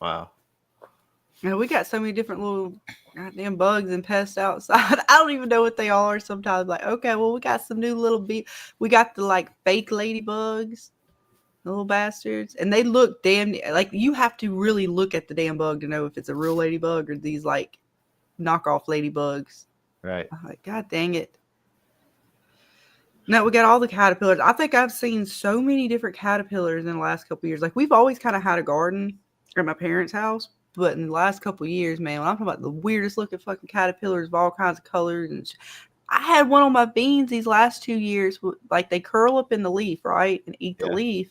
Wow. Yeah, we got so many different little goddamn bugs and pests outside. I don't even know what they are sometimes. Like, okay, well, we got some new little we got the like fake ladybugs, the little bastards, and they look damn like you have to really look at the damn bug to know if it's a real ladybug or these like knockoff ladybugs. Right. I'm like, God dang it. No, we got all the caterpillars. I think I've seen so many different caterpillars in the last couple of years. Like we've always kind of had a garden at my parents' house, but in the last couple of years, man, when I'm talking about the weirdest looking fucking caterpillars of all kinds of colors, and I had one on my beans these last 2 years. Like they curl up in the leaf, right, and eat the leaf.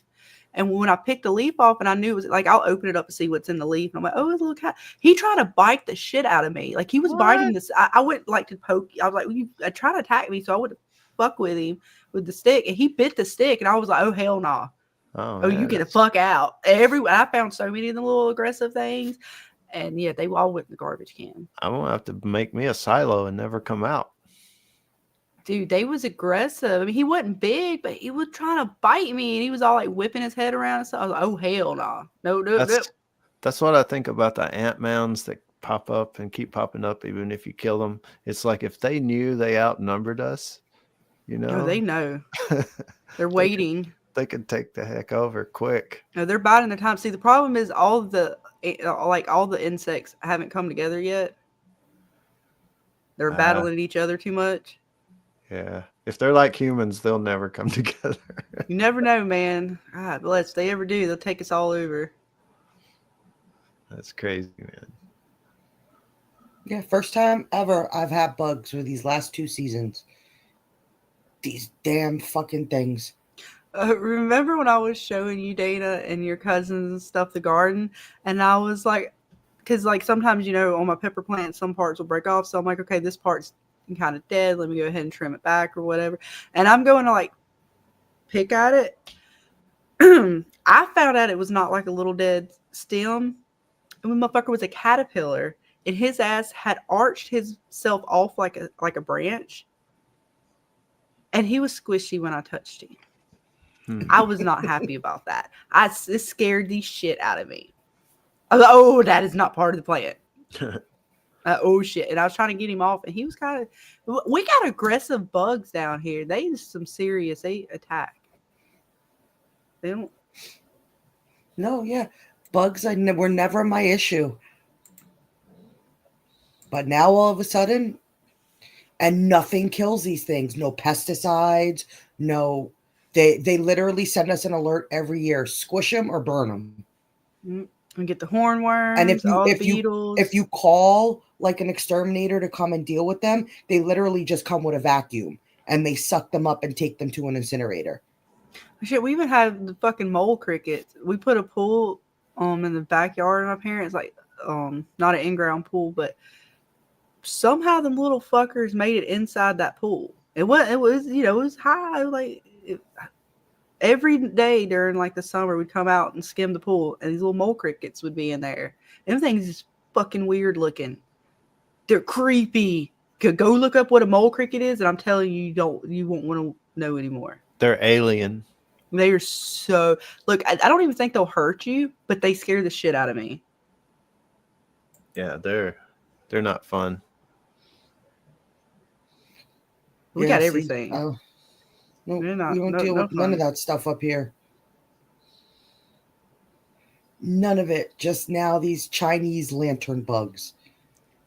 And when I picked the leaf off, and I knew it was like I'll open it up and see what's in the leaf, and I'm like, oh, it's a little cat. He tried to bite the shit out of me. Like he was biting this. I went like to poke. I was like, I tried to attack me, so I would fuck with him with the stick, and he bit the stick, and I was like, oh hell no. Nah. Oh, you get the fuck out. I found so many of the little aggressive things, and yeah, they all went in the garbage can. I'm gonna have to make me a silo and never come out. Dude, they was aggressive. I mean, he wasn't big, but he was trying to bite me, and he was all like whipping his head around and stuff. I was like, oh hell no. No. That's what I think about the ant mounds that pop up and keep popping up even if you kill them. It's like if they knew they outnumbered us, you know. Oh, they know. They're waiting. They could take the heck over quick. No, they're biding their time. See, the problem is all the insects haven't come together yet. They're battling each other too much. Yeah. If they're like humans, they'll never come together. You never know, man. God bless. If they ever do, they'll take us all over. That's crazy, man. Yeah, first time ever I've had bugs with these last 2 seasons. These damn fucking things. Remember when I was showing you, Dana, and your cousins and stuff, the garden, and I was like, because like sometimes, you know, on my pepper plant, some parts will break off. So I'm like, okay, this part's kind of dead. Let me go ahead and trim it back or whatever. And I'm going to like pick at it. I found out it was not like a little dead stem. And the motherfucker was a caterpillar, and his ass had arched himself off like a branch. And he was squishy when I touched him. I was not happy about that. It scared the shit out of me. I was like, oh, that is not part of the plant. Oh shit. And I was trying to get him off, and he was kind of, we got aggressive bugs down here. They attack. They don't. No, yeah. Bugs were never my issue. But now all of a sudden, and nothing kills these things. No pesticides, no. They literally send us an alert every year. Squish them or burn them. And get the hornworms, and beetles. If you call like an exterminator to come and deal with them, they literally just come with a vacuum and they suck them up and take them to an incinerator. Shit, we even have the fucking mole crickets. We put a pool in the backyard of my parents, like not an in-ground pool, but somehow them little fuckers made it inside that pool. It was high. Every day during like the summer, we'd come out and skim the pool, and these little mole crickets would be in there. Everything's just fucking weird looking. They're creepy. Go look up what a mole cricket is, and I'm telling you, you won't want to know anymore. They're alien. They are so. Look, I don't even think they'll hurt you, but they scare the shit out of me. Yeah, they're not fun. We got everything. No, we don't deal with none of that stuff up here. None of it. Just now these Chinese lantern bugs.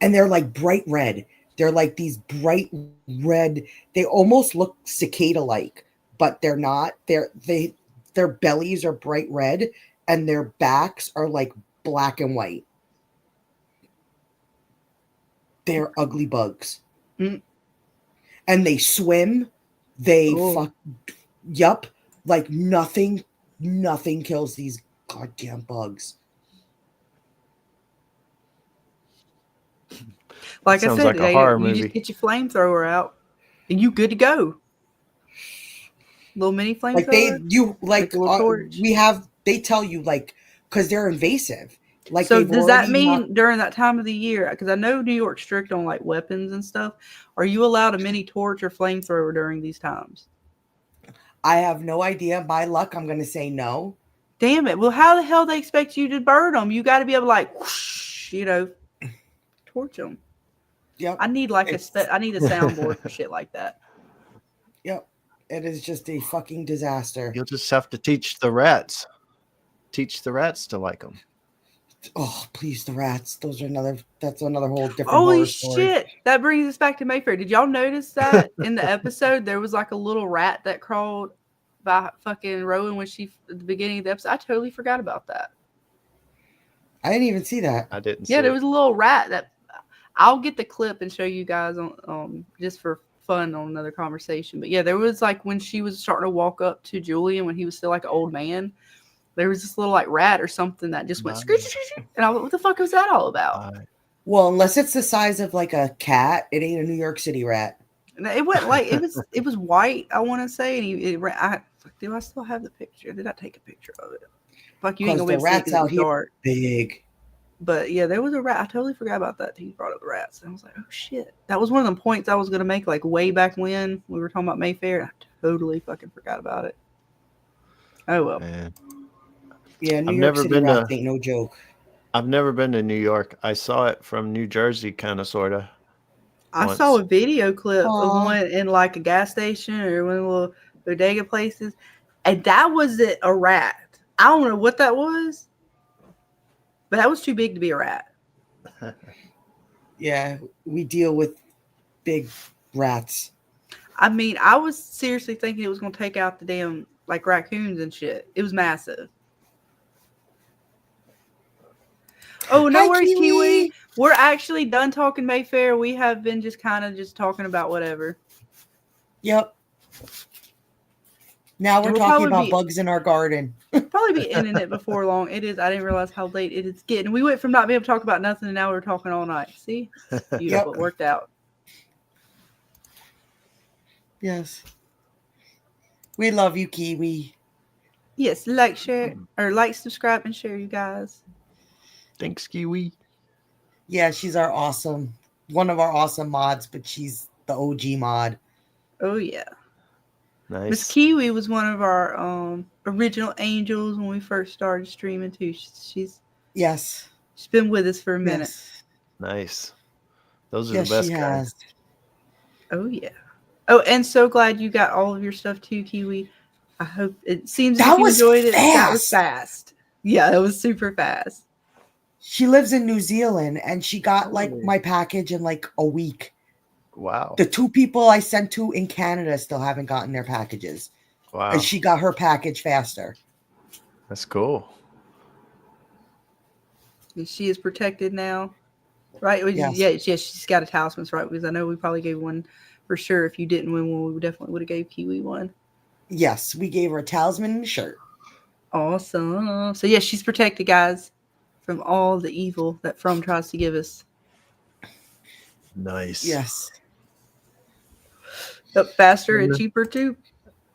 And they're like bright red. They're like these bright red. They almost look cicada-like, but they're not. Their bellies are bright red, and their backs are like black and white. They're ugly bugs. and they swim. They Oh. yup, like nothing kills these goddamn bugs. Like I Sounds said, like a horror you movie. just get your flamethrower out, and you good to go. Little mini Like flamethrower. A little torch. they tell you like because they're invasive. Like So they've does that already mean during that time of the year? Because I know New York's strict on like weapons and stuff. Are you allowed a mini torch or flamethrower during these times? I have no idea. By luck, I'm gonna say no. Damn it! Well, how the hell they expect you to burn them? You got to be able to like, whoosh, torch them. Yep. I need like I need a soundboard for shit like that. Yep. It is just a fucking disaster. You'll just have to teach the rats. Teach the rats to like them. Oh, please, the rats. That's another whole different Holy horror story. shit! That brings us back to Mayfair. Did y'all notice that in the episode there was like a little rat that crawled by fucking Rowan at the beginning of the episode? I totally forgot about that. I didn't even see that. I didn't see Yeah, there it. was a little rat that I'll get the clip and show you guys on just for fun on another conversation. But yeah, there was like when she was starting to walk up to Julien when he was still like an old man, there was this little like rat or something that just went screech, and I was like, what the fuck was that all about? Well, unless it's the size of like a cat, it ain't a New York City rat. And it went like it was white, I want to say, and do I still have the picture? Did I take a picture of it? Fuck, you ain't gonna be able to see it 'cause out it's here dark. big. But yeah, there was a rat. I totally forgot about that. He brought up the rats. And I was like, oh shit. That was one of the points I was going to make like way back when we were talking about Mayfair. I totally fucking forgot about it. Oh well. Man. Yeah, New York City rats ain't no joke. I've never been to New York. I saw it from New Jersey, kind of, sort of. I saw a video clip of one in like a gas station or one of the little bodega places. And that wasn't a rat. I don't know what that was. But that was too big to be a rat. Yeah, we deal with big rats. I mean, I was seriously thinking it was going to take out the damn, like, raccoons and shit. It was massive. Oh, no worries, Kiwi. We're actually done talking Mayfair. We have been just kind of just talking about whatever. Yep. Now we're talking about bugs in our garden. Probably be ending it before long. It is. I didn't realize how late it is getting. We went from not being able to talk about nothing, and now we're talking all night. See? Beautiful. It worked out. Yes. We love you, Kiwi. Yes, like, share, or like, subscribe, and share, you guys. Thanks, Kiwi. Yeah, she's one of our awesome mods, but she's the OG mod. Oh, yeah. Nice. Miss Kiwi was one of our original angels when we first started streaming too. She's been with us for a minute. Yes. Nice. Those are the best guys. Oh yeah. Oh, and so glad you got all of your stuff too, Kiwi. I hope it seems that you enjoyed it. That was fast. Yeah, it was super fast. She lives in New Zealand and she got like my package in like a week. Wow. The 2 people I sent to in Canada still haven't gotten their packages. Wow. And she got her package faster. That's cool. And she is protected now, right? Yes. Yeah, she's got a talisman, right? Because I know we probably gave one for sure. If you didn't win one, we definitely would have gave Kiwi one. Yes, we gave her a talisman and a shirt. Awesome. So yeah, she's protected, guys, from all the evil that From tries to give us. Nice. Yes. Up faster and cheaper too.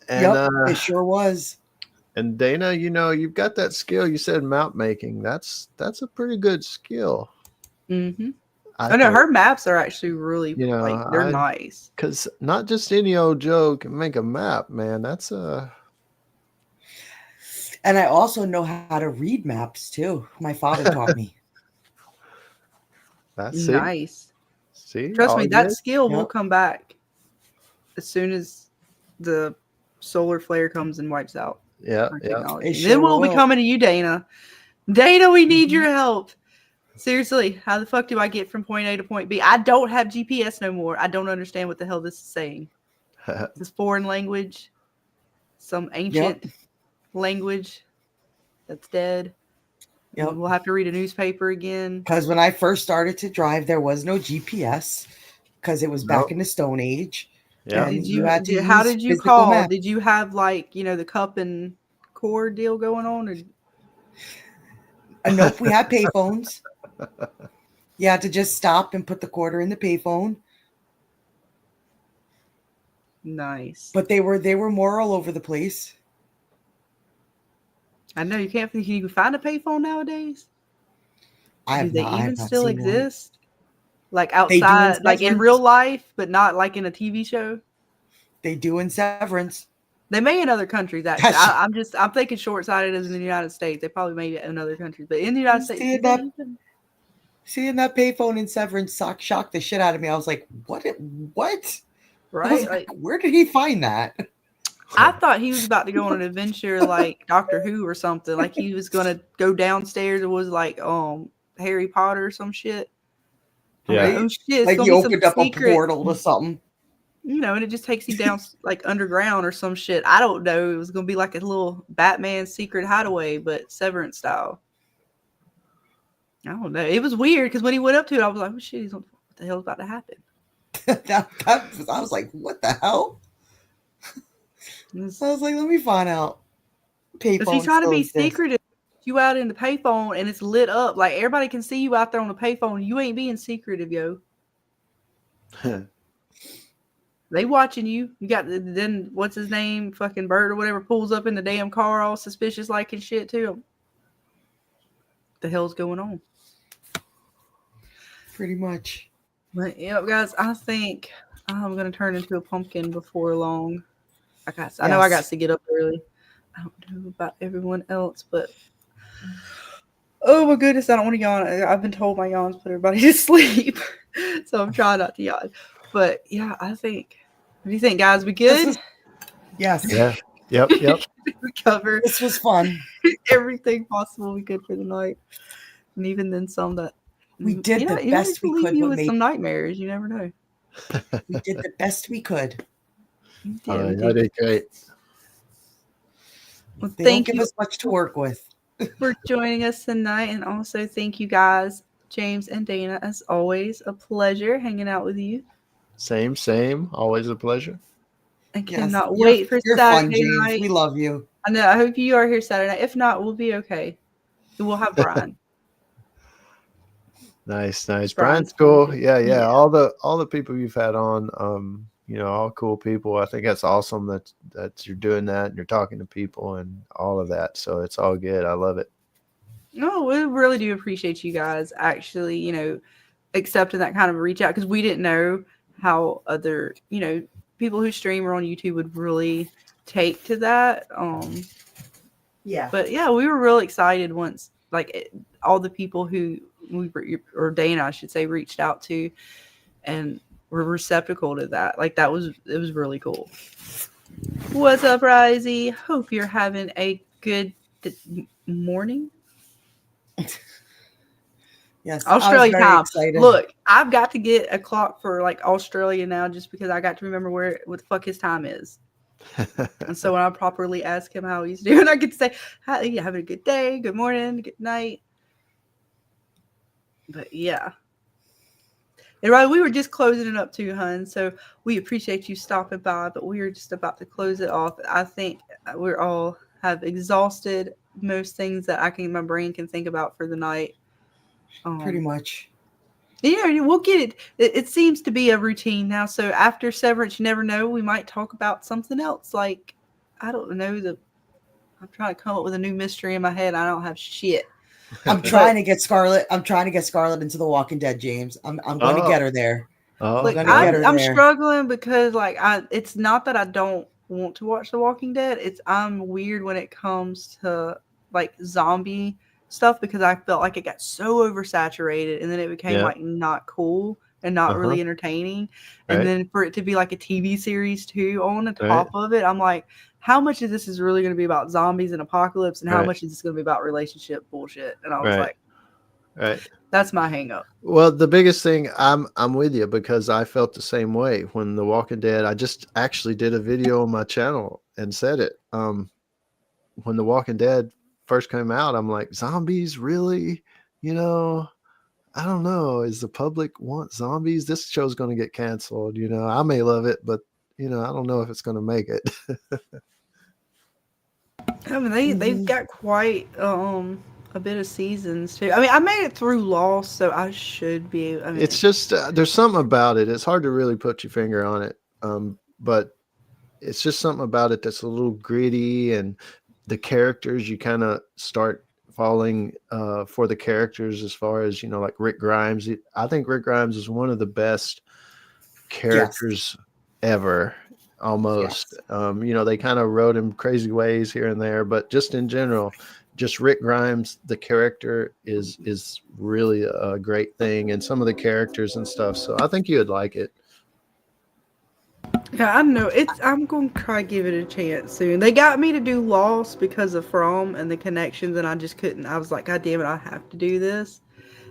And, it sure was. And Dana, you've got that skill. You said map making. That's a pretty good skill. Mm-hmm. I know her maps are actually really they're nice. Because not just any old Joe can make a map, man. That's a. And I also know how to read maps too. My father taught me. That's nice. See, trust me, that skill will come back as soon as the solar flare comes and wipes out. Yeah. Then we'll be coming to you, Dana. Dana, we need your help. Seriously, how the fuck do I get from point A to point B? I don't have GPS no more. I don't understand what the hell this is saying. This foreign language, some ancient language that's dead. Yep. We'll have to read a newspaper again. Because when I first started to drive, there was no GPS because it was back in the Stone Age. Yeah. And Did you you? had to How use did you physical call? math. Did you have like the cup and cord deal going on? Or Nope, we had payphones. You had to just stop and put the quarter in the payphone. nice. But they were more all over the place. I know you can't. Can you find a payphone nowadays? I Do they I even have not still seen one. exist? Like They do in outside, like in Severance. real life, but not like in a TV show. They do in Severance. They may in other countries actually. Gosh, I'm thinking short sighted as in the United States. They probably made it in other countries, but in the United States, do seeing they that even? seeing that payphone in Severance shocked the shit out of me. I was like, what? What? I was Right? like, Like where did he find that? I thought he was about to go on an adventure like Doctor Who or something. Like he was gonna go downstairs. It was like Harry Potter or some shit. I'm like, Yeah. oh shit, it's Like gonna he be some opened up a secret, portal to something. and it just takes you down like underground or some shit. I don't know. It was gonna be like a little Batman secret hideaway, but Severance style. I don't know. It was weird because when he went up to it, I was like, oh shit, what the hell's about to happen? I was like, what the hell? I was like, let me find out. If he's Payphone trying to still be exists. secretive, you out in the payphone and it's lit up, like everybody can see you out there on the payphone. You ain't being secretive, yo. They watching you. You got then what's his name, fucking Bert or whatever, pulls up in the damn car all suspicious like and shit too. What the hell's going on? Pretty much. But guys, I think I'm gonna turn into a pumpkin before long. I know I got to get up early. I don't know about everyone else, but oh my goodness, I don't want to yawn. I've been told my yawns put everybody to sleep, so I'm trying not to yawn. But yeah, I think. What do you think, guys? We good? Yes. Yeah. Yep. Yep. We cover This was fun. everything possible we could for the night, and even then some that We did the you best we leave could. you What with made some nightmares. You never know. we did the best we could. Yeah, we That did. is great. Well, They don't thank give you us much to work with. for joining us tonight, and also thank you guys, James and Dana. As always, a pleasure hanging out with you. Same. Always a pleasure. I Yes, cannot wait for you're fun, Saturday James. night. We love you. I know. I hope you are here Saturday night. If not, we'll be okay. We'll have Brian. Nice. Brian's Brian's cool. fun. Yeah. Yeah. All the people you've had on, all cool people. I think that's awesome that you're doing that and you're talking to people and all of that. So it's all good. I love it. No, we really do appreciate you guys actually, accepting that kind of reach out because we didn't know how other, people who stream or on YouTube would really take to that. Yeah. But yeah, we were real excited once all the people who or Dana, I should say, reached out to and were receptacle to that. Like it was really cool. What's up, Risey? Hope you're having a good morning. Yes. Australia I was very time. excited. Look, I've got to get a clock for Australia now just because I got to remember what the fuck his time is. And so when I properly ask him how he's doing, I get to say, you having a good day, good morning, good night. But yeah. And right, we were just closing it up too, hun. So we appreciate you stopping by, but we are just about to close it off. I think we're all have exhausted most things that my brain can think about for the night. Pretty much. Yeah, we'll get it. It seems to be a routine now. So after Severance, you never know. We might talk about something else. Like, I don't know. I'm trying to come up with a new mystery in my head. I don't have shit. I'm trying to get Scarlett. I'm trying to get Scarlett into The Walking Dead, James. I'm going to get her there. I'm struggling because it's not that I don't want to watch The Walking Dead. I'm weird when it comes to zombie stuff because I felt like it got so oversaturated and then it became not cool and not really entertaining. And then for it to be like a TV series too on the top of it, I'm like, how much of this is really going to be about zombies and apocalypse and how much is this going to be about relationship bullshit? And I was like, that's my hang up. Well, the biggest thing, I'm with you because I felt the same way when The Walking Dead. I just actually did a video on my channel and said it. When The Walking Dead first came out, I'm like, zombies, really? I don't know. Is the public want zombies? This show's going to get canceled. I may love it, but I don't know if it's going to make it. I mean, they've got quite a bit of seasons too. I mean, I made it through Lost, so I should be. I mean, It's just there's something about it. It's hard to really put your finger on it, but it's just something about it that's a little gritty, and the characters, you kind of start falling for the characters as far as like Rick Grimes. I think Rick Grimes is one of the best characters ever. Almost. They kind of wrote him crazy ways here and there, but just in general, just Rick Grimes, the character is really a great thing, and some of the characters and stuff. So I think you would like it. yeah, I know I'm going to try to give it a chance soon. They got me to do Lost because of From and the connections, and I just couldn't. I was like, God damn it, I have to do this.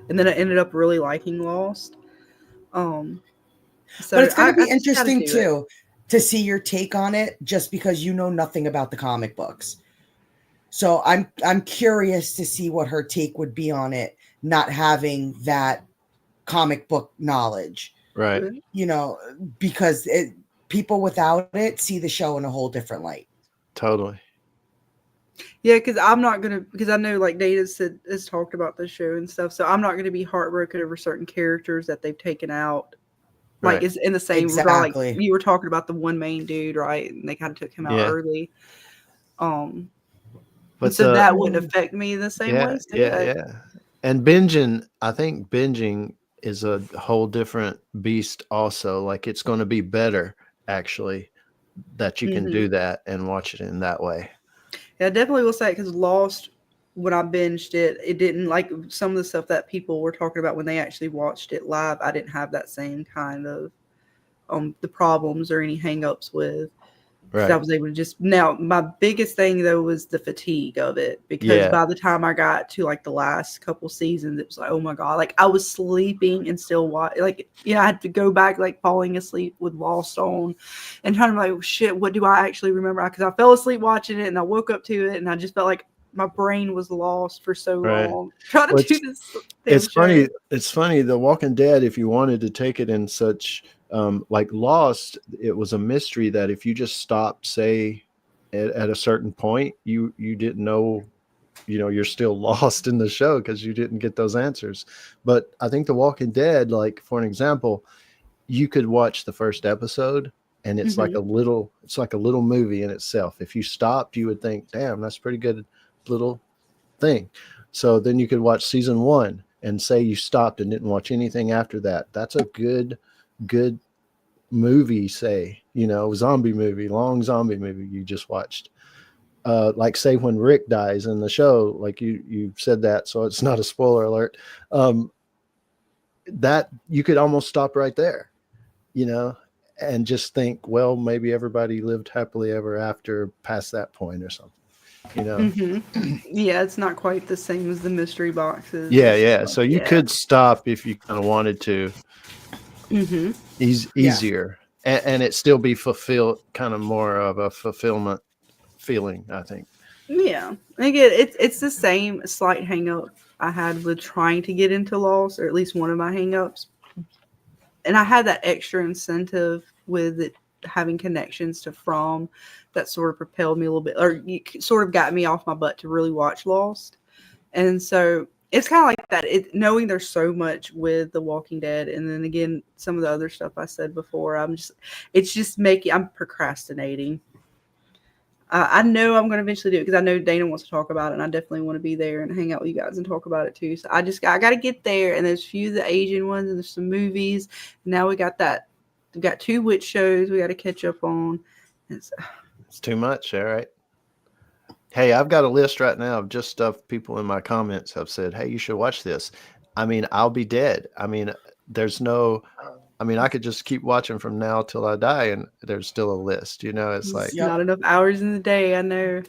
And then I ended up really liking Lost. So but it's going to be I just gotta interesting do too to see your take on it, just because you know nothing about the comic books. So I'm curious to see what her take would be on it, not having that comic book knowledge. Right. Because people without it see the show in a whole different light. Totally. Yeah, because I'm not gonna, because I know like Dana has talked about the show and stuff, so I'm not gonna be heartbroken over certain characters that they've taken out. Like it's in the same regard, like you were talking about the one main dude, right? And they kind of took him out early. But so that wouldn't affect me the same way. So yeah. And binging, I think binging is a whole different beast also. Like it's going to be better actually that you can do that and watch it in that way. Yeah, I definitely will say it, because Lost, when I binged it, it didn't, like some of the stuff that people were talking about when they actually watched it live, I didn't have that same kind of the problems or any hang-ups with. Right. I was able to just, now my biggest thing though was the fatigue of it, because by the time I got to like the last couple seasons, it was like, oh my God, like I was sleeping and still watch, like, I had to go back, like falling asleep with Lost on and trying to be like, shit, what do I actually remember? Because I fell asleep watching it and I woke up to it and I just felt like my brain was lost for so long trying to do this. It's funny. It's funny. The Walking Dead, if you wanted to take it in such, like Lost, it was a mystery that if you just stopped, say, at a certain point, you didn't know, you're still lost in the show because you didn't get those answers. But I think The Walking Dead, like for an example, you could watch the first episode and it's like a little movie in itself. If you stopped, you would think, damn, that's pretty good little thing. So then you could watch season 1 and say you stopped and didn't watch anything after that. That's a good movie, say, zombie movie, long zombie movie you just watched. Like say when Rick dies in the show, like you said that, so it's not a spoiler alert. That you could almost stop right there, and just think, well, maybe everybody lived happily ever after past that point or something. Yeah, it's not quite the same as the mystery boxes. Yeah. So you could stop if you kind of wanted to. Easier, and it still be fulfilled, kind of more of a fulfillment feeling, I think. Yeah, again, it's the same slight hang up I had with trying to get into Lost, or at least one of my hang ups. And I had that extra incentive with it having connections to From that sort of propelled me a little bit, or sort of got me off my butt to really watch Lost. And so it's kind of like that, knowing there's so much with The Walking Dead, and then again some of the other stuff I said before, I'm procrastinating. I know I'm going to eventually do it because I know Dana wants to talk about it, and I definitely want to be there and hang out with you guys and talk about it too. So I got to get there, and there's a few of the Asian ones, and there's some movies. Now we got 2 witch shows we got to catch up on. It's too much. All right. Hey, I've got a list right now of just stuff people in my comments have said, hey, you should watch this. I mean, I'll be dead. I mean, I could just keep watching from now till I die, and there's still a list. It's like not enough hours in the day. I know.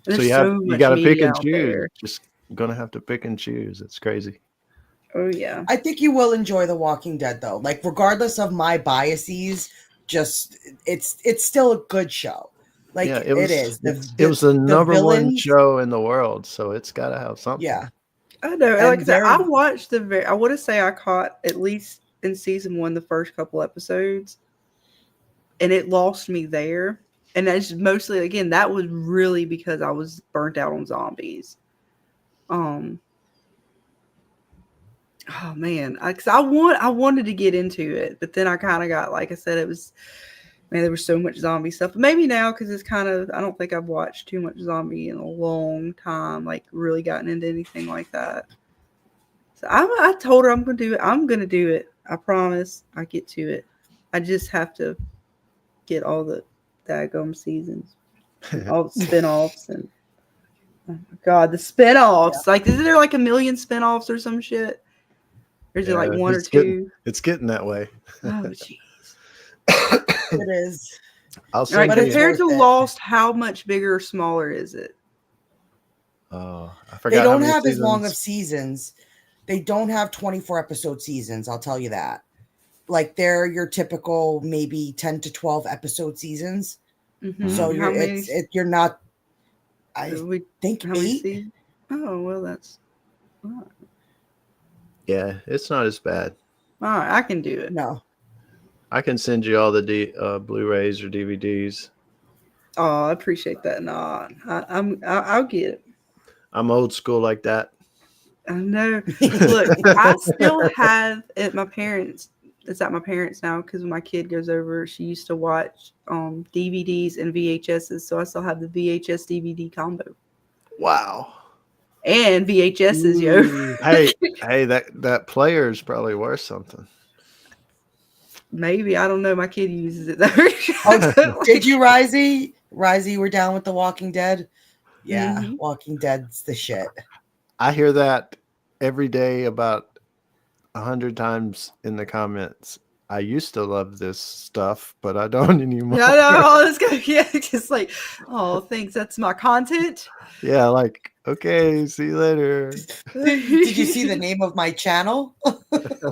So you got to pick and choose. Just gonna have to pick and choose. It's crazy. Oh yeah. I think you will enjoy The Walking Dead though. Like regardless of my biases, just it's still a good show. Like it was the number 1 show in the world, so it's got to have something. Yeah. I know. Like I said, I watched I want to say I caught at least in season 1 the first couple episodes, and it lost me there. And that's mostly, again, that was really because I was burnt out on zombies. Oh man, because I wanted to get into it, but then I kind of got, like I said, it was, man, there was so much zombie stuff. But maybe now, because it's kind of, I don't think I've watched too much zombie in a long time, like really gotten into anything like that. So I told her I'm gonna do it. I'm gonna do it. I promise. I get to it. I just have to get all the daggum seasons, all the spinoffs, and oh my god, the spinoffs! Like, isn't there like a million spinoffs or some shit? Or is it like one or two? It's getting that way. Oh jeez. It is. I'll All send right, you. compared to worth it. Lost, how much bigger or smaller is it? Oh, I They forgot. How don't many have as long of seasons. seasons. They don't have 24 episode seasons. I'll tell you that. Like, they're your typical maybe 10 to 12 episode seasons. Mm-hmm. So you're not. I think how many 8. seasons? Oh well, that's Yeah, it's not as bad. all right. I can do it. No. I can send you all the Blu-rays or DVDs. Oh, I appreciate that. No, I'll get it. I'm old school like that. I know. Look, I still have at my parents. It's at my parents now because when my kid goes over, she used to watch DVDs and VHSs. So I still have the VHS DVD combo Wow. and VHSs, yo. Hey, that player is probably worth something. Maybe, I don't know. My kid uses it though. Did you, Risey? Risey, we're down with The Walking Dead. Yeah, Mhm. Walking Dead's the shit. I hear that every day about 100 times in the comments. I used to love this stuff, but I don't anymore. Yeah, I know. Oh, this guy, yeah, just like, oh, thanks. That's my content. Yeah, like, okay, see you later. Did you see the name of my channel?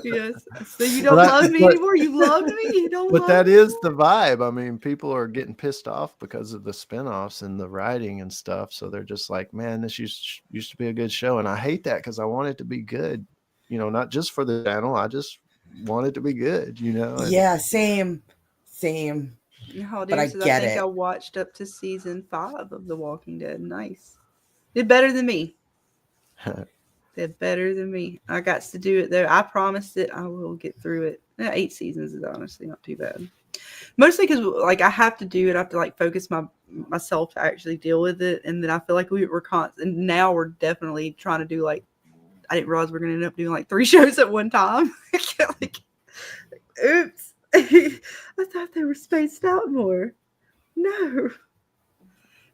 Yes. So you don't But love me anymore? You loved me? You don't But love that me is anymore? the vibe. I mean, people are getting pissed off because of the spinoffs and the writing and stuff. So they're just like, man, this used to be a good show. And I hate that because I want it to be good, not just for the channel. I just want it to be good, And Yeah, same. Oh, But I dude, get think it. I watched up to season 5 of The Walking Dead. Nice. Did better than me. Did better than me. I got to do it though. I promised it. I will get through it. 8 seasons is honestly not too bad. Mostly because like I have to do it. I have to like focus myself to actually deal with it, and then I feel like we're constant. And now we're definitely trying to do like. I didn't realize we're going to end up doing like 3 shows at one time. like, oops. I thought they were spaced out more. No.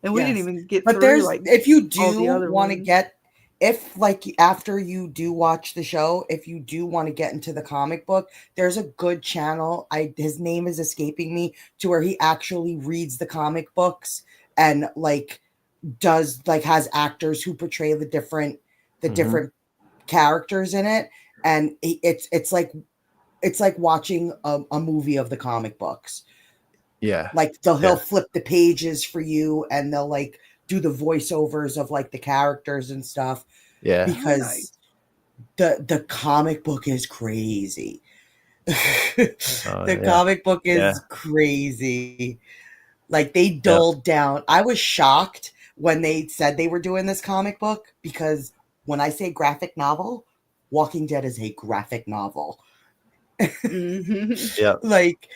And we didn't even get But through there's like if you all the do other want to ones. get if like after you do watch the show, if you do want to get into the comic book, there's a good channel. His name is escaping me, to where he actually reads the comic books and like does like has actors who portray the different characters in it, and it's like watching a movie of the comic books. Yeah. Like he'll flip the pages for you, and they'll like do the voiceovers of like the characters and stuff. Yeah. Because the comic book is crazy. The comic book is crazy. Like they dulled down. I was shocked when they said they were doing this comic book, because when I say graphic novel, Walking Dead is a graphic novel. Mm-hmm. Like,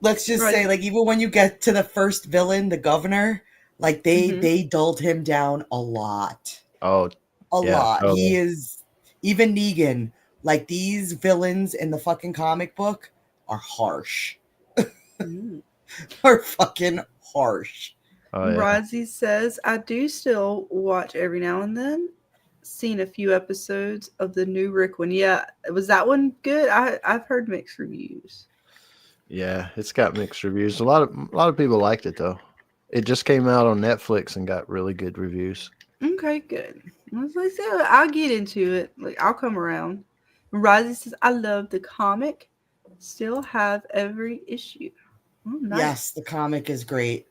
let's just say, like, even when you get to the first villain, the governor, like they dulled him down a lot. Oh, a lot. Totally. He is, even Negan, like these villains in the fucking comic book are harsh. Are fucking harsh. Oh, yeah. Rozzy says, I do still watch every now and then. Seen a few episodes of the new Rick one. Yeah, was that one good? I've heard mixed reviews. Yeah, it's got mixed reviews. A lot of people liked it though. It just came out on Netflix and got really good reviews. Okay, good. I was like, so I'll get into it. Like, I'll come around. Rozzy says, I love the comic. Still have every issue. Oh, nice. Yes, the comic is great.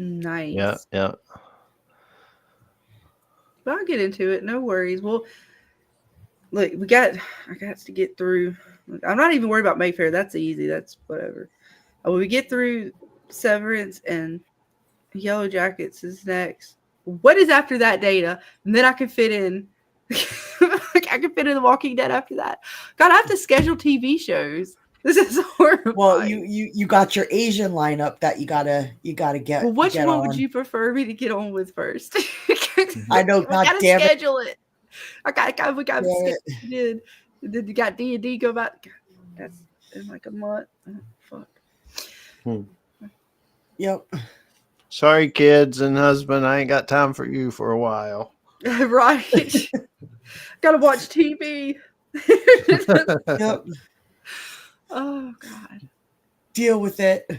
Nice. Yeah. But I'll get into it. No worries. Well, look, I got to get through I'm not even worried about Mayfair. That's easy. That's whatever. When we get through Severance and Yellow Jackets is next. What is after that, Data? And then I can fit in. I can fit in The Walking Dead after that. God, I have to schedule TV shows. This is horrible. Well, you got your Asian lineup that you gotta get. Well, which get one on. would you prefer me to get on with first? I know. We God gotta damn it. schedule it. We got scheduled. Then you got D&D go back. God, that's in like a month. Oh, fuck. Yep. Sorry, kids and husband. I ain't got time for you for a while. Right. Gotta watch TV. Yep. Oh God. Deal with it.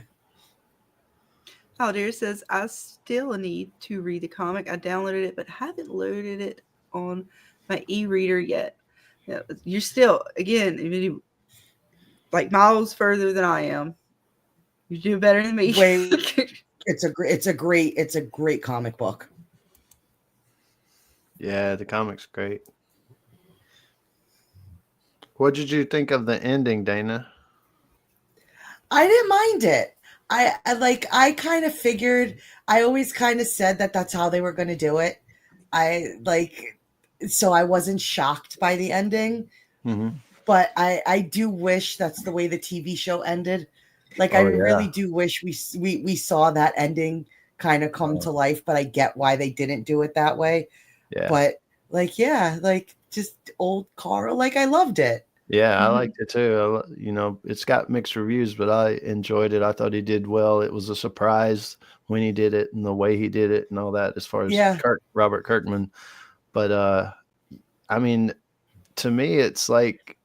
Aldir says, I still need to read the comic. I downloaded it, but haven't loaded it on my e-reader yet. Yeah, you're still, again, like miles further than I am. You do better than me. Wait, it's a great comic book. Yeah, the comic's great. What did you think of the ending, Dana? I didn't mind it. I kind of figured, I always kind of said that that's how they were going to do it. So I wasn't shocked by the ending, but I do wish that's the way the TV show ended. I really do wish we saw that ending kind of come to life, but I get why they didn't do it that way. Yeah. But just old Carl, I loved it. Yeah, I liked it too. It's got mixed reviews, but I enjoyed it. I thought he did well. It was a surprise when he did it and the way he did it and all that as far as Robert Kirkman. But, to me, it's like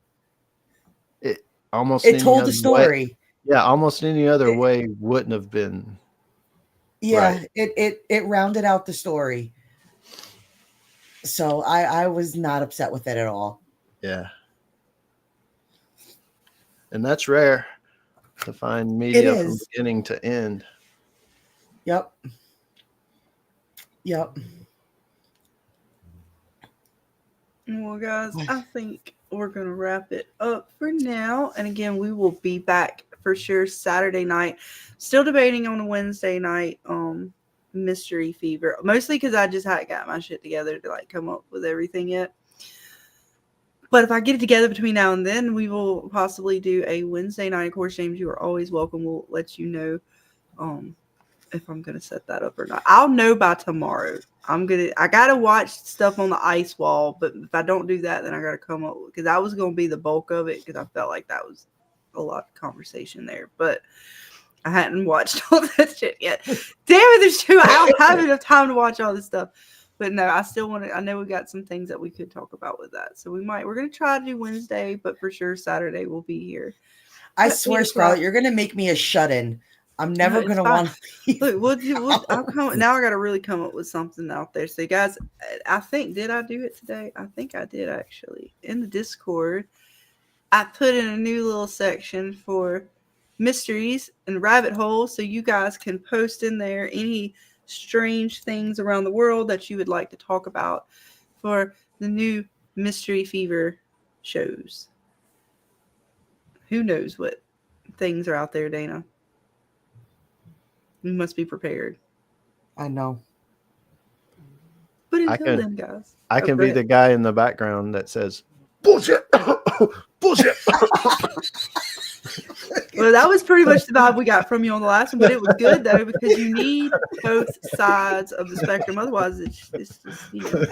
it almost told the story. Way, yeah, almost any other way wouldn't have been. Yeah, right. It rounded out the story. So I was not upset with it at all. Yeah. And that's rare to find media from beginning to end. Yep. Well, guys, I think we're going to wrap it up for now. And again, we will be back for sure Saturday night. Still debating on a Wednesday night Mystery Fever. Mostly because I just hadn't got my shit together to come up with everything yet. But if I get it together between now and then, we will possibly do a Wednesday night. Of course, James, you are always welcome. We'll let you know if I'm going to set that up or not. I'll know by tomorrow. I got to watch stuff on the ice wall, but if I don't do that, then I got to come up because that was going to be the bulk of it because I felt like that was a lot of conversation there. But I hadn't watched all that shit yet. Damn it, there's too. I don't have enough time to watch all this stuff. But no, I still want to. I know we got some things that we could talk about with that. So we're going to try to do Wednesday, but for sure Saturday we'll be here. I swear, Scarlett, you're going to make me a shut-in. I'm never going to want to. Look, I'll come. Now I got to really come up with something out there. So, guys, I think, did I do it today? I think I did, actually. In the Discord, I put in a new little section for mysteries and rabbit holes. So you guys can post in there any strange things around the world that you would like to talk about for the new Mystery Fever shows. Who knows what things are out there, Dana? You must be prepared. I know. But until then, guys. I can be the guy in the background that says, bullshit! Bullshit! Well, that was pretty much the vibe we got from you on the last one, but it was good, though, because you need both sides of the spectrum. Otherwise, it's just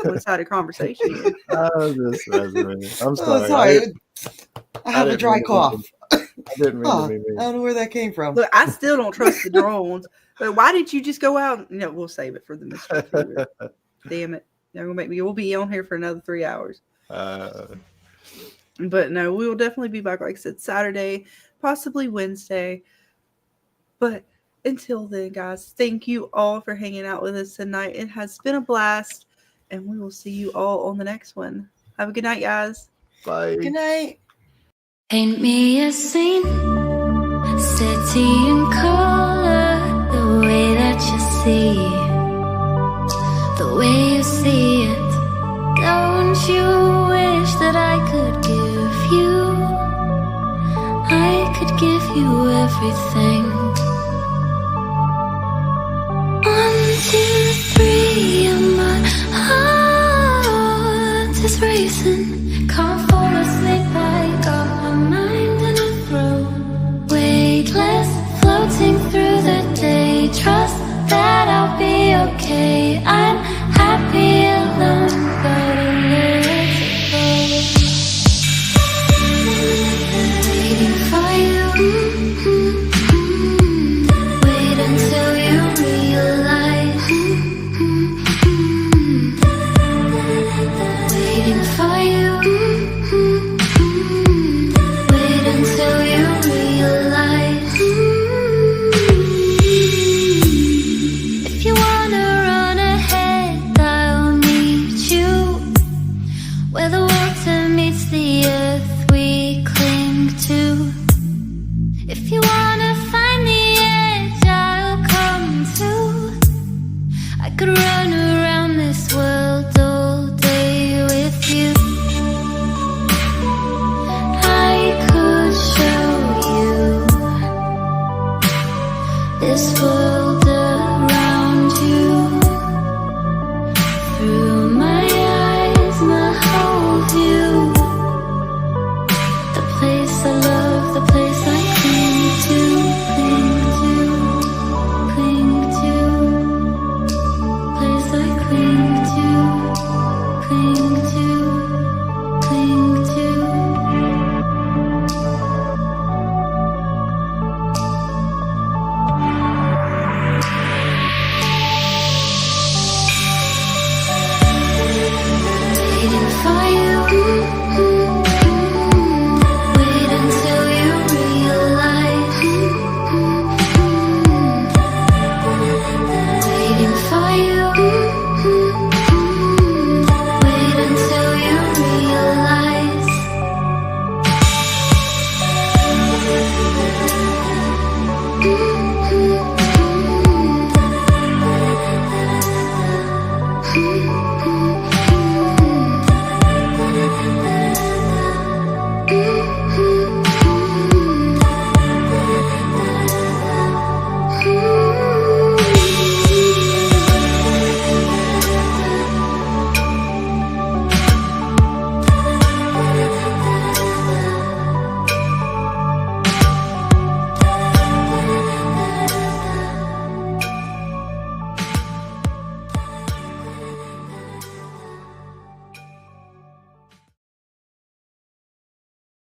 one-sided conversation. I'm sorry. I have a dry cough. I didn't mean to be mean. I don't know where that came from. Look, I still don't trust the drones. But why did you just go out? We'll save it for the Mystery Fever. Damn it. We'll be on here for another 3 hours. But no, we will definitely be back, like I said, Saturday, possibly Wednesday. But until then, guys, thank you all for hanging out with us tonight. It has been a blast, and we will see you all on the next one. Have a good night, guys. Bye. Good night. Paint me a scene, city in color, the way that you see, the way you see it. Don't you wish that I could give you give you everything. 1, 2, 3, and my heart is racing. Can't fall asleep, I got my mind in a throw. Weightless, floating through the day. Trust that I'll be okay. I'm happy alone, but a little go. Waiting for you. Wait until you realize. Waiting for you. Wait until you realize. If you wanna run ahead, I'll meet you where the water meets the earth we cling to. If you wanna find the edge, I'll come too. I could run around this world all day with you. I could show you this world.